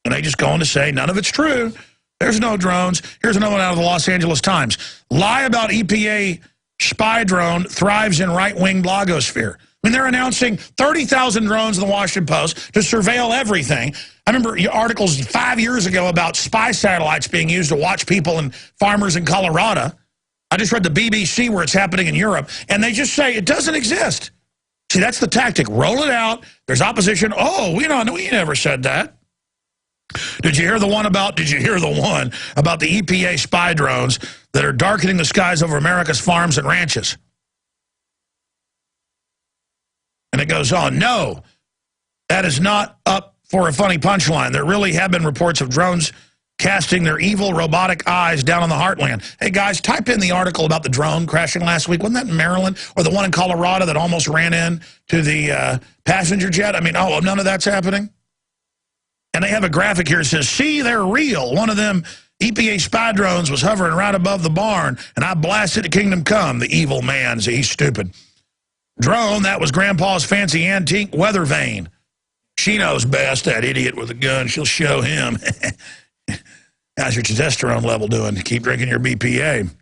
And they just go on to say none of it's true. There's no drones. Here's another one out of the Los Angeles Times. Lie about EPA spy drone thrives in right-wing blogosphere. I mean, they're announcing 30,000 drones in the Washington Post to surveil everything. I remember articles 5 years ago about spy satellites being used to watch people and farmers in Colorado. I just read the BBC where it's happening in Europe, and they just say it doesn't exist. See, that's the tactic. Roll it out. There's opposition. Oh, we never said that. Did you hear the one about the EPA spy drones that are darkening the skies over America's farms and ranches? And it goes on. No, that is not up for a funny punchline. There really have been reports of drones casting their evil robotic eyes down on the heartland. Hey, guys, type in the article about the drone crashing last week. Wasn't that in Maryland? Or the one in Colorado that almost ran in to the passenger jet? I mean, oh, none of that's happening? And they have a graphic here that says, see, they're real. One of them EPA spy drones was hovering right above the barn, and I blasted to kingdom come. The evil man, see, he's stupid. Drone, that was Grandpa's fancy antique weather vane. She knows best, that idiot with a gun. She'll show him. How's your testosterone level doing? Keep drinking your BPA.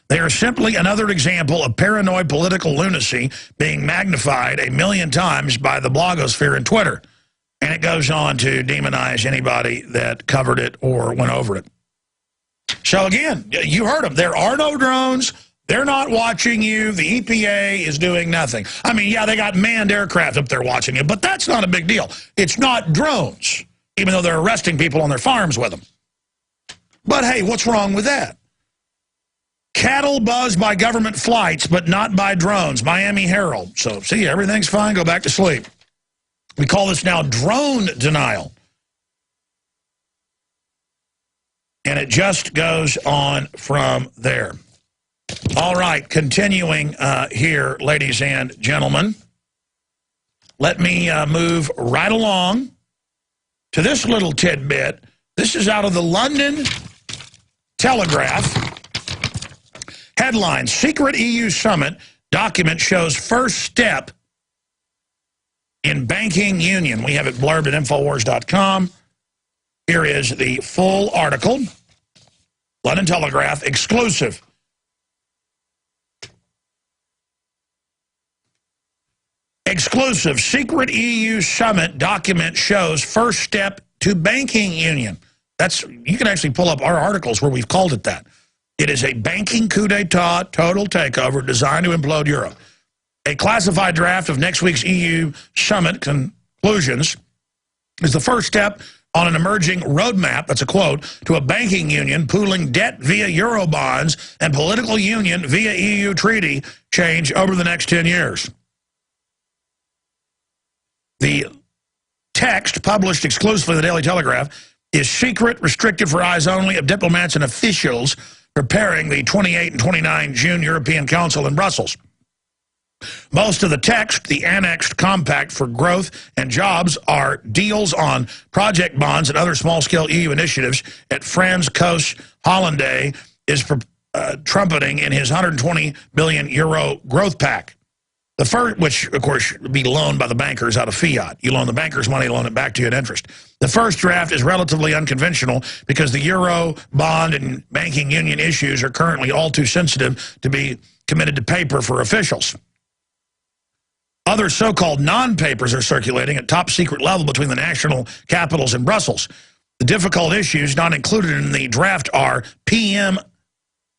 They are simply another example of paranoid political lunacy being magnified 1 million times by the blogosphere and Twitter. And it goes on to demonize anybody that covered it or went over it. So again, you heard them. There are no drones. They're not watching you. The EPA is doing nothing. I mean, yeah, they got manned aircraft up there watching you, but that's not a big deal. It's not drones, even though they're arresting people on their farms with them. But hey, what's wrong with that? Cattle buzzed by government flights, but not by drones. Miami Herald. So, see, everything's fine. Go back to sleep. We call this now drone denial. And it just goes on from there. All right, continuing here, ladies and gentlemen. Let me move right along to this little tidbit. This is out of the London Telegraph. Headline, Secret EU Summit document shows first step in banking union. We have it blurbed at Infowars.com. Here is the full article. London Telegraph, exclusive. Exclusive. Secret EU Summit document shows first step to banking union. You can actually pull up our articles where we've called it that. It is a banking coup d'etat, total takeover designed to implode Europe. A classified draft of next week's EU summit conclusions is the first step on an emerging roadmap, that's a quote, to a banking union pooling debt via Eurobonds and political union via EU treaty change over the next 10 years. The text published exclusively in the Daily Telegraph is secret, restricted for eyes only of diplomats and officials preparing the 28 and 29 June European Council in Brussels. Most of the text, the annexed compact for growth and jobs, are deals on project bonds and other small-scale EU initiatives at Frans Koos Hollande is trumpeting in his 120 billion euro growth pact. The first, which, of course, would be loaned by the bankers out of fiat. You loan the bankers money, loan it back to you at interest. The first draft is relatively unconventional because the euro, bond, and banking union issues are currently all too sensitive to be committed to paper for officials. Other so-called non-papers are circulating at top secret level between the national capitals and Brussels. The difficult issues not included in the draft are PM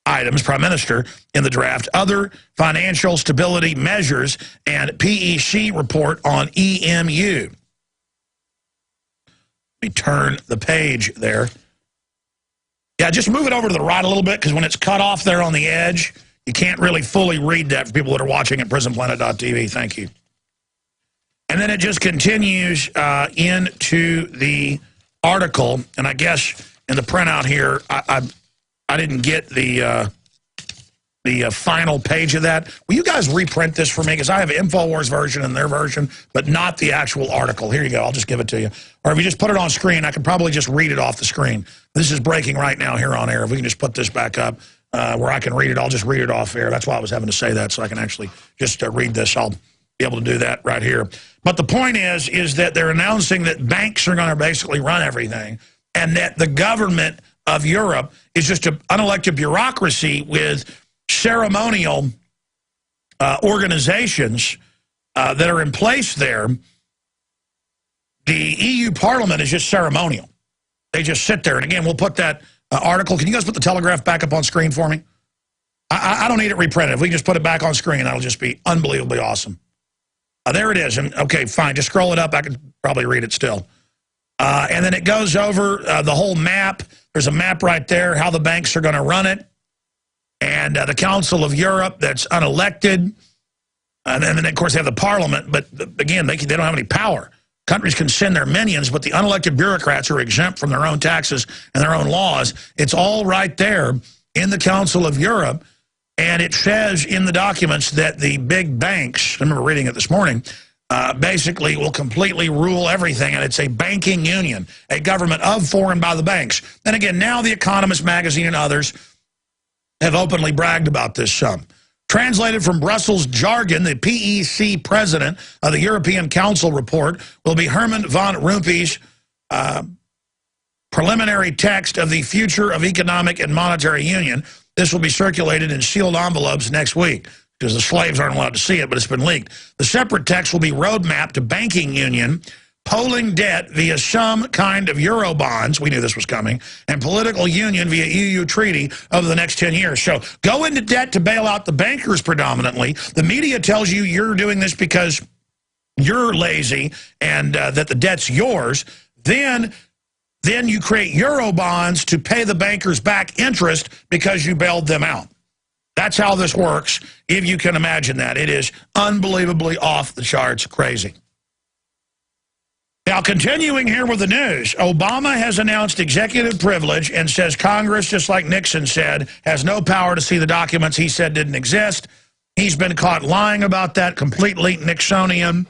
items, Prime Minister, in the draft, other financial stability measures, and PEC report on EMU. Let me turn the page there. Yeah, just move it over to the right a little bit, because when it's cut off there on the edge, you can't really fully read that for people that are watching at prisonplanet.tv. Thank you. And then it just continues into the article, and I guess in the printout here, I didn't get the final page of that. Will you guys reprint this for me? Because I have InfoWars version and their version, but not the actual article. Here you go. I'll just give it to you. Or if you just put it on screen, I can probably just read it off the screen. This is breaking right now here on air. If we can just put this back up where I can read it, I'll just read it off air. That's why I was having to say that, so I can actually just read this. I'll be able to do that right here. But the point is that they're announcing that banks are going to basically run everything, and that the government of Europe is just an unelected bureaucracy with ceremonial organizations that are in place there. The EU Parliament is just ceremonial. They just sit there. And again, we'll put that article. Can you guys put the Telegraph back up on screen for me? I don't need it reprinted. If we can just put it back on screen, that'll just be unbelievably awesome. There it is. And okay, fine. Just scroll it up. I can probably read it still. And then it goes over the whole map. There's a map right there, how the banks are going to run it. And the Council of Europe that's unelected. And then, of course, they have the Parliament. But again, they don't have any power. Countries can send their minions, but the unelected bureaucrats are exempt from their own taxes and their own laws. It's all right there in the Council of Europe. And it says in the documents that the big banks, I remember reading it this morning, basically will completely rule everything, and it's a banking union, a government of, for, and by the banks. And again, now The Economist magazine and others have openly bragged about this some. Translated from Brussels jargon, the PEC president of the European Council report will be Herman van Rompuy's preliminary text of the future of economic and monetary union. This will be circulated in sealed envelopes next week, because the slaves aren't allowed to see it, but it's been leaked. The separate text will be roadmap to banking union, polling debt via some kind of euro bonds, we knew this was coming, and political union via EU treaty over the next 10 years. So go into debt to bail out the bankers predominantly. The media tells you you're doing this because you're lazy and that the debt's yours. Then you create euro bonds to pay the bankers back interest because you bailed them out. That's how this works, if you can imagine that. It is unbelievably off the charts crazy. Now, continuing here with the news, Obama has announced executive privilege and says Congress, just like Nixon said, has no power to see the documents he said didn't exist. He's been caught lying about that, completely Nixonian.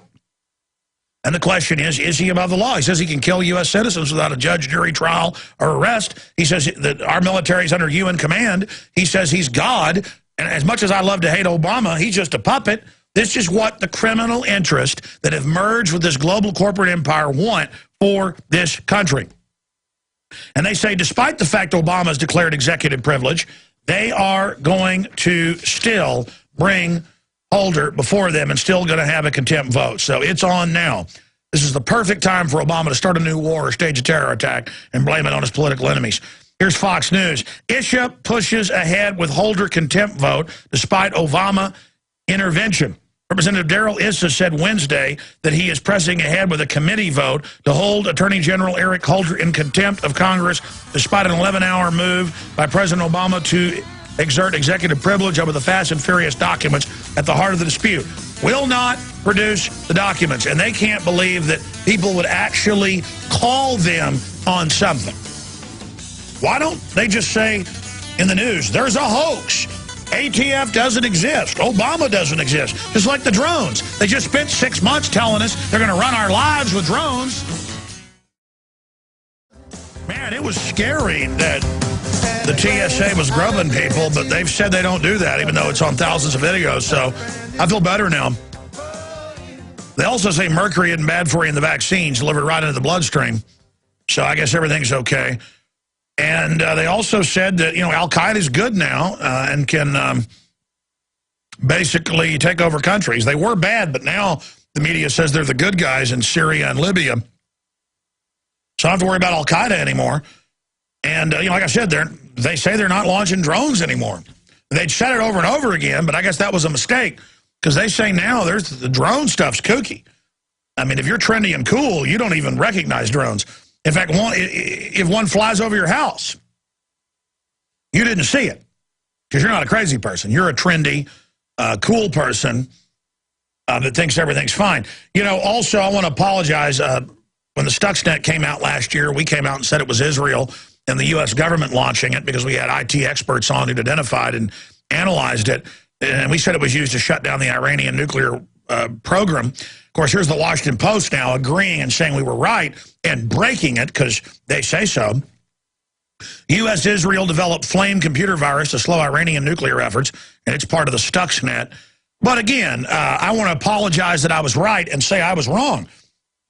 And the question is he above the law? He says he can kill U.S. citizens without a judge, jury, trial, or arrest. He says that our military is under UN command. He says he's God. And as much as I love to hate Obama, he's just a puppet. This is what the criminal interests that have merged with this global corporate empire want for this country. And they say, despite the fact Obama has declared executive privilege, they are going to still bring Holder before them and still going to have a contempt vote. So it's on now. This is the perfect time for Obama to start a new war or stage a terror attack and blame it on his political enemies. Here's Fox News. Isha pushes ahead with Holder contempt vote despite Obama intervention. Representative Darrell Issa said Wednesday that he is pressing ahead with a committee vote to hold Attorney General Eric Holder in contempt of Congress despite an 11-hour move by President Obama to exert executive privilege over the fast and furious documents at the heart of the dispute, will not produce the documents. And they can't believe that people would actually call them on something. Why don't they just say in the news, there's a hoax. ATF doesn't exist. Obama doesn't exist. Just like the drones. They just spent 6 months telling us they're going to run our lives with drones. Man, it was scary that the TSA was grubbing people, but they've said they don't do that, even though it's on thousands of videos. So I feel better now. They also say mercury isn't bad for you in the vaccines, delivered right into the bloodstream. So I guess everything's okay. And they also said that, Al-Qaeda is good now and can basically take over countries. They were bad, but now the media says they're the good guys in Syria and Libya. So I don't have to worry about Al-Qaeda anymore. And, like I said, they say they're not launching drones anymore. They'd said it over and over again, but I guess that was a mistake because they say now the drone stuff's kooky. I mean, if you're trendy and cool, you don't even recognize drones. In fact, if one flies over your house, you didn't see it because you're not a crazy person. You're a trendy, cool person that thinks everything's fine. Also, I want to apologize. When the Stuxnet came out last year, we came out and said it was Israel and the U.S. government launching it because we had IT experts on who'd identified and analyzed it. And we said it was used to shut down the Iranian nuclear program. Of course, here's the Washington Post now agreeing and saying we were right and breaking it because they say so. U.S.-Israel developed flame computer virus to slow Iranian nuclear efforts, and it's part of the Stuxnet. But again, I want to apologize that I was right and say I was wrong.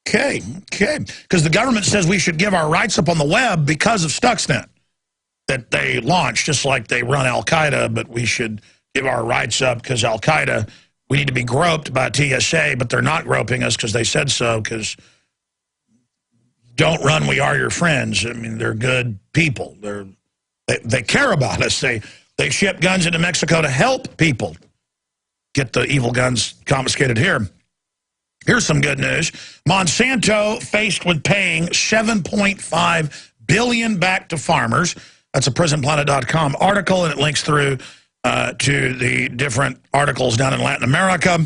Okay. Because the government says we should give our rights up on the web because of Stuxnet that they launched, just like they run Al-Qaeda, but we should give our rights up because Al-Qaeda, we need to be groped by TSA, but they're not groping us because they said so, because don't run, we are your friends. I mean, they're good people. They care about us. They ship guns into Mexico to help people get the evil guns confiscated here. Here's some good news. Monsanto faced with paying $7.5 billion back to farmers. That's a prisonplanet.com article, and it links through to the different articles down in Latin America.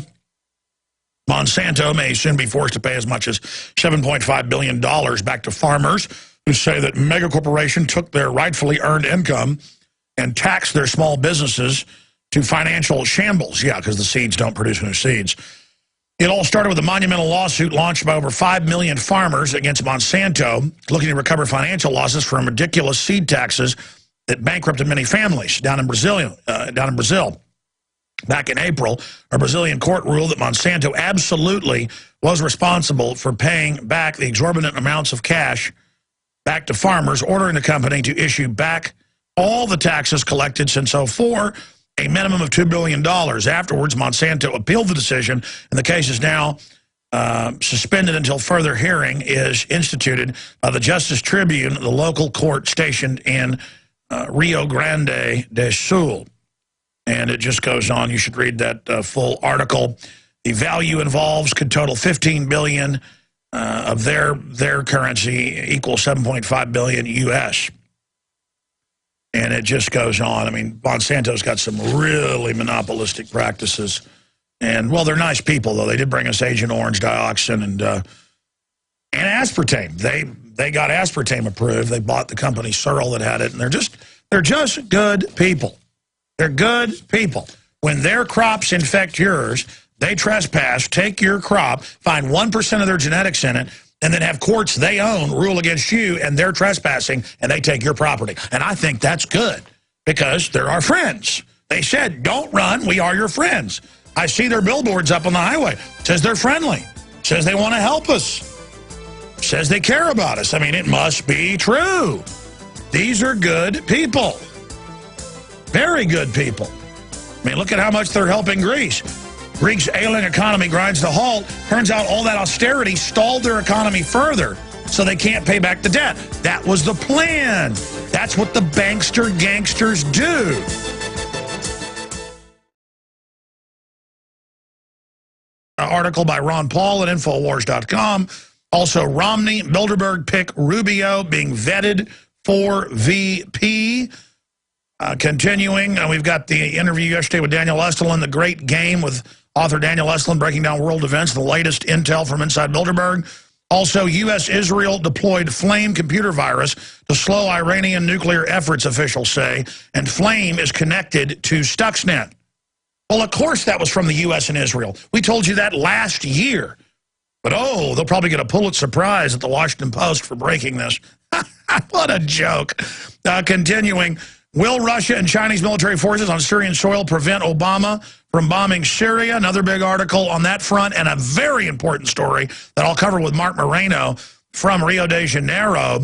Monsanto may soon be forced to pay as much as $7.5 billion back to farmers who say that megacorporation took their rightfully earned income and taxed their small businesses to financial shambles. Yeah, because the seeds don't produce new seeds. It all started with a monumental lawsuit launched by over 5 million farmers against Monsanto, looking to recover financial losses from ridiculous seed taxes that bankrupted many families down in Brazil. Back in April, a Brazilian court ruled that Monsanto absolutely was responsible for paying back the exorbitant amounts of cash back to farmers, ordering the company to issue back all the taxes collected since 2004, a minimum of $2 billion. Afterwards, Monsanto appealed the decision, and the case is now suspended until further hearing is instituted by the Justice Tribune, the local court stationed in Rio Grande do Sul. And it just goes on. You should read that full article. The value involved could total $15 billion of their currency, equals $7.5 billion U.S. And it just goes on. I mean, Monsanto's got some really monopolistic practices. And, well, they're nice people, though. They did bring us Agent Orange, dioxin, and aspartame. They got aspartame approved. They bought the company Searle that had it, and they're just good people. They're good people. When their crops infect yours, they trespass, take your crop, find 1% of their genetics in it, and then have courts they own rule against you, and they're trespassing, and they take your property. And I think that's good because they're our friends. They said, don't run, we are your friends. I see their billboards up on the highway. It says they're friendly. It says they want to help us. It says they care about us. I mean, it must be true. These are good people. Very good people. I mean, look at how much they're helping Greece. Greece's ailing economy grinds to a halt. Turns out all that austerity stalled their economy further, so they can't pay back the debt. That was the plan. That's what the bankster gangsters do. Article by Ron Paul at Infowars.com. Also, Romney, Bilderberg pick Rubio being vetted for VP. Continuing, we've got the interview yesterday with Daniel Estlin, The Great Game, with author Daniel Estlin breaking down world events, the latest intel from inside Bilderberg. Also, U.S.-Israel deployed Flame computer virus to slow Iranian nuclear efforts, officials say, and Flame is connected to Stuxnet. Well, of course that was from the U.S. and Israel. We told you that last year. But, oh, they'll probably get a Pulitzer Prize at the Washington Post for breaking this. What a joke. Continuing, will Russia and Chinese military forces on Syrian soil prevent Obama from bombing Syria? Another big article on that front, and a very important story that I'll cover with Mark Moreno from Rio de Janeiro,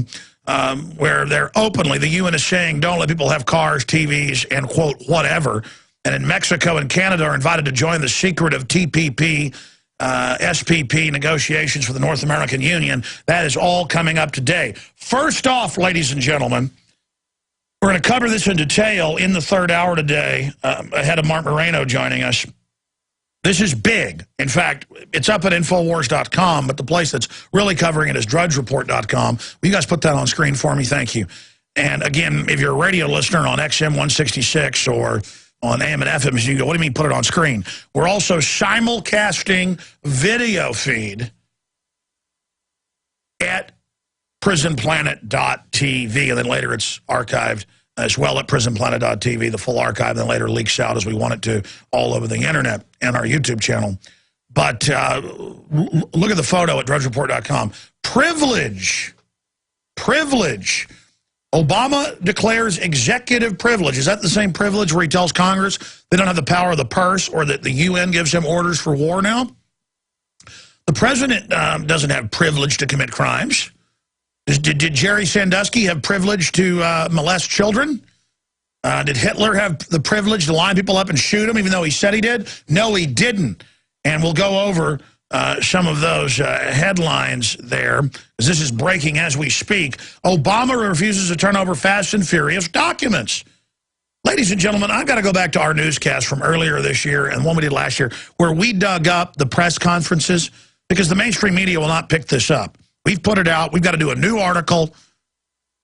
where they're openly, the UN is saying, don't let people have cars, TVs, and, quote, whatever. And in Mexico and Canada are invited to join the secretive TPP, SPP negotiations for the North American Union. That is all coming up today. First off, ladies and gentlemen, we're going to cover this in detail in the third hour today, ahead of Mark Moreno joining us. This is big. In fact, it's up at Infowars.com, but the place that's really covering it is DrudgeReport.com. Will you guys put that on screen for me? Thank you. And again, if you're a radio listener on XM 166 or on AM and FM, you go, what do you mean put it on screen? We're also simulcasting video feed at prisonplanet.tv, and then later it's archived as well at prisonplanet.tv, the full archive, and then later leaks out as we want it to all over the internet and our YouTube channel. But look at the photo at drudgereport.com. Privilege. Obama declares executive privilege. Is that the same privilege where he tells Congress they don't have the power of the purse, or that the UN gives him orders for war now? The president doesn't have privilege to commit crimes. Did Jerry Sandusky have privilege to molest children? Did Hitler have the privilege to line people up and shoot them, even though he said he did? No, he didn't. And we'll go over some of those headlines there, because this is breaking as we speak. Obama refuses to turn over Fast and Furious documents. Ladies and gentlemen, I've got to go back to our newscast from earlier this year and one we did last year, where we dug up the press conferences, because the mainstream media will not pick this up. We've put it out. We've got to do a new article.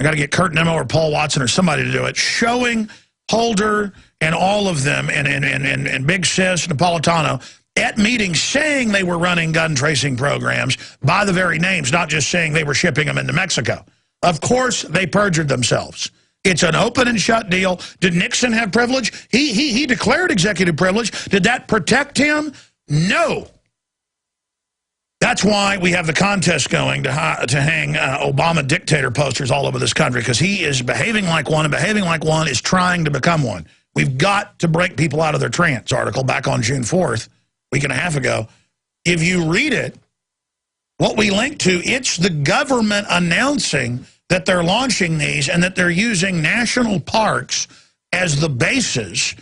I got to get Kurt Nimmo or Paul Watson or somebody to do it, showing Holder and all of them, and Big Sis, Napolitano, at meetings saying they were running gun tracing programs by the very names, not just saying they were shipping them into Mexico. Of course, they perjured themselves. It's an open and shut deal. Did Nixon have privilege? He declared executive privilege. Did that protect him? No. That's why we have the contest going to hang Obama dictator posters all over this country, because he is behaving like one, and behaving like one is trying to become one. We've got to break people out of their trance. Article back on June 4th, week and a half ago. If you read it, what we link to, it's the government announcing that they're launching these and that they're using national parks as the bases.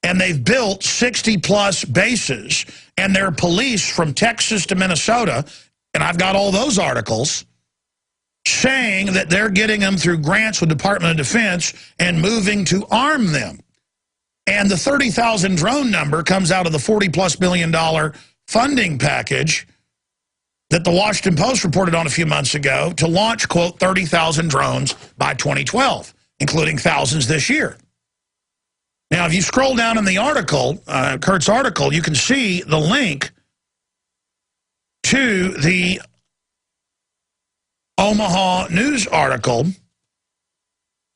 And they've built 60-plus bases, and their police from Texas to Minnesota, and I've got all those articles, saying that they're getting them through grants with Department of Defense and moving to arm them. And the 30,000 drone number comes out of the $40+ billion funding package that the Washington Post reported on a few months ago to launch, quote, 30,000 drones by 2012, including thousands this year. Now, if you scroll down in the article, Kurt's article, you can see the link to the Omaha News article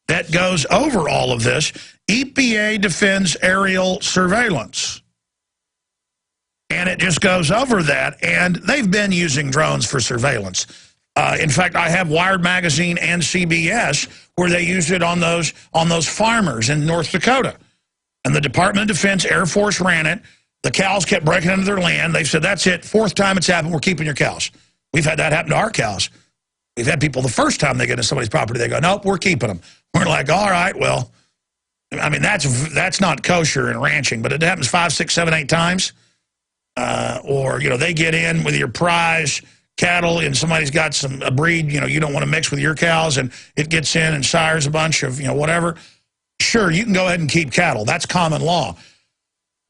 that goes over all of this. EPA defends aerial surveillance. And it just goes over that, and they've been using drones for surveillance. In fact, I have Wired Magazine and CBS where they used it on those farmers in North Dakota. And the Department of Defense, Air Force ran it. The cows kept breaking into their land. They said, that's it. Fourth time it's happened, we're keeping your cows. We've had that happen to our cows. We've had people the first time they get into somebody's property, they go, nope, we're keeping them. We're like, all right, well, I mean, that's not kosher in ranching, but it happens 5, 6, 7, 8 times. Or, you know, they get in with your prize cattle and somebody's got a breed, you know, you don't want to mix with your cows, and it gets in and sires a bunch of, you know, whatever. Sure, you can go ahead and keep cattle. That's common law.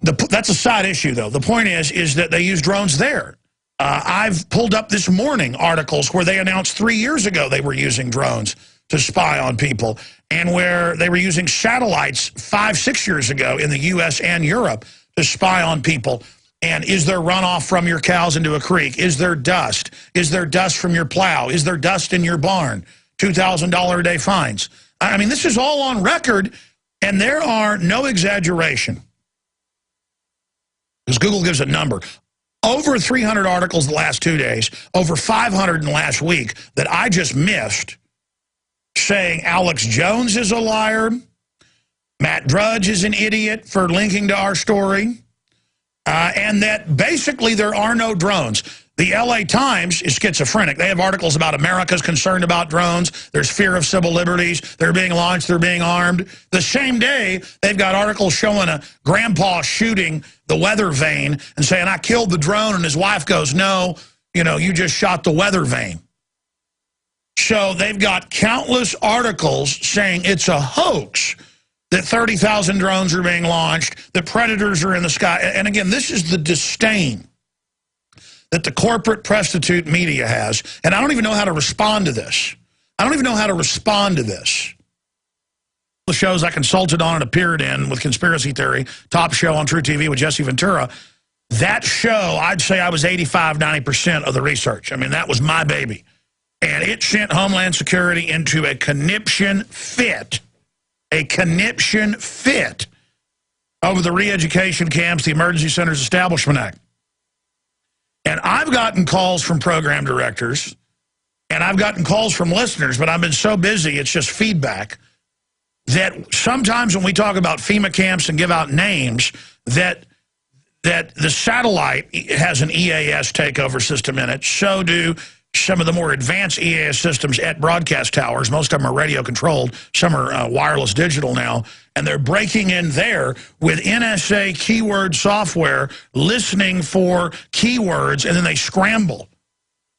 That's a side issue, though. The point is that they use drones there. I've pulled up this morning articles where they announced 3 years ago they were using drones to spy on people, and where they were using satellites 5-6 years ago in the U.S. and Europe to spy on people. And is there runoff from your cows into a creek? Is there dust? Is there dust from your plow? Is there dust in your barn? $2,000 a day fines. I mean, this is all on record, and there are no exaggeration. Because Google gives a number. Over 300 articles the last 2 days, over 500 in the last week that I just missed, saying Alex Jones is a liar, Matt Drudge is an idiot for linking to our story, and that basically there are no drones. The LA Times is schizophrenic. They have articles about America's concerned about drones. There's fear of civil liberties. They're being launched. They're being armed. The same day, they've got articles showing a grandpa shooting the weather vane and saying, I killed the drone, and his wife goes, no, you know, you just shot the weather vane. So they've got countless articles saying it's a hoax, that 30,000 drones are being launched, that predators are in the sky. And again, this is the disdain that the corporate prostitute media has. And I don't even know how to respond to this. I don't even know how to respond to this. The shows I consulted on and appeared in with Conspiracy Theory, top show on True TV with Jesse Ventura, that show, I'd say I was 85, 90% of the research. I mean, that was my baby. And it sent Homeland Security into a conniption fit over the re-education camps, the Emergency Centers Establishment Act. And I've gotten calls from program directors, and I've gotten calls from listeners, but I've been so busy, it's just feedback, that sometimes when we talk about FEMA camps and give out names, that the satellite has an EAS takeover system in it. So do some of the more advanced EAS systems at broadcast towers. Most of them are radio controlled. Some are wireless digital now. And they're breaking in there with NSA keyword software, listening for keywords, and then they scramble.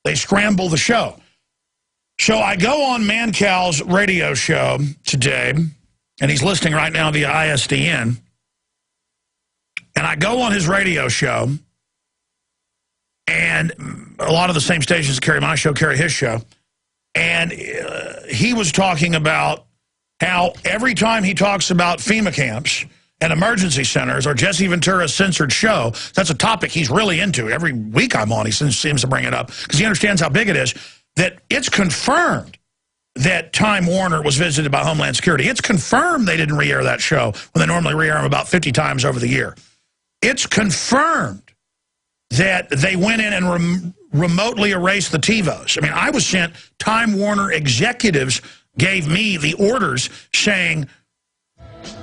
They scramble the show. So I go on Mancal's radio show today, and he's listening right now via ISDN. And I go on his radio show, and a lot of the same stations that carry my show carry his show. And he was talking about how every time he talks about FEMA camps and emergency centers or Jesse Ventura's censored show, that's a topic he's really into. Every week I'm on, he seems to bring it up because he understands how big it is, that it's confirmed that Time Warner was visited by Homeland Security. It's confirmed they didn't re-air that show when they normally re-air them about 50 times over the year. It's confirmed that they went in and remotely erased the TiVos. I mean, I was sent, Time Warner executives gave me the orders saying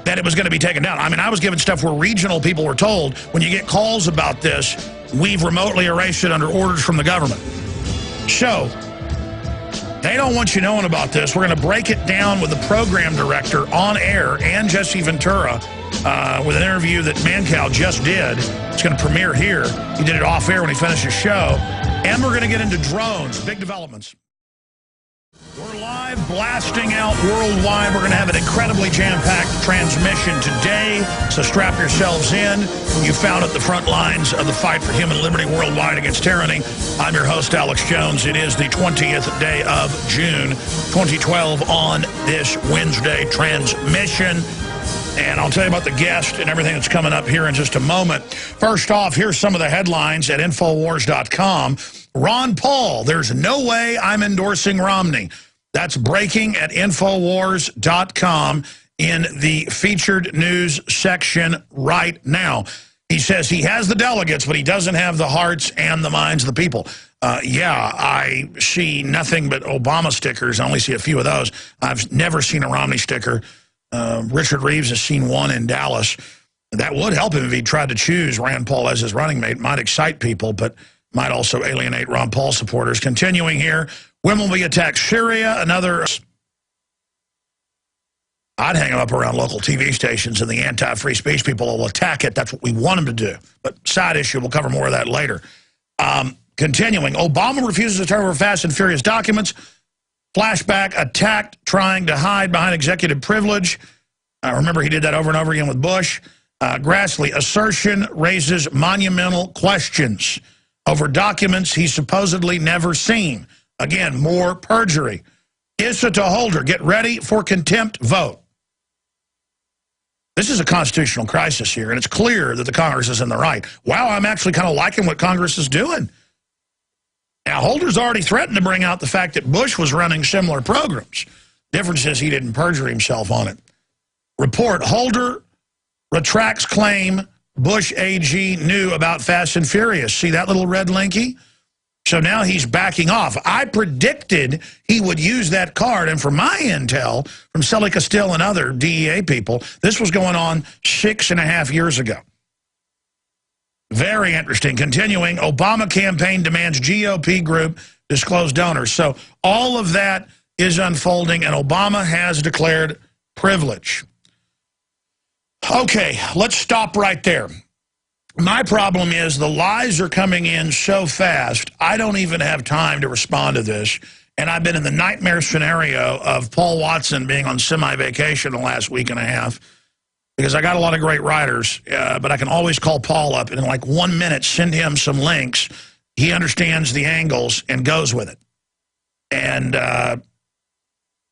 that it was going to be taken down. I mean, I was given stuff where regional people were told, when you get calls about this, we've remotely erased it under orders from the government. So they don't want you knowing about this. We're going to break it down with the program director on air and Jesse Ventura with an interview that Mancow just did. It's going to premiere here. He did it off air when he finished his show. And we're going to get into drones, big developments. We're live, blasting out worldwide. We're going to have an incredibly jam-packed transmission today, so strap yourselves in. You found at the front lines of the fight for human liberty worldwide against tyranny. I'm your host, Alex Jones. It is the 20th day of June, 2012 on this Wednesday transmission. And I'll tell you about the guest and everything that's coming up here in just a moment. First off, here's some of the headlines at Infowars.com. Ron Paul, there's no way I'm endorsing Romney. That's breaking at Infowars.com in the featured news section right now. He says he has the delegates, but he doesn't have the hearts and the minds of the people. Yeah, I see nothing but Obama stickers. I only see a few of those. I've never seen a Romney sticker. Richard Reeves has seen one in Dallas. That would help him if he tried to choose Rand Paul as his running mate. Might excite people, but might also alienate Ron Paul supporters. Continuing here, women will attack Syria. Another, I'd hang them up around local TV stations, and the anti-free speech people will attack it. That's what we want them to do. But side issue, we'll cover more of that later. Continuing, Obama refuses to turn over fast and furious documents. Flashback, attacked, trying to hide behind executive privilege. Remember, he did that over and over again with Bush. Grassley, assertion raises monumental questions over documents he's supposedly never seen. Again, more perjury. Issa to Holder, get ready for contempt vote. This is a constitutional crisis here, and it's clear that the Congress is in the right. Wow, I'm actually kind of liking what Congress is doing. Now, Holder's already threatened to bring out the fact that Bush was running similar programs. Difference is he didn't perjure himself on it. Report, Holder retracts claim Bush AG knew about Fast and Furious. See that little red linky? So now he's backing off. I predicted he would use that card, and from my intel, from Sully Castile and other DEA people, this was going on 6.5 years ago. Very interesting. Continuing, Obama campaign demands GOP group disclose donors. So all of that is unfolding, and Obama has declared privilege. Okay, let's stop right there. My problem is the lies are coming in so fast, I don't even have time to respond to this. And I've been in the nightmare scenario of Paul Watson being on semi-vacation the last week and a half because I got a lot of great writers, but I can always call Paul up and in like 1 minute send him some links. He understands the angles and goes with it. And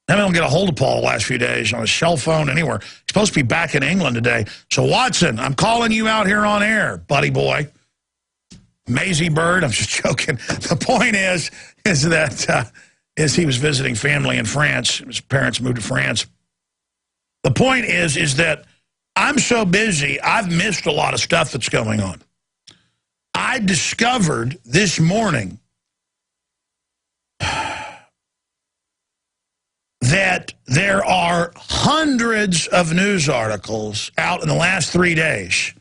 I don't get a hold of Paul the last few days on his cell phone, anywhere. He's supposed to be back in England today. So, Watson, I'm calling you out here on air, buddy boy. Maisie Bird, I'm just joking. The point is that he was visiting family in France. His parents moved to France. The point is that I'm so busy, I've missed a lot of stuff that's going on. I discovered this morning that there are hundreds of news articles out in the last 3 days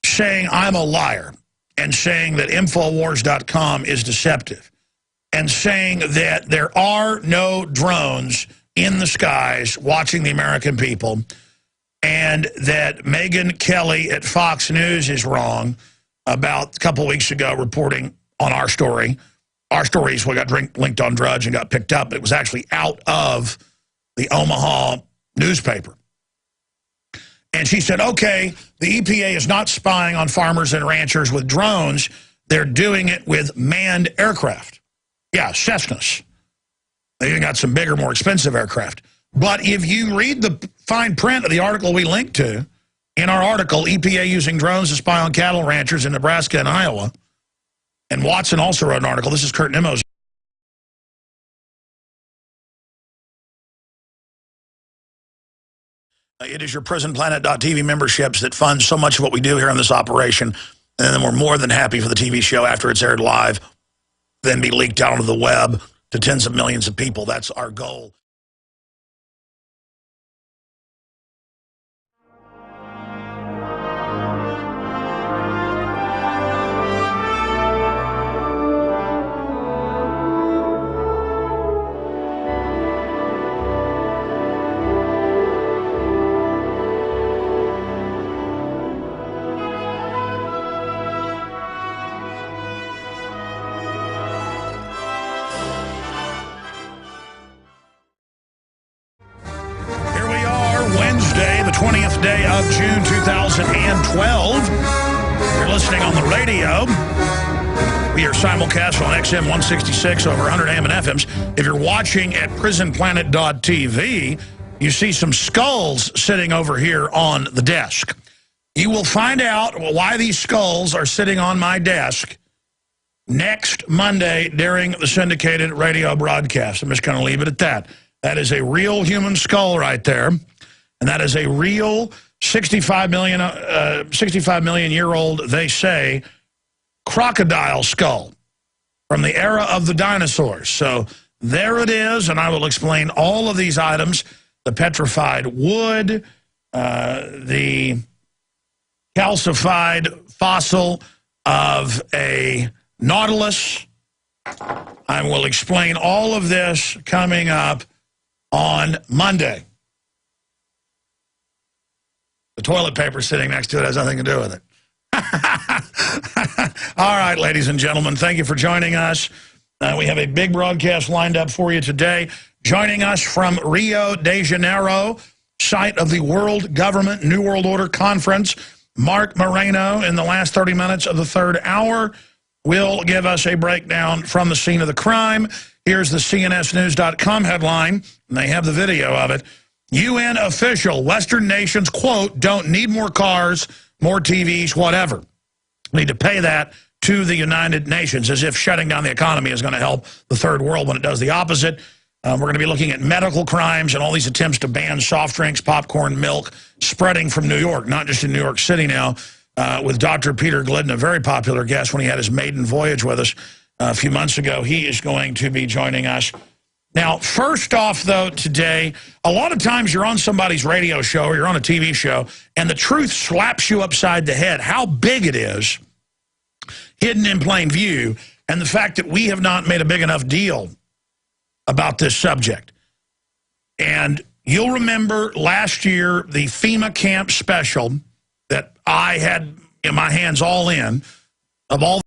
saying I'm a liar and saying that Infowars.com is deceptive and saying that there are no drones in the skies watching the American people and that Megyn Kelly at Fox News is wrong about a couple weeks ago reporting on our story. Our stories, we got linked on Drudge and got picked up, but it was actually out of the Omaha newspaper. And she said, okay, the EPA is not spying on farmers and ranchers with drones. They're doing it with manned aircraft. Yeah, Cessnas. They even got some bigger, more expensive aircraft. But if you read the fine print of the article we linked to, in our article, EPA using drones to spy on cattle ranchers in Nebraska and Iowa, and Watson also wrote an article. This is Kurt Nimmo's. It is your PrisonPlanet.tv memberships that fund so much of what we do here on this operation. And then we're more than happy for the TV show after it's aired live, then be leaked out onto the web to tens of millions of people. That's our goal. The 20th day of June 2012. You're listening on the radio. We are simulcast on XM 166 over 100 AM and FMs. If you're watching at prisonplanet.tv, you see some skulls sitting over here on the desk. You will find out why these skulls are sitting on my desk next Monday during the syndicated radio broadcast. I'm just going to leave it at that. That is a real human skull right there. And that is a real 65 million year old, they say, crocodile skull from the era of the dinosaurs. So there it is, and I will explain all of these items: the petrified wood, the calcified fossil of a nautilus. I will explain all of this coming up on Monday. The toilet paper sitting next to it has nothing to do with it. All right, ladies and gentlemen, thank you for joining us. We have a big broadcast lined up for you today. Joining us from Rio de Janeiro, site of the World Government New World Order Conference, Mark Moreno, in the last 30 minutes of the third hour, will give us a breakdown from the scene of the crime. Here's the CNSnews.com headline, and they have the video of it. UN official, Western nations, quote, don't need more cars, more TVs, whatever. Need to pay that to the United Nations, as if shutting down the economy is going to help the third world when it does the opposite. We're going to be looking at medical crimes and all these attempts to ban soft drinks, popcorn, milk, spreading from New York, not just in New York City now, with Dr. Peter Glidden, a very popular guest when he had his maiden voyage with us a few months ago. He is going to be joining us. Now, first off, though, today, a lot of times you're on somebody's radio show or you're on a TV show, and the truth slaps you upside the head. How big it is, hidden in plain view, and the fact that we have not made a big enough deal about this subject. And you'll remember last year, the FEMA camp special that I had in my hands all in, of all